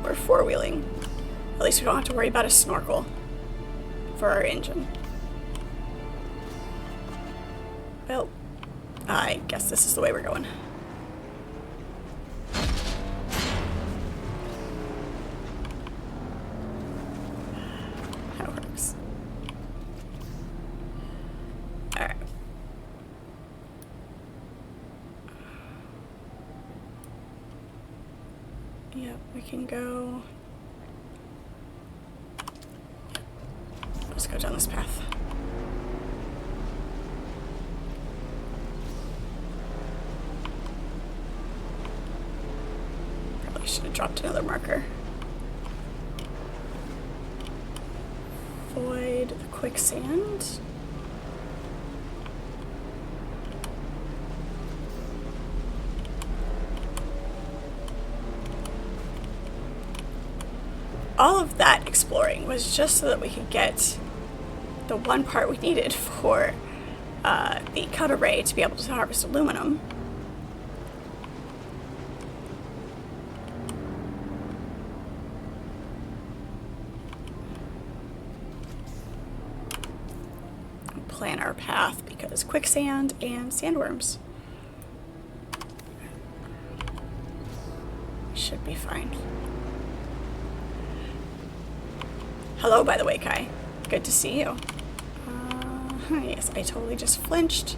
We're four-wheeling. At least we don't have to worry about a snorkel for our engine. Well, I guess this is the way we're going. That works. Alright. Yep, we can go. Let's go down this path. Probably should have dropped another marker. Avoid the quicksand. All of that exploring was just so that we could get the one part we needed for the cut array to be able to harvest aluminum. Plan our path because quicksand and sandworms. Should be fine. Hello, by the way, Kai. Good to see you. Yes, I totally just flinched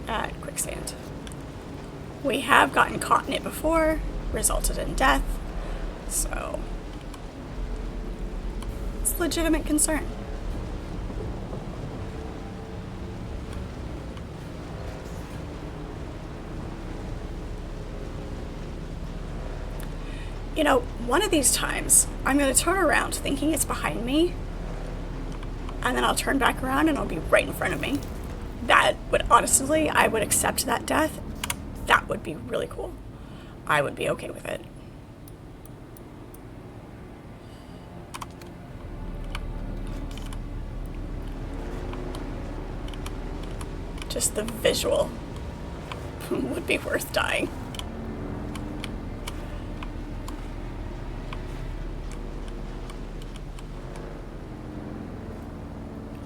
at quicksand. We have gotten caught in it before, resulted in death, so it's a legitimate concern. You know, one of these times, I'm going to turn around thinking it's behind me, and then I'll turn back around and it'll be right in front of me. That would, honestly, I would accept that death. That would be really cool. I would be okay with it. Just the visual would be worth dying.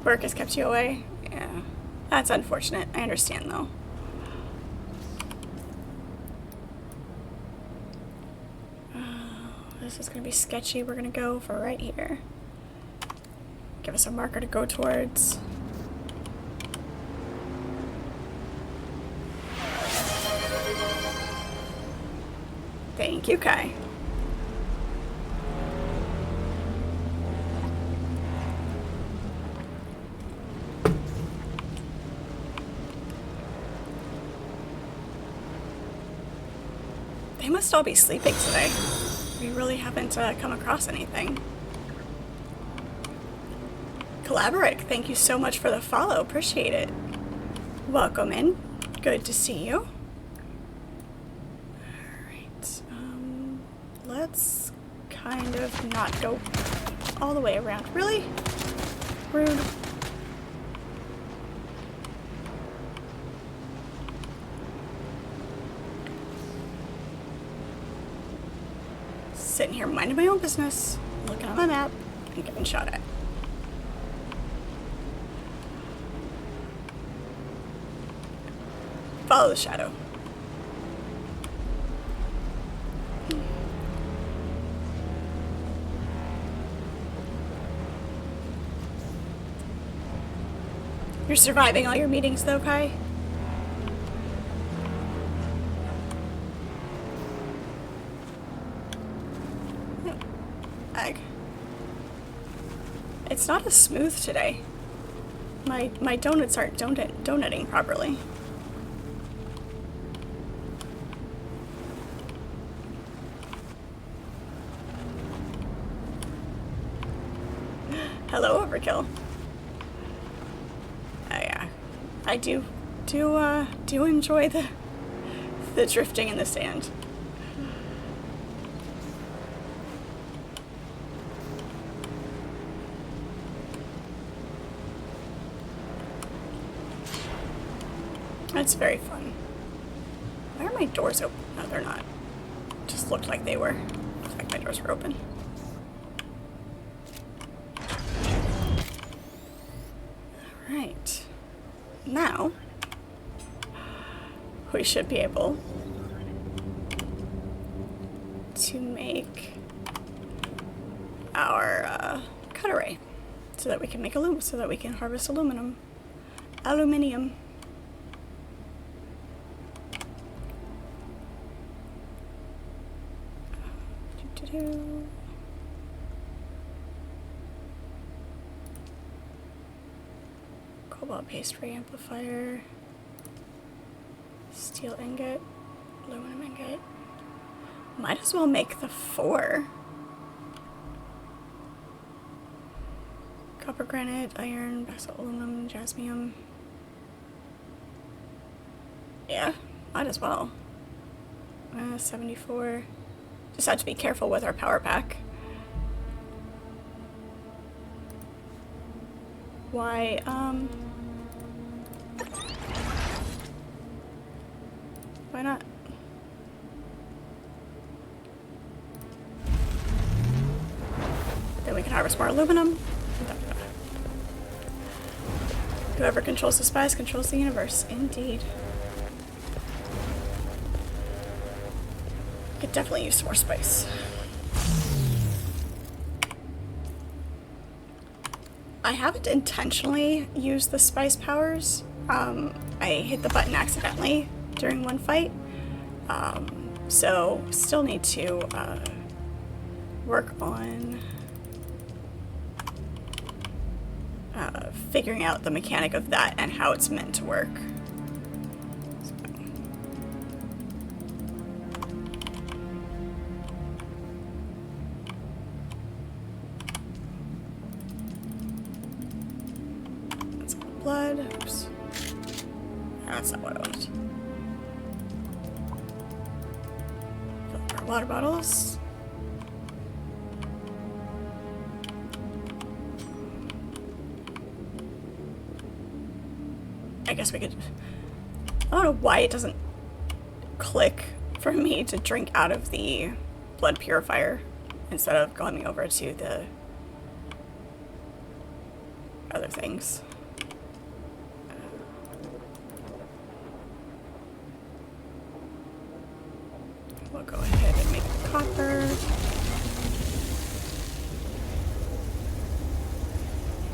Work has kept you away? Yeah. That's unfortunate. I understand, though. This is going to be sketchy. We're going to go for right here. Give us a marker to go towards. Thank you, Kai. They must all be sleeping today. We really haven't come across anything. Collaborate, thank you so much for the follow. Appreciate it. Welcome in. Good to see you. Alright. Let's kind of not go all the way around. Really? Rude. Sitting here minding my own business, looking at my map, and getting shot at. Follow the shadow. You're surviving all your meetings though, Kai? Egg. It's not as smooth today. My donuts aren't donating properly. Hello, Overkill. Yeah, I do enjoy the drifting in the sand. It's very fun. Why are my doors open? No, they're not. Just looked like they were. Looked like my doors were open. Alright. Now, we should be able to make our cut array so that we can make so that we can harvest aluminium. Cobalt paste ray amplifier, steel ingot, aluminum ingot. Might as well make the 4. Copper granite, iron, basalt aluminum, jasmium. Yeah, might as well. 74. Just have to be careful with our power pack. Why, why not? Then we can harvest more aluminum. Whoever controls the spice controls the universe. Indeed. Could definitely use some more spice. I haven't intentionally used the spice powers. I hit the button accidentally during one fight. So still need to work on figuring out the mechanic of that and how it's meant to work. Blood. Oops. That's not what I wanted. Fill up our water bottles. I guess we could. I don't know why it doesn't click for me to drink out of the blood purifier instead of going over to the other things. We'll go ahead and make copper.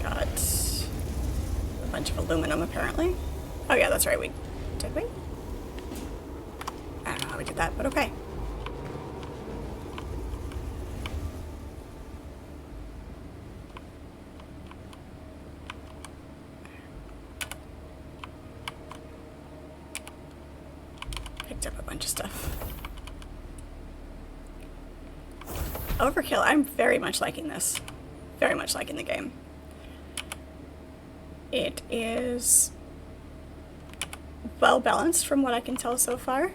Got a bunch of aluminum apparently. Oh yeah, that's right, did we? I don't know how we did that, but okay. Picked up a bunch of stuff. Overkill, I'm very much liking this. Very much liking the game. It is well balanced from what I can tell so far.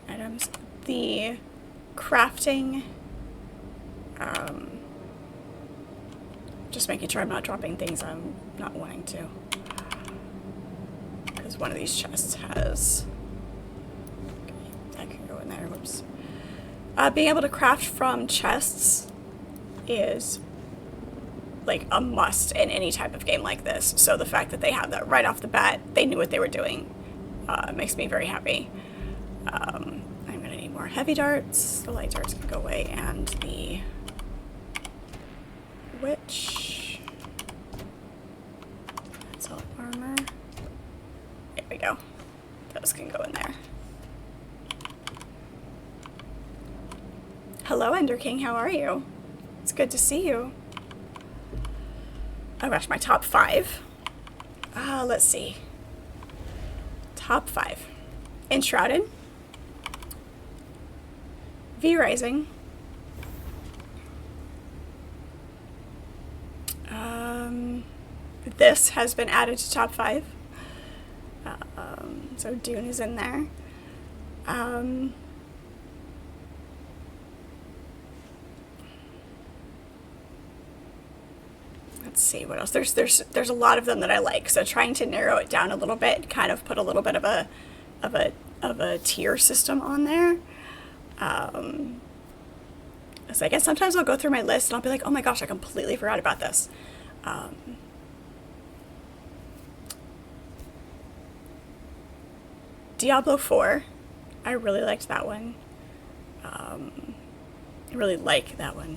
Items. The crafting, just making sure I'm not dropping things I'm not wanting to. Because one of these chests has, okay, that can go in there, whoops. Being able to craft from chests is like a must in any type of game like this. So the fact that they have that right off the bat, they knew what they were doing, makes me very happy. I'm gonna need more heavy darts. The light darts can go away, and the witch. armor. There we go. Those can go in there. Hello, Ender King. How are you? It's good to see you. Oh gosh, my top 5. Let's see. Top 5. Enshrouded. V-Rising. This has been added to top 5. So Dune is in there. Let's see what else. There's a lot of them that I like. So trying to narrow it down a little bit, kind of put a little bit of a tier system on there. So I guess sometimes I'll go through my list and I'll be like, oh my gosh, I completely forgot about this. Diablo 4, I really liked that one. I really like that one.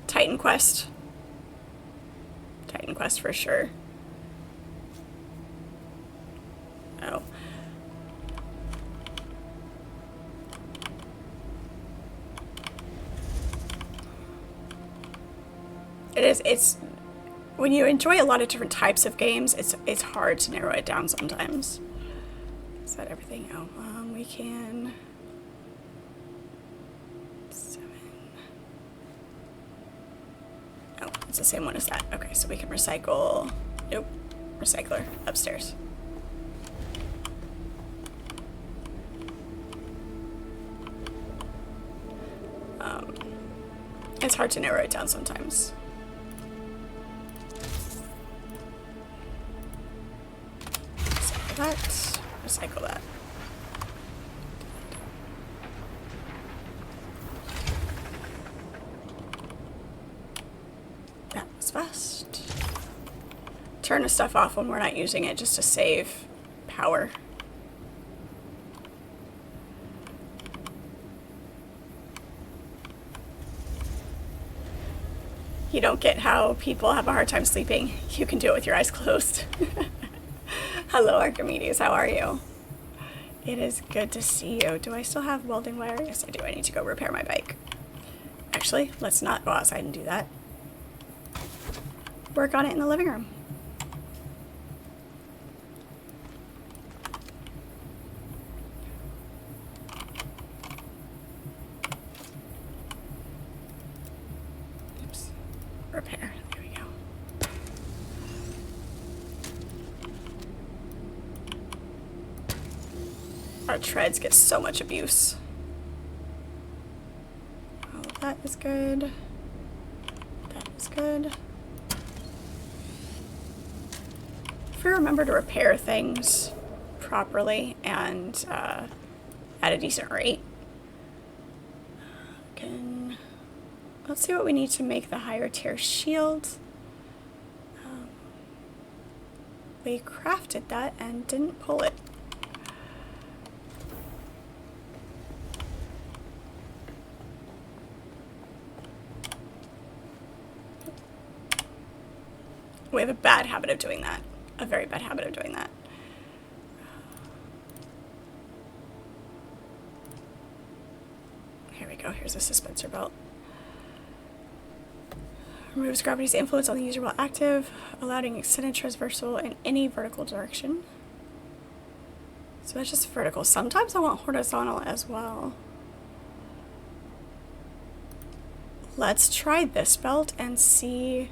Titan Quest. Titan Quest for sure. Oh. It's when you enjoy a lot of different types of games, it's hard to narrow it down sometimes. Is that everything? Oh, we can 7. Oh, it's the same one as that. Okay, so we can recycle. Nope, recycler upstairs. It's hard to narrow it down sometimes. Recycle that. Recycle that. That was fast. Turn the stuff off when we're not using it just to save power. You don't get how people have a hard time sleeping. You can do it with your eyes closed. Hello, Archimedes. How are you? It is good to see you. Do I still have welding wire? Yes, I do. I need to go repair my bike. Actually, let's not go outside and do that. Work on it in the living room. Repair. There we go. Our treads get so much abuse. All of that is good. That is good. If we remember to repair things properly and at a decent rate, let's see what we need to make the higher tier shield. We crafted that and didn't pull it. We have a bad habit of doing that. A very bad habit of doing that. Here we go. Here's a suspensor belt. Removes gravity's influence on the user while active, allowing extended transversal in any vertical direction. So that's just vertical. Sometimes I want horizontal as well. Let's try this belt and see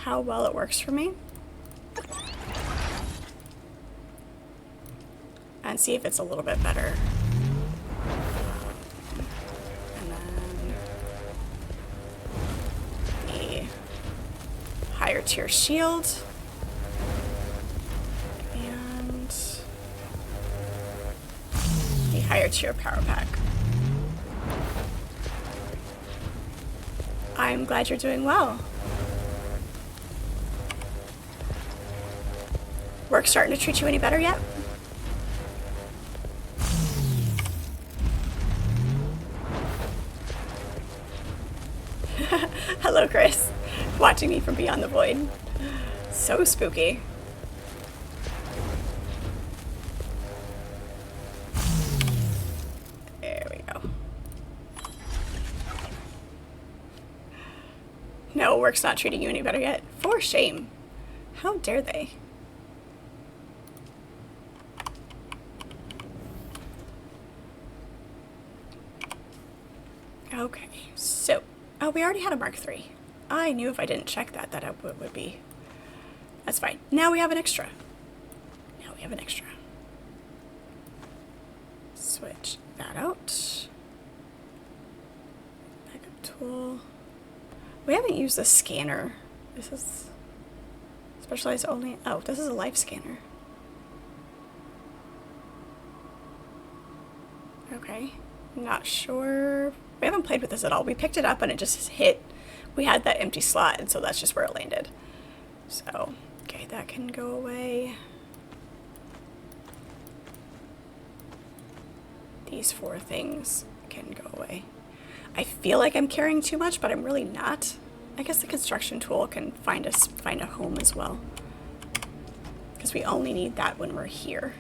how well it works for me. And see if it's a little bit better. Higher tier shield and the higher tier power pack. I'm glad you're doing well. Work starting to treat you any better yet? Hello, Chris. Watching me from beyond the void. So spooky. There we go. No, work's not treating you any better yet. For shame. How dare they? Okay, so, oh, we already had a Mark III. I knew if I didn't check that, that it would be. That's fine. Now we have an extra. Now we have an extra. Switch that out. Backup tool. We haven't used the scanner. This is specialized only. Oh, this is a life scanner. Okay. Not sure. We haven't played with this at all. We picked it up and it just hit. We had that empty slot, and so that's just where it landed. So, okay, that can go away. These 4 things can go away. I feel like I'm carrying too much, but I'm really not. I guess the construction tool can find a home as well. Because we only need that when we're here.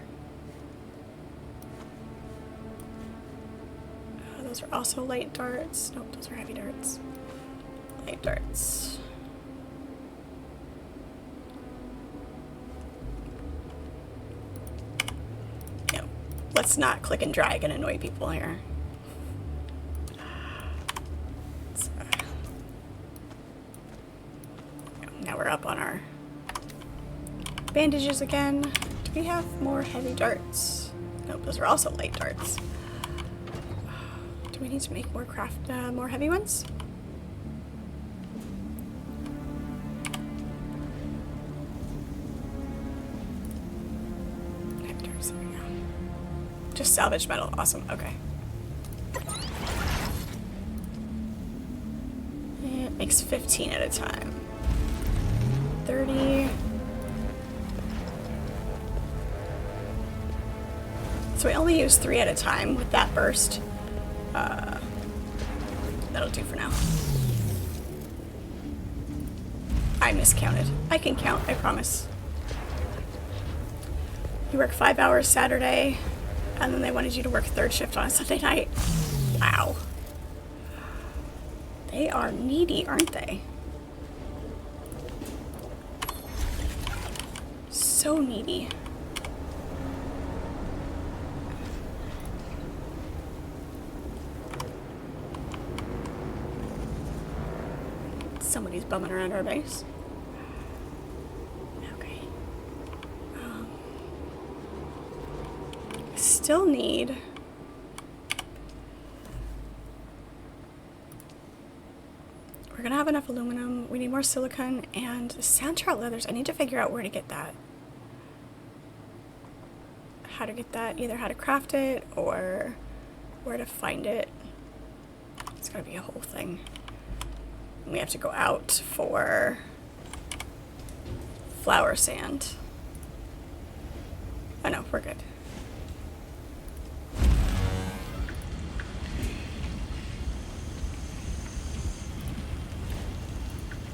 Those are also light darts. Nope, those are heavy darts. Light darts. No, let's not click and drag and annoy people here. Now we're up on our bandages again. Do we have more heavy darts? Nope, those are also light darts. Do we need to make more heavy ones? Heavy darts, there we go. Just salvage metal, awesome, okay. It makes 15 at a time. 30. So we only use 3 at a time with that burst. That'll do for now. I miscounted. I can count, I promise. You work 5 hours Saturday, and then they wanted you to work 3rd shift on a Sunday night. Wow. They are needy, aren't they? So needy. Somebody's bumming around our base. Okay. Still need... We're gonna have enough aluminum. We need more silicone and soundtrack leathers. I need to figure out where to get that. How to get that, either how to craft it or where to find it. It's gotta be a whole thing. We have to go out for flower sand. Oh no, we're good.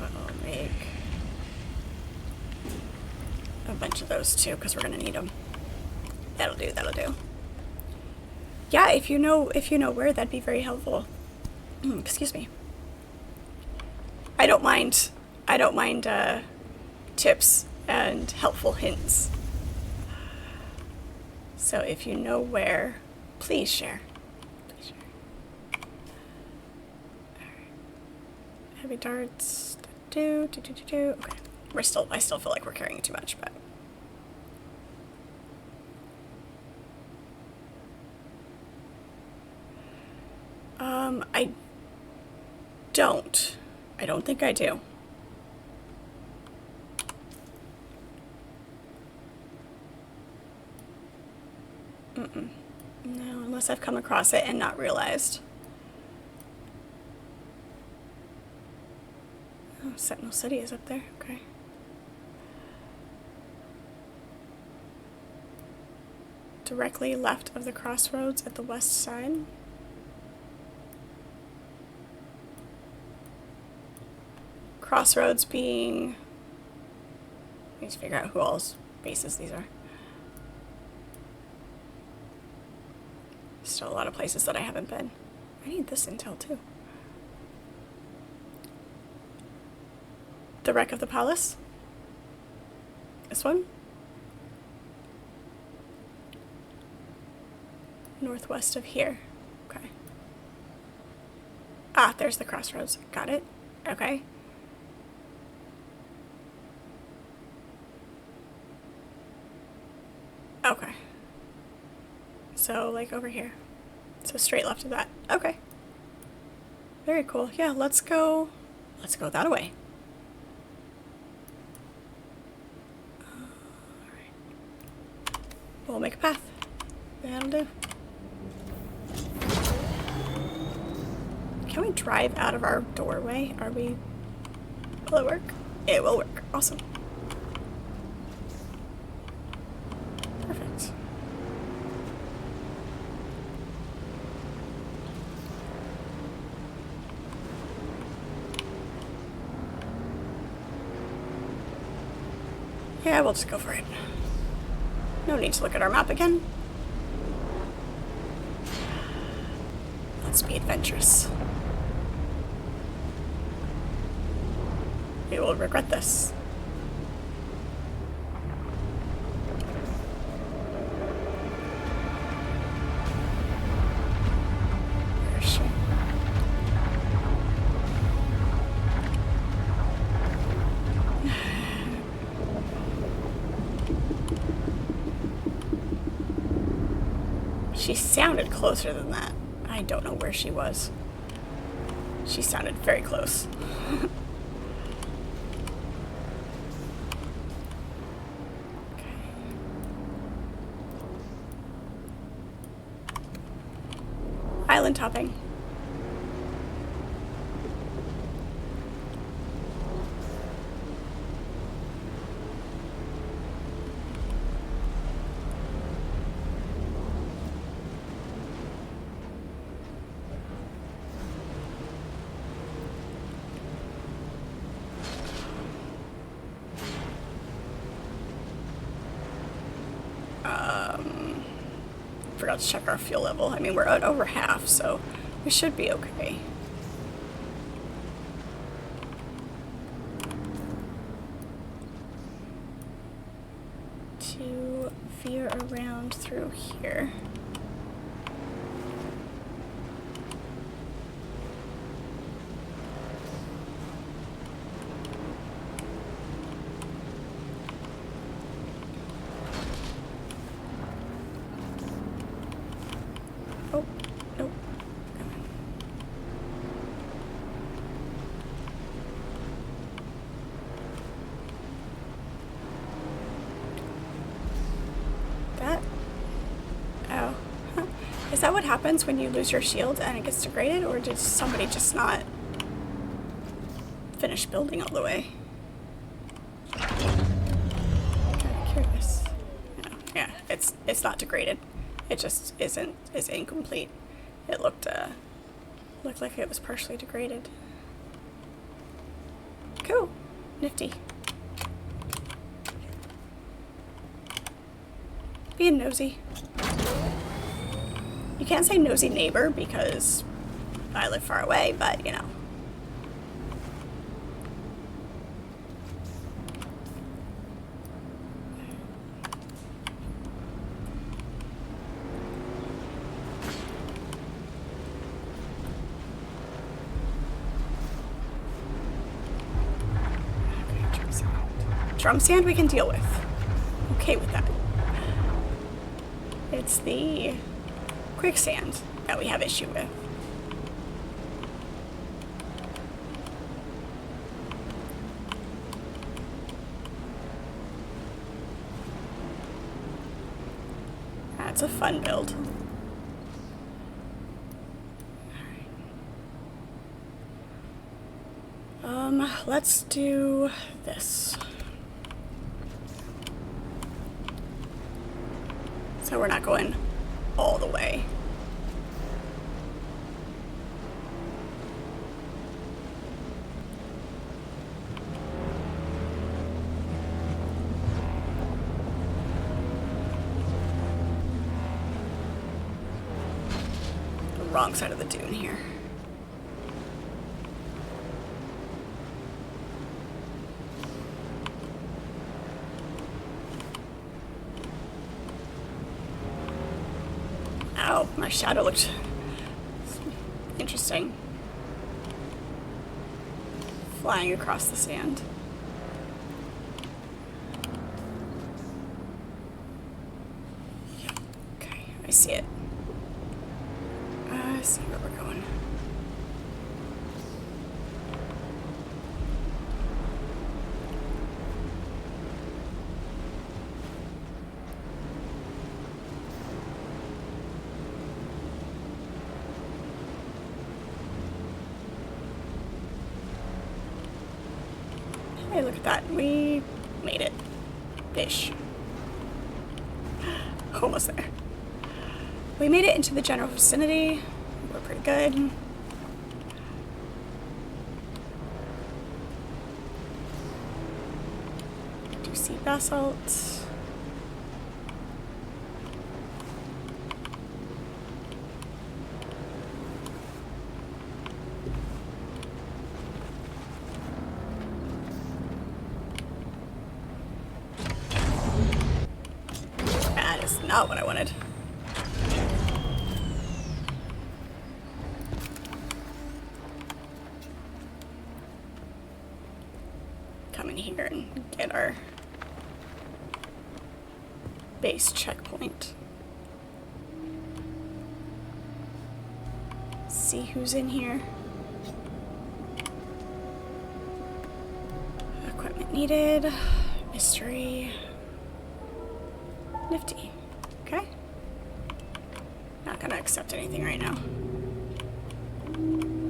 I'll make a bunch of those too, because we're gonna need them. That'll do, that'll do. Yeah, if you know where, that'd be very helpful. Excuse me. I don't mind tips and helpful hints. So if you know where, please share. Please share. Alright. Heavy darts. Okay. I still feel like we're carrying too much, but I don't think I do. No, unless I've come across it and not realized. Oh, Sentinel City is up there, okay. Directly left of the crossroads at the west side. Crossroads being... I need to figure out who all's bases these are. Still a lot of places that I haven't been. I need this intel too. The wreck of the palace? This one? Northwest of here. Okay. Ah, there's the crossroads. Got it. Okay. Okay. So, like, over here. So, straight left of that. Okay. Very cool. Yeah, let's go that way. Alright. We'll make a path. That'll do. Can we drive out of our doorway? Will it work? It will work. Awesome. Perfect. Yeah, we'll just go for it. No need to look at our map again. Let's be adventurous. We will regret this. Where is she? She sounded closer than that. I don't know where she was. She sounded very close. Okay. Island topping. Forgot to check our fuel level. I mean, we're at over half, so we should be okay. To veer around through here. Oh, nope. That? Oh. Huh. Is that what happens when you lose your shield and it gets degraded, or did somebody just not finish building all the way? I'm curious. No. Yeah, it's not degraded. It just is incomplete. It looked like it was partially degraded. Cool. Nifty. Being nosy. You can't say nosy neighbor because I live far away, but you know. Drum sand we can deal with. Okay with that. It's the quicksand that we have issue with. That's a fun build. Let's do this. So we're not going all the way. wrong side of the dune here. Ow, my shadow looked interesting. Flying across the sand. Okay, I see it. I see where we're going. Hey, look at that. We made it. Ish. Almost there. We made it into the general vicinity. We're pretty good. Do see basalt. That is not what I wanted. Come in here and get our base checkpoint. See who's in here. Equipment needed. Mystery. Nifty. Okay. Not gonna accept anything right now.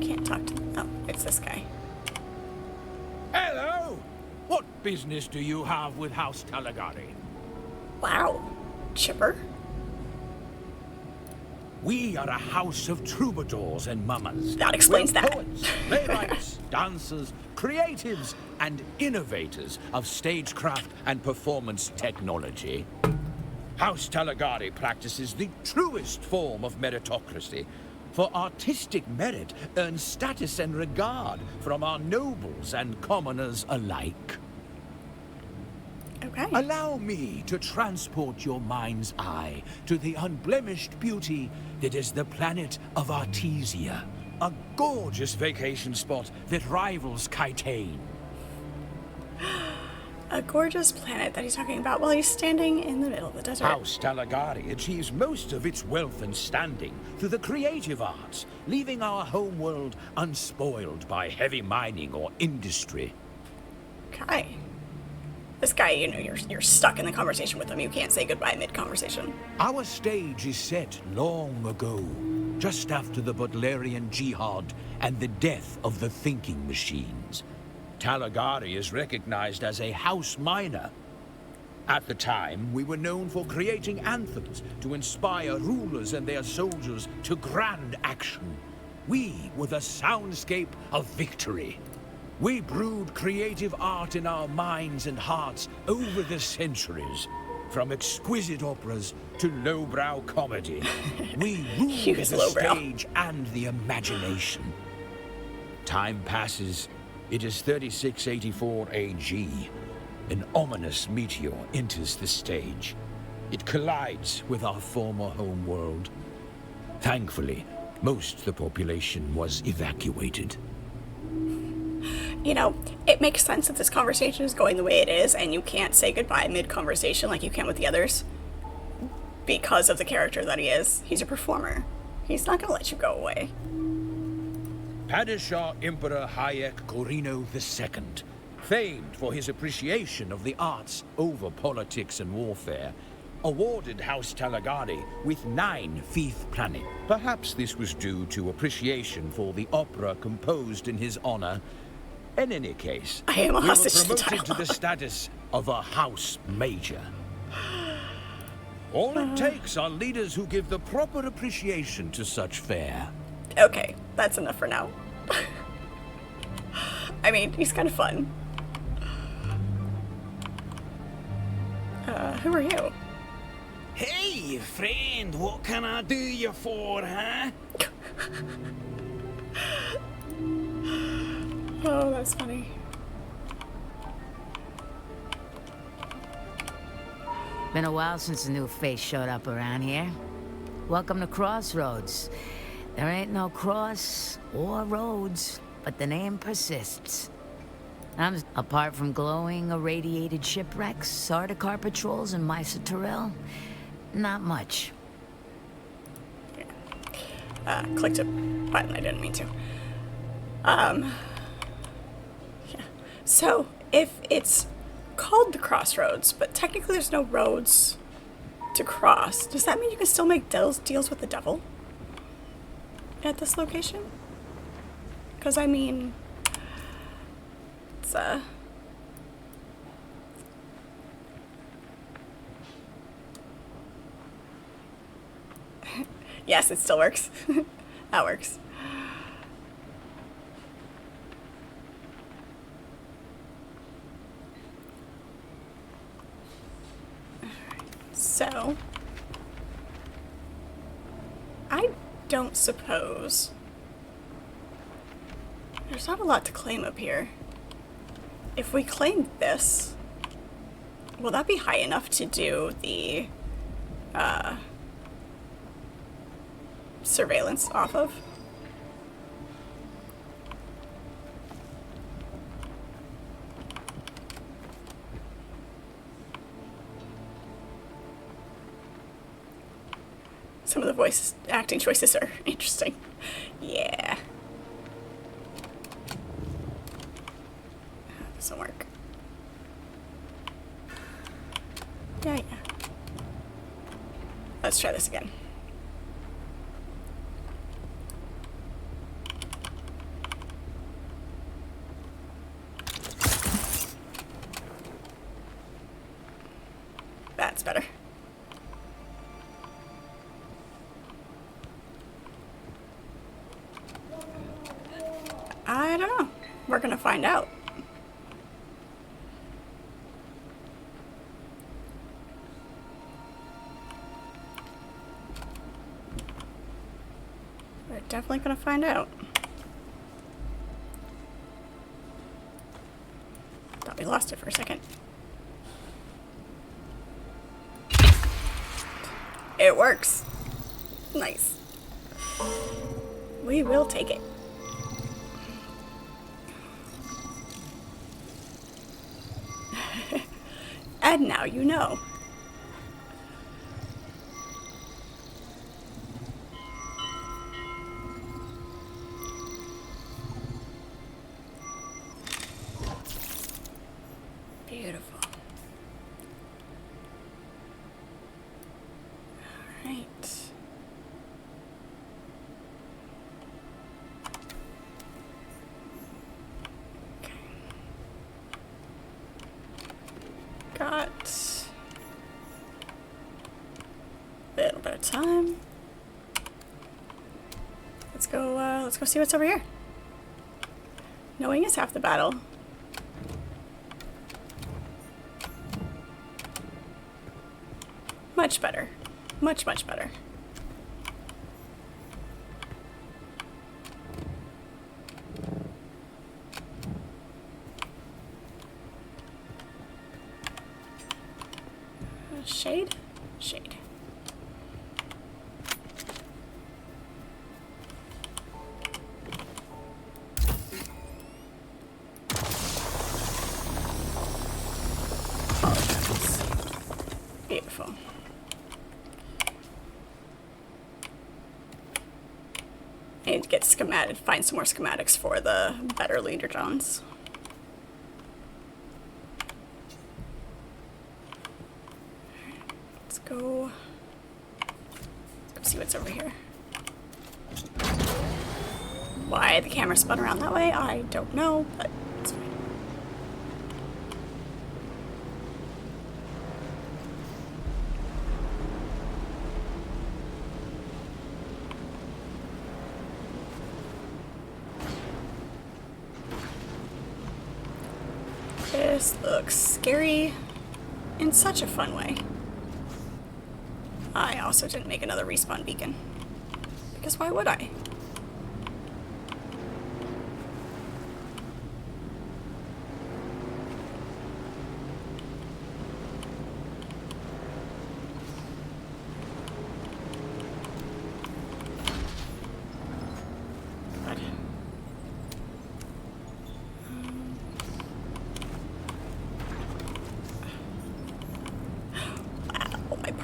Can't talk to. Oh, it's this guy. Hello! What business do you have with House Talagari? Wow. Chipper. We are a house of troubadours and mummers. That explains We're that. Poets, playwrights, dancers, creatives, and innovators of stagecraft and performance technology. House Talagari practices the truest form of meritocracy. For artistic merit earns status and regard from our nobles and commoners alike. Okay. Allow me to transport your mind's eye to the unblemished beauty that is the planet of Artesia. A gorgeous vacation spot that rivals Kitane. A gorgeous planet that he's talking about while he's standing in the middle of the desert. House Talagari achieves most of its wealth and standing through the creative arts, leaving our homeworld unspoiled by heavy mining or industry. Okay. This guy, you know, you're stuck in the conversation with him. You can't say goodbye mid-conversation. Our stage is set long ago, just after the Butlerian Jihad and the death of the thinking machines. Talagari is recognized as a house miner. At the time, we were known for creating anthems to inspire rulers and their soldiers to grand action. We were the soundscape of victory. We brewed creative art in our minds and hearts over the centuries. From exquisite operas to lowbrow comedy, we ruled the stage and the imagination. Time passes. It is 3684 AG. An ominous meteor enters the stage. It collides with our former home world. Thankfully, most of the population was evacuated. You know, it makes sense if this conversation is going the way it is and you can't say goodbye mid-conversation like you can with the others. Because of the character that he is. He's a performer. He's not gonna let you go away. Padishah Emperor Hayek Corino II, famed for his appreciation of the arts over politics and warfare, awarded House Talagari with 9 fief planets. Perhaps this was due to appreciation for the opera composed in his honor. In any case, I am a we were hostage to promoted to dialogue. the status of a house major. All it takes are leaders who give the proper appreciation to such fare. Okay, that's enough for now. I mean, he's kind of fun. Who are you? Hey, friend, what can I do you for, huh? Oh, that's funny. Been a while since a new face showed up around here. Welcome to Crossroads. There ain't no cross or roads, but the name persists. Apart from glowing, irradiated shipwrecks, Sardaukar patrols, and Mysa Terrell, not much. Clicked a button I didn't mean to. Yeah. So, if it's called the Crossroads, but technically there's no roads to cross, does that mean you can still make deals with the devil at this location? Because, I mean, it's, yes, it still works. That works. So, I don't suppose there's not a lot to claim up here. If we claim this, will that be high enough to do the surveillance off of? Some of the voice acting choices are interesting. Yeah. That doesn't work. Yeah. Let's try this again. That's better. I don't know. We're gonna find out. We're definitely gonna find out. Thought we lost it for a second. It works. Nice. We will take it. And now you know. Beautiful. All right. Okay. Got a little bit of time. Let's go see what's over here. Knowing is half the battle. Much better. Much, much better. Shade? Shade. Beautiful. I need to get find some more schematics for the better leader drones. Let's go see what's over here. Why the camera spun around that way, I don't know, but it's fine. This looks scary in such a fun way. I also didn't make another respawn beacon. Because why would I?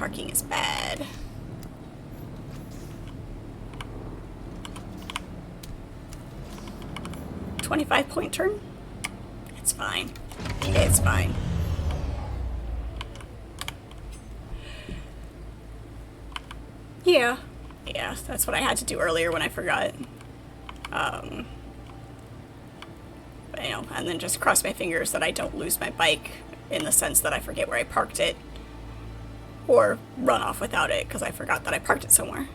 Parking is bad. .25 turn? It's fine. It's fine. Yeah. Yeah, that's what I had to do earlier when I forgot. You know, and then just cross my fingers that I don't lose my bike in the sense that I forget where I parked it or run off without it because I forgot that I parked it somewhere.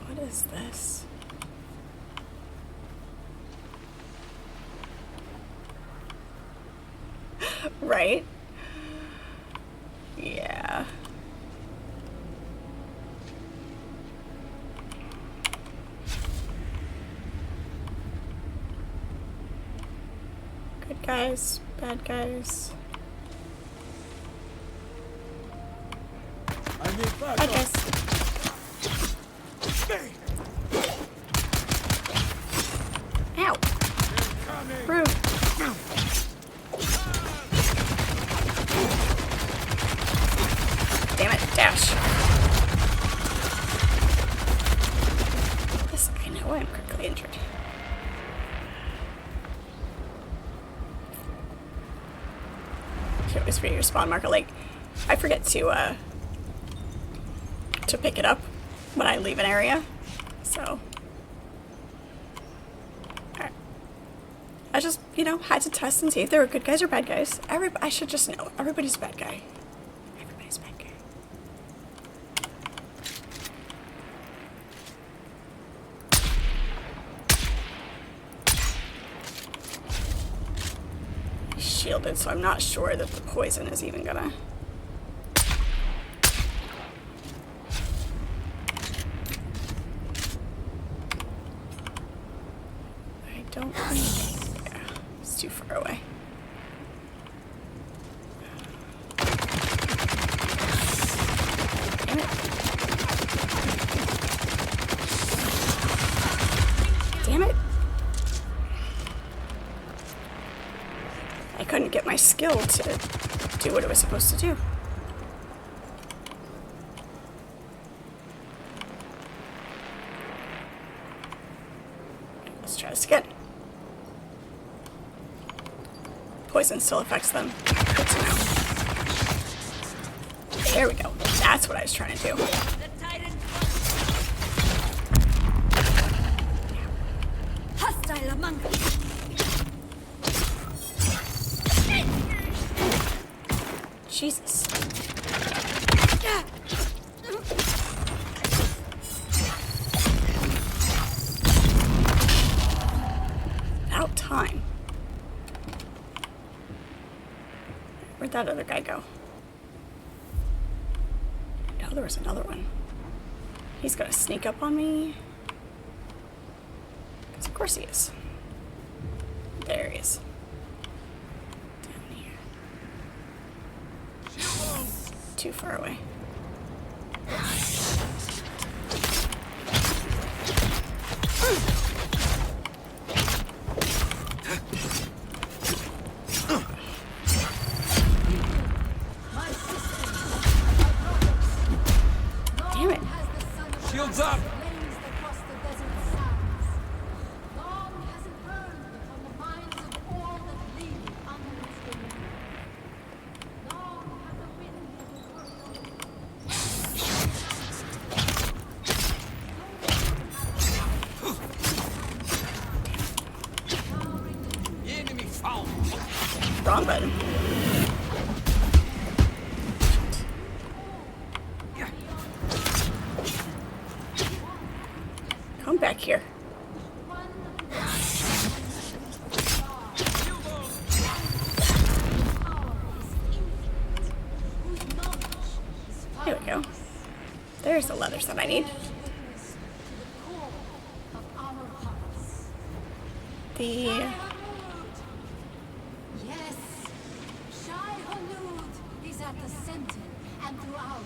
What is this? Right? Yeah. Good guys, bad guys. Bad guys. Ow. Rude. Damn it, dash. Yes, I know I'm critically injured. It was for your spawn marker. Like, I forget to pick it up when I leave an area, so. Alright. I just, you know, had to test and see if they were good guys or bad guys. I should just know. Everybody's a bad guy. Everybody's a bad guy. He's shielded, so I'm not sure that the poison is even gonna. I don't think. Yeah, it's too far away. Damn it. Damn it. I couldn't get my skill to do what it was supposed to do. Let's try this again. Poison still affects them. Good to know. There we go. That's what I was trying to do. Hostile among us. Jesus. About time. Where'd that other guy go? Oh, there was another one. He's gonna sneak up on me. 'Cause of course he is. There he is. Down here. Too far away. Damn it. Shields up! Enemy found! Wrong button. Come back here. There we go. There's the leathers that I need. The Yes. Shai Hulud is at the center and throughout.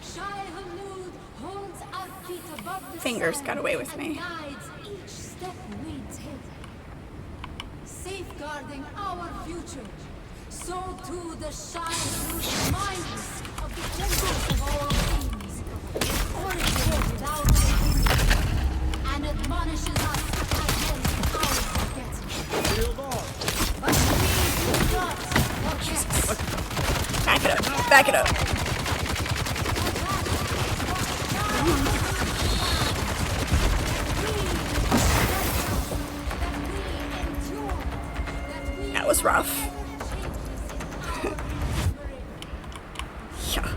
Shai Hulud holds our feet above the fingers sand got away with and me. guides each step we take. Safeguard safeguarding our future, so too the Shire reminds us of the essence of all things, its origin without beginning, and admonishes us against our forgetting. But we do not forget. Back it up. Back it up. That was rough. Yeah.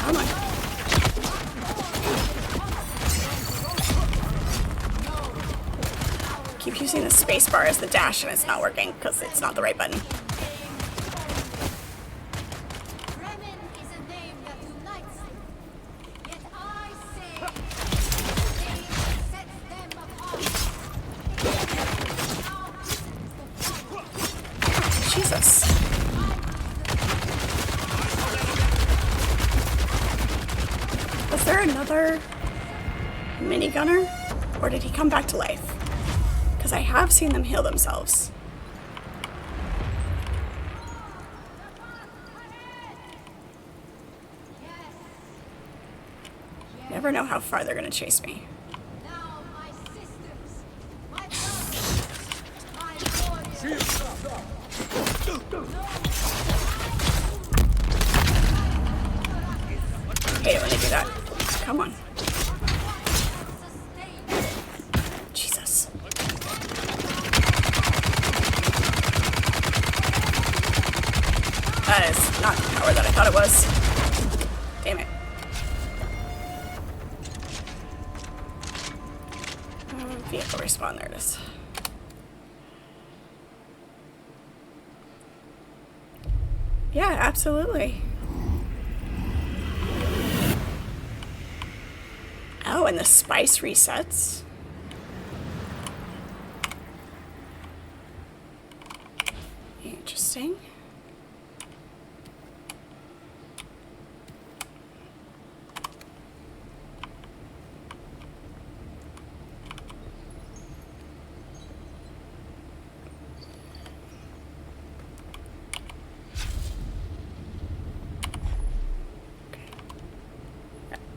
Come on. Keep using the space bar as the dash and it's not working because it's not the right button. Jesus. Was there another minigunner? Or did he come back to life? Because I have seen them heal themselves. Never know how far they're going to chase me. Now, my sisters, my brothers, my warriors. Hate it when they do that. Come on. Jesus. That is not the power that I thought it was. Damn it. Vehicle respawn, there it is. Yeah, absolutely. Oh, and the spice resets. Interesting.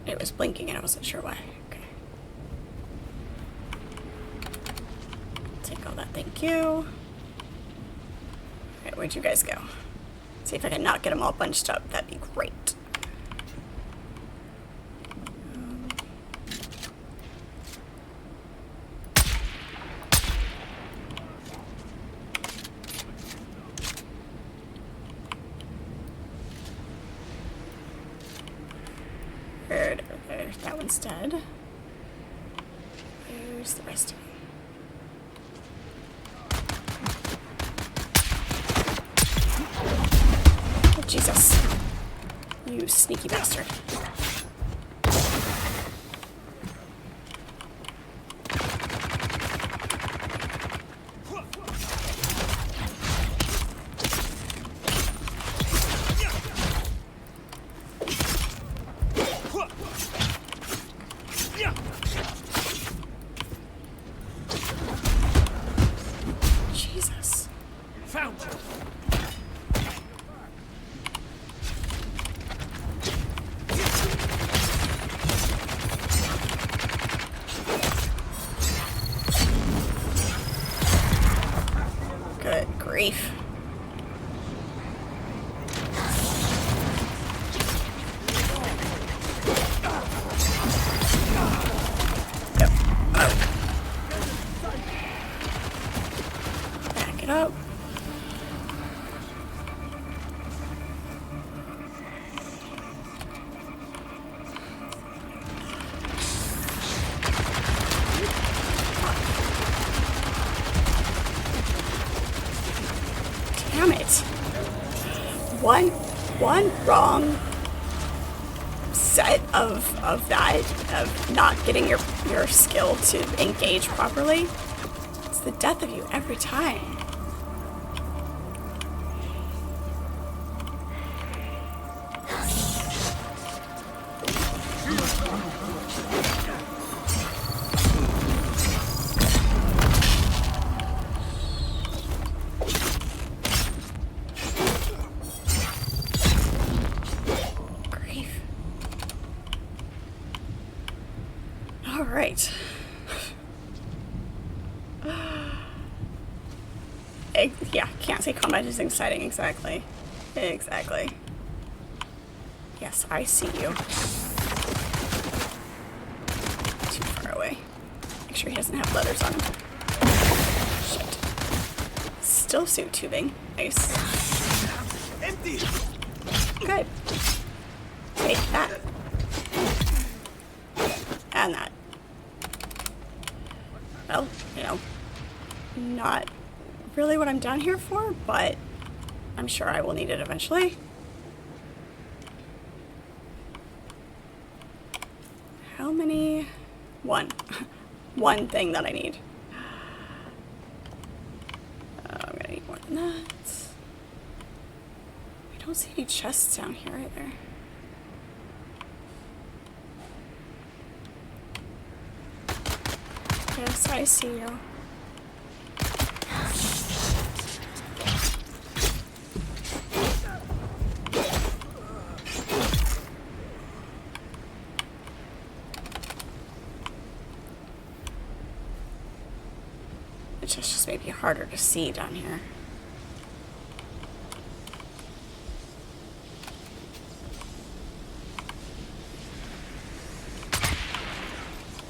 It was blinking and I wasn't sure why. Okay. Take all that, thank you. Alright, where'd you guys go? See if I can not get them all bunched up. That'd be great. Okay, that one's dead. Where's the rest of them? Oh, Jesus. You sneaky bastard. Jesus. Found you. Good grief. Yep. Oh. Back it up. damn it. One wrong set of not getting your skill to engage properly. It's the death of you every time. Right. Yeah, can't say combat is exciting, exactly. Exactly. Yes, I see you. Too far away. Make sure he doesn't have leathers on him. Shit. Still suit tubing. Nice. Empty. Good. Take that. And that. Well, you know, not really what I'm down here for, but I'm sure I will need it eventually. How many? One. One thing that I need. I'm gonna need more than that. I don't see any chests down here either. Yes, I see you. It just may be harder to see down here.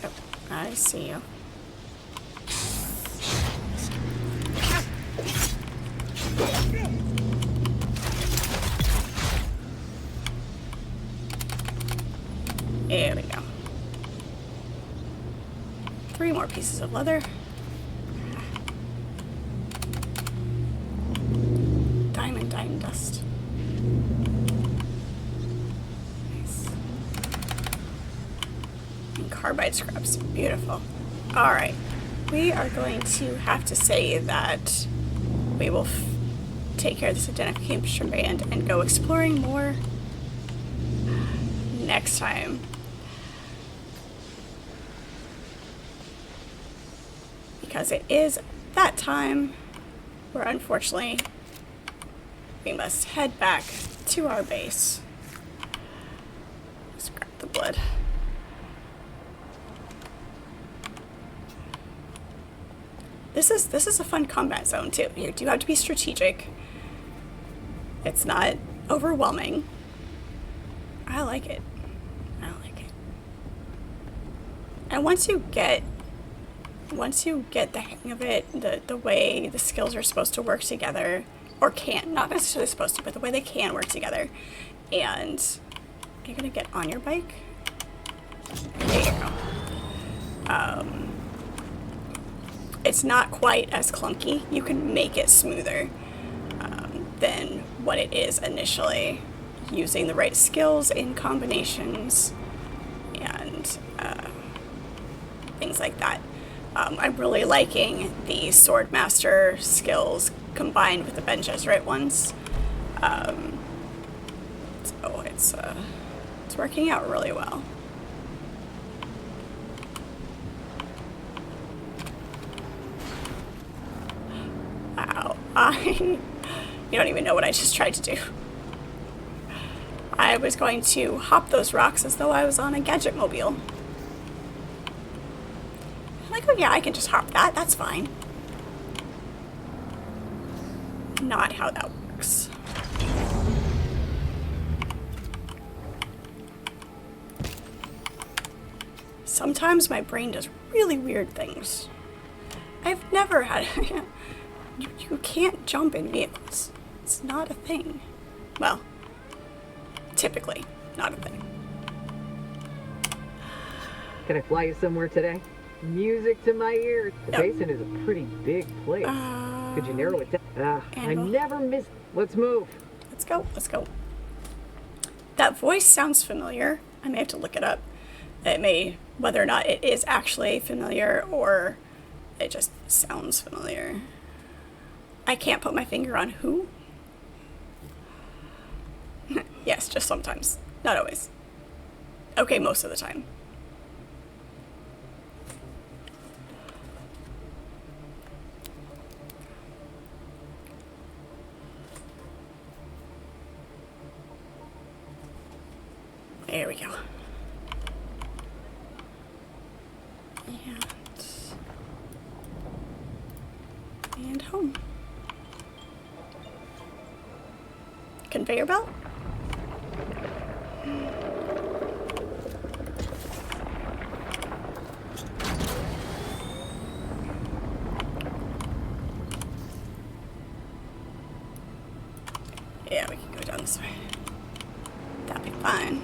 Yep, I see you. There we go. 3 more pieces of leather. Diamond dust. Nice. And carbide scraps. Beautiful. Alright. We are going to have to say that we will take care of this identification band and go exploring more next time. Because it is that time where unfortunately we must head back to our base. Let's grab the blood. This is a fun combat zone too. You do have to be strategic. It's not overwhelming. I like it. I like it. And once you get the hang of it, the way the skills are supposed to work together, or can, not necessarily supposed to, but the way they can work together, and you're gonna get on your bike. There you go. It's not quite as clunky. You can make it smoother than what it is initially, using the right skills in combinations and things like that. I'm really liking the Swordmaster skills combined with the Ben Gesserit ones. So it's working out really well. Wow, you don't even know what I just tried to do. I was going to hop those rocks as though I was on a gadget mobile. Like, oh yeah, I can just hop that, that's fine. Not how that works. Sometimes my brain does really weird things. I've never had... you can't jump in vehicles. It's not a thing. Well, typically, not a thing. Can I fly you somewhere today? Music to my ears. The basin is a pretty big place. Could you narrow it down? I never miss. Let's move. Let's go. Let's go. That voice sounds familiar. I may have to look it up. It may, whether or not it is actually familiar or it just sounds familiar. I can't put my finger on who. Yes, just sometimes. Not always. Okay, most of the time. There we go. And home. Conveyor belt? Yeah, we can go down this way. That'll be fine.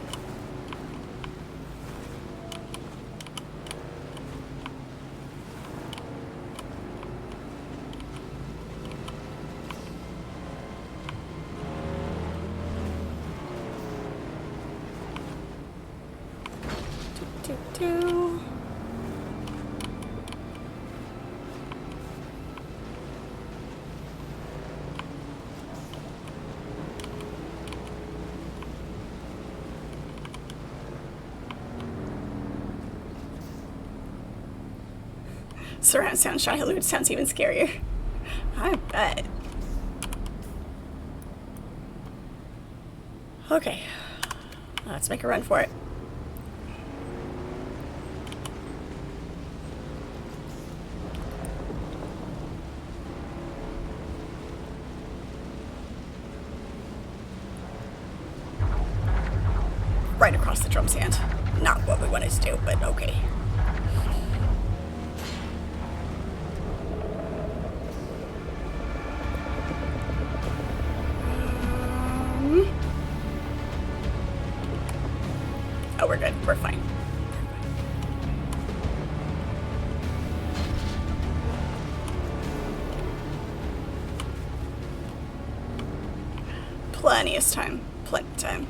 Surround sound Shai-Hulud sounds even scarier. I bet. Okay. Let's make a run for it. Right across the drum stand. Not what we wanted to do, but okay. Oh, we're good. We're fine. Plenty of time. Plenty of time.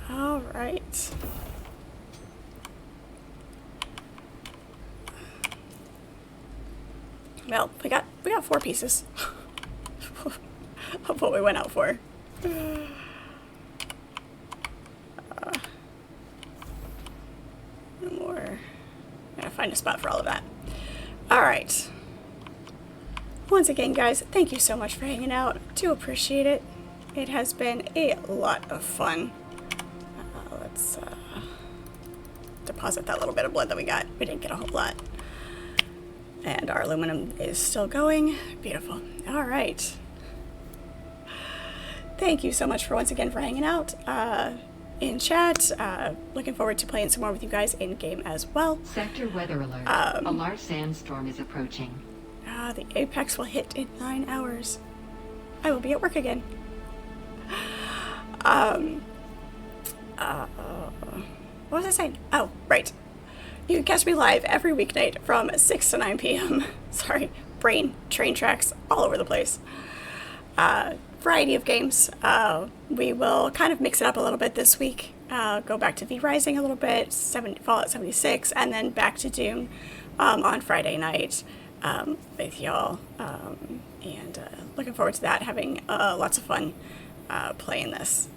All right. Well, we got 4 pieces of what we went out for. One more. Gotta find a spot for all of that. All right. Once again, guys, thank you so much for hanging out. Do appreciate it. It has been a lot of fun. Let's deposit that little bit of blood that we got. We didn't get a whole lot. And our aluminum is still going. Beautiful. All right. Thank you so much for once again for hanging out in chat. Looking forward to playing some more with you guys in game as well. Sector weather alert. A large sandstorm is approaching. The apex will hit in 9 hours. I will be at work again. What was I saying? Oh, right. You can catch me live every weeknight from 6 to 9 p.m. Sorry, brain, train tracks, all over the place. Variety of games. We will kind of mix it up a little bit this week. Go back to V Rising a little bit, Fallout 76, and then back to Dune on Friday night with y'all. And looking forward to that, having lots of fun playing this.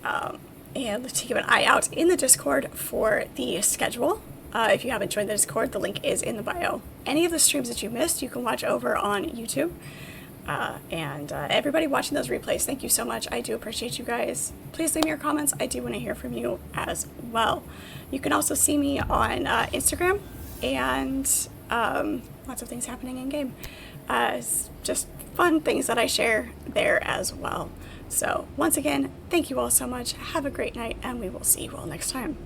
And to keep an eye out in the Discord for the schedule. If you haven't joined the Discord, the link is in the bio. Any of the streams that you missed, you can watch over on YouTube. And everybody watching those replays, thank you so much. I do appreciate you guys. Please leave me your comments. I do want to hear from you as well. You can also see me on Instagram and lots of things happening in game. Just fun things that I share there as well. So once again, thank you all so much. Have a great night, and we will see you all next time.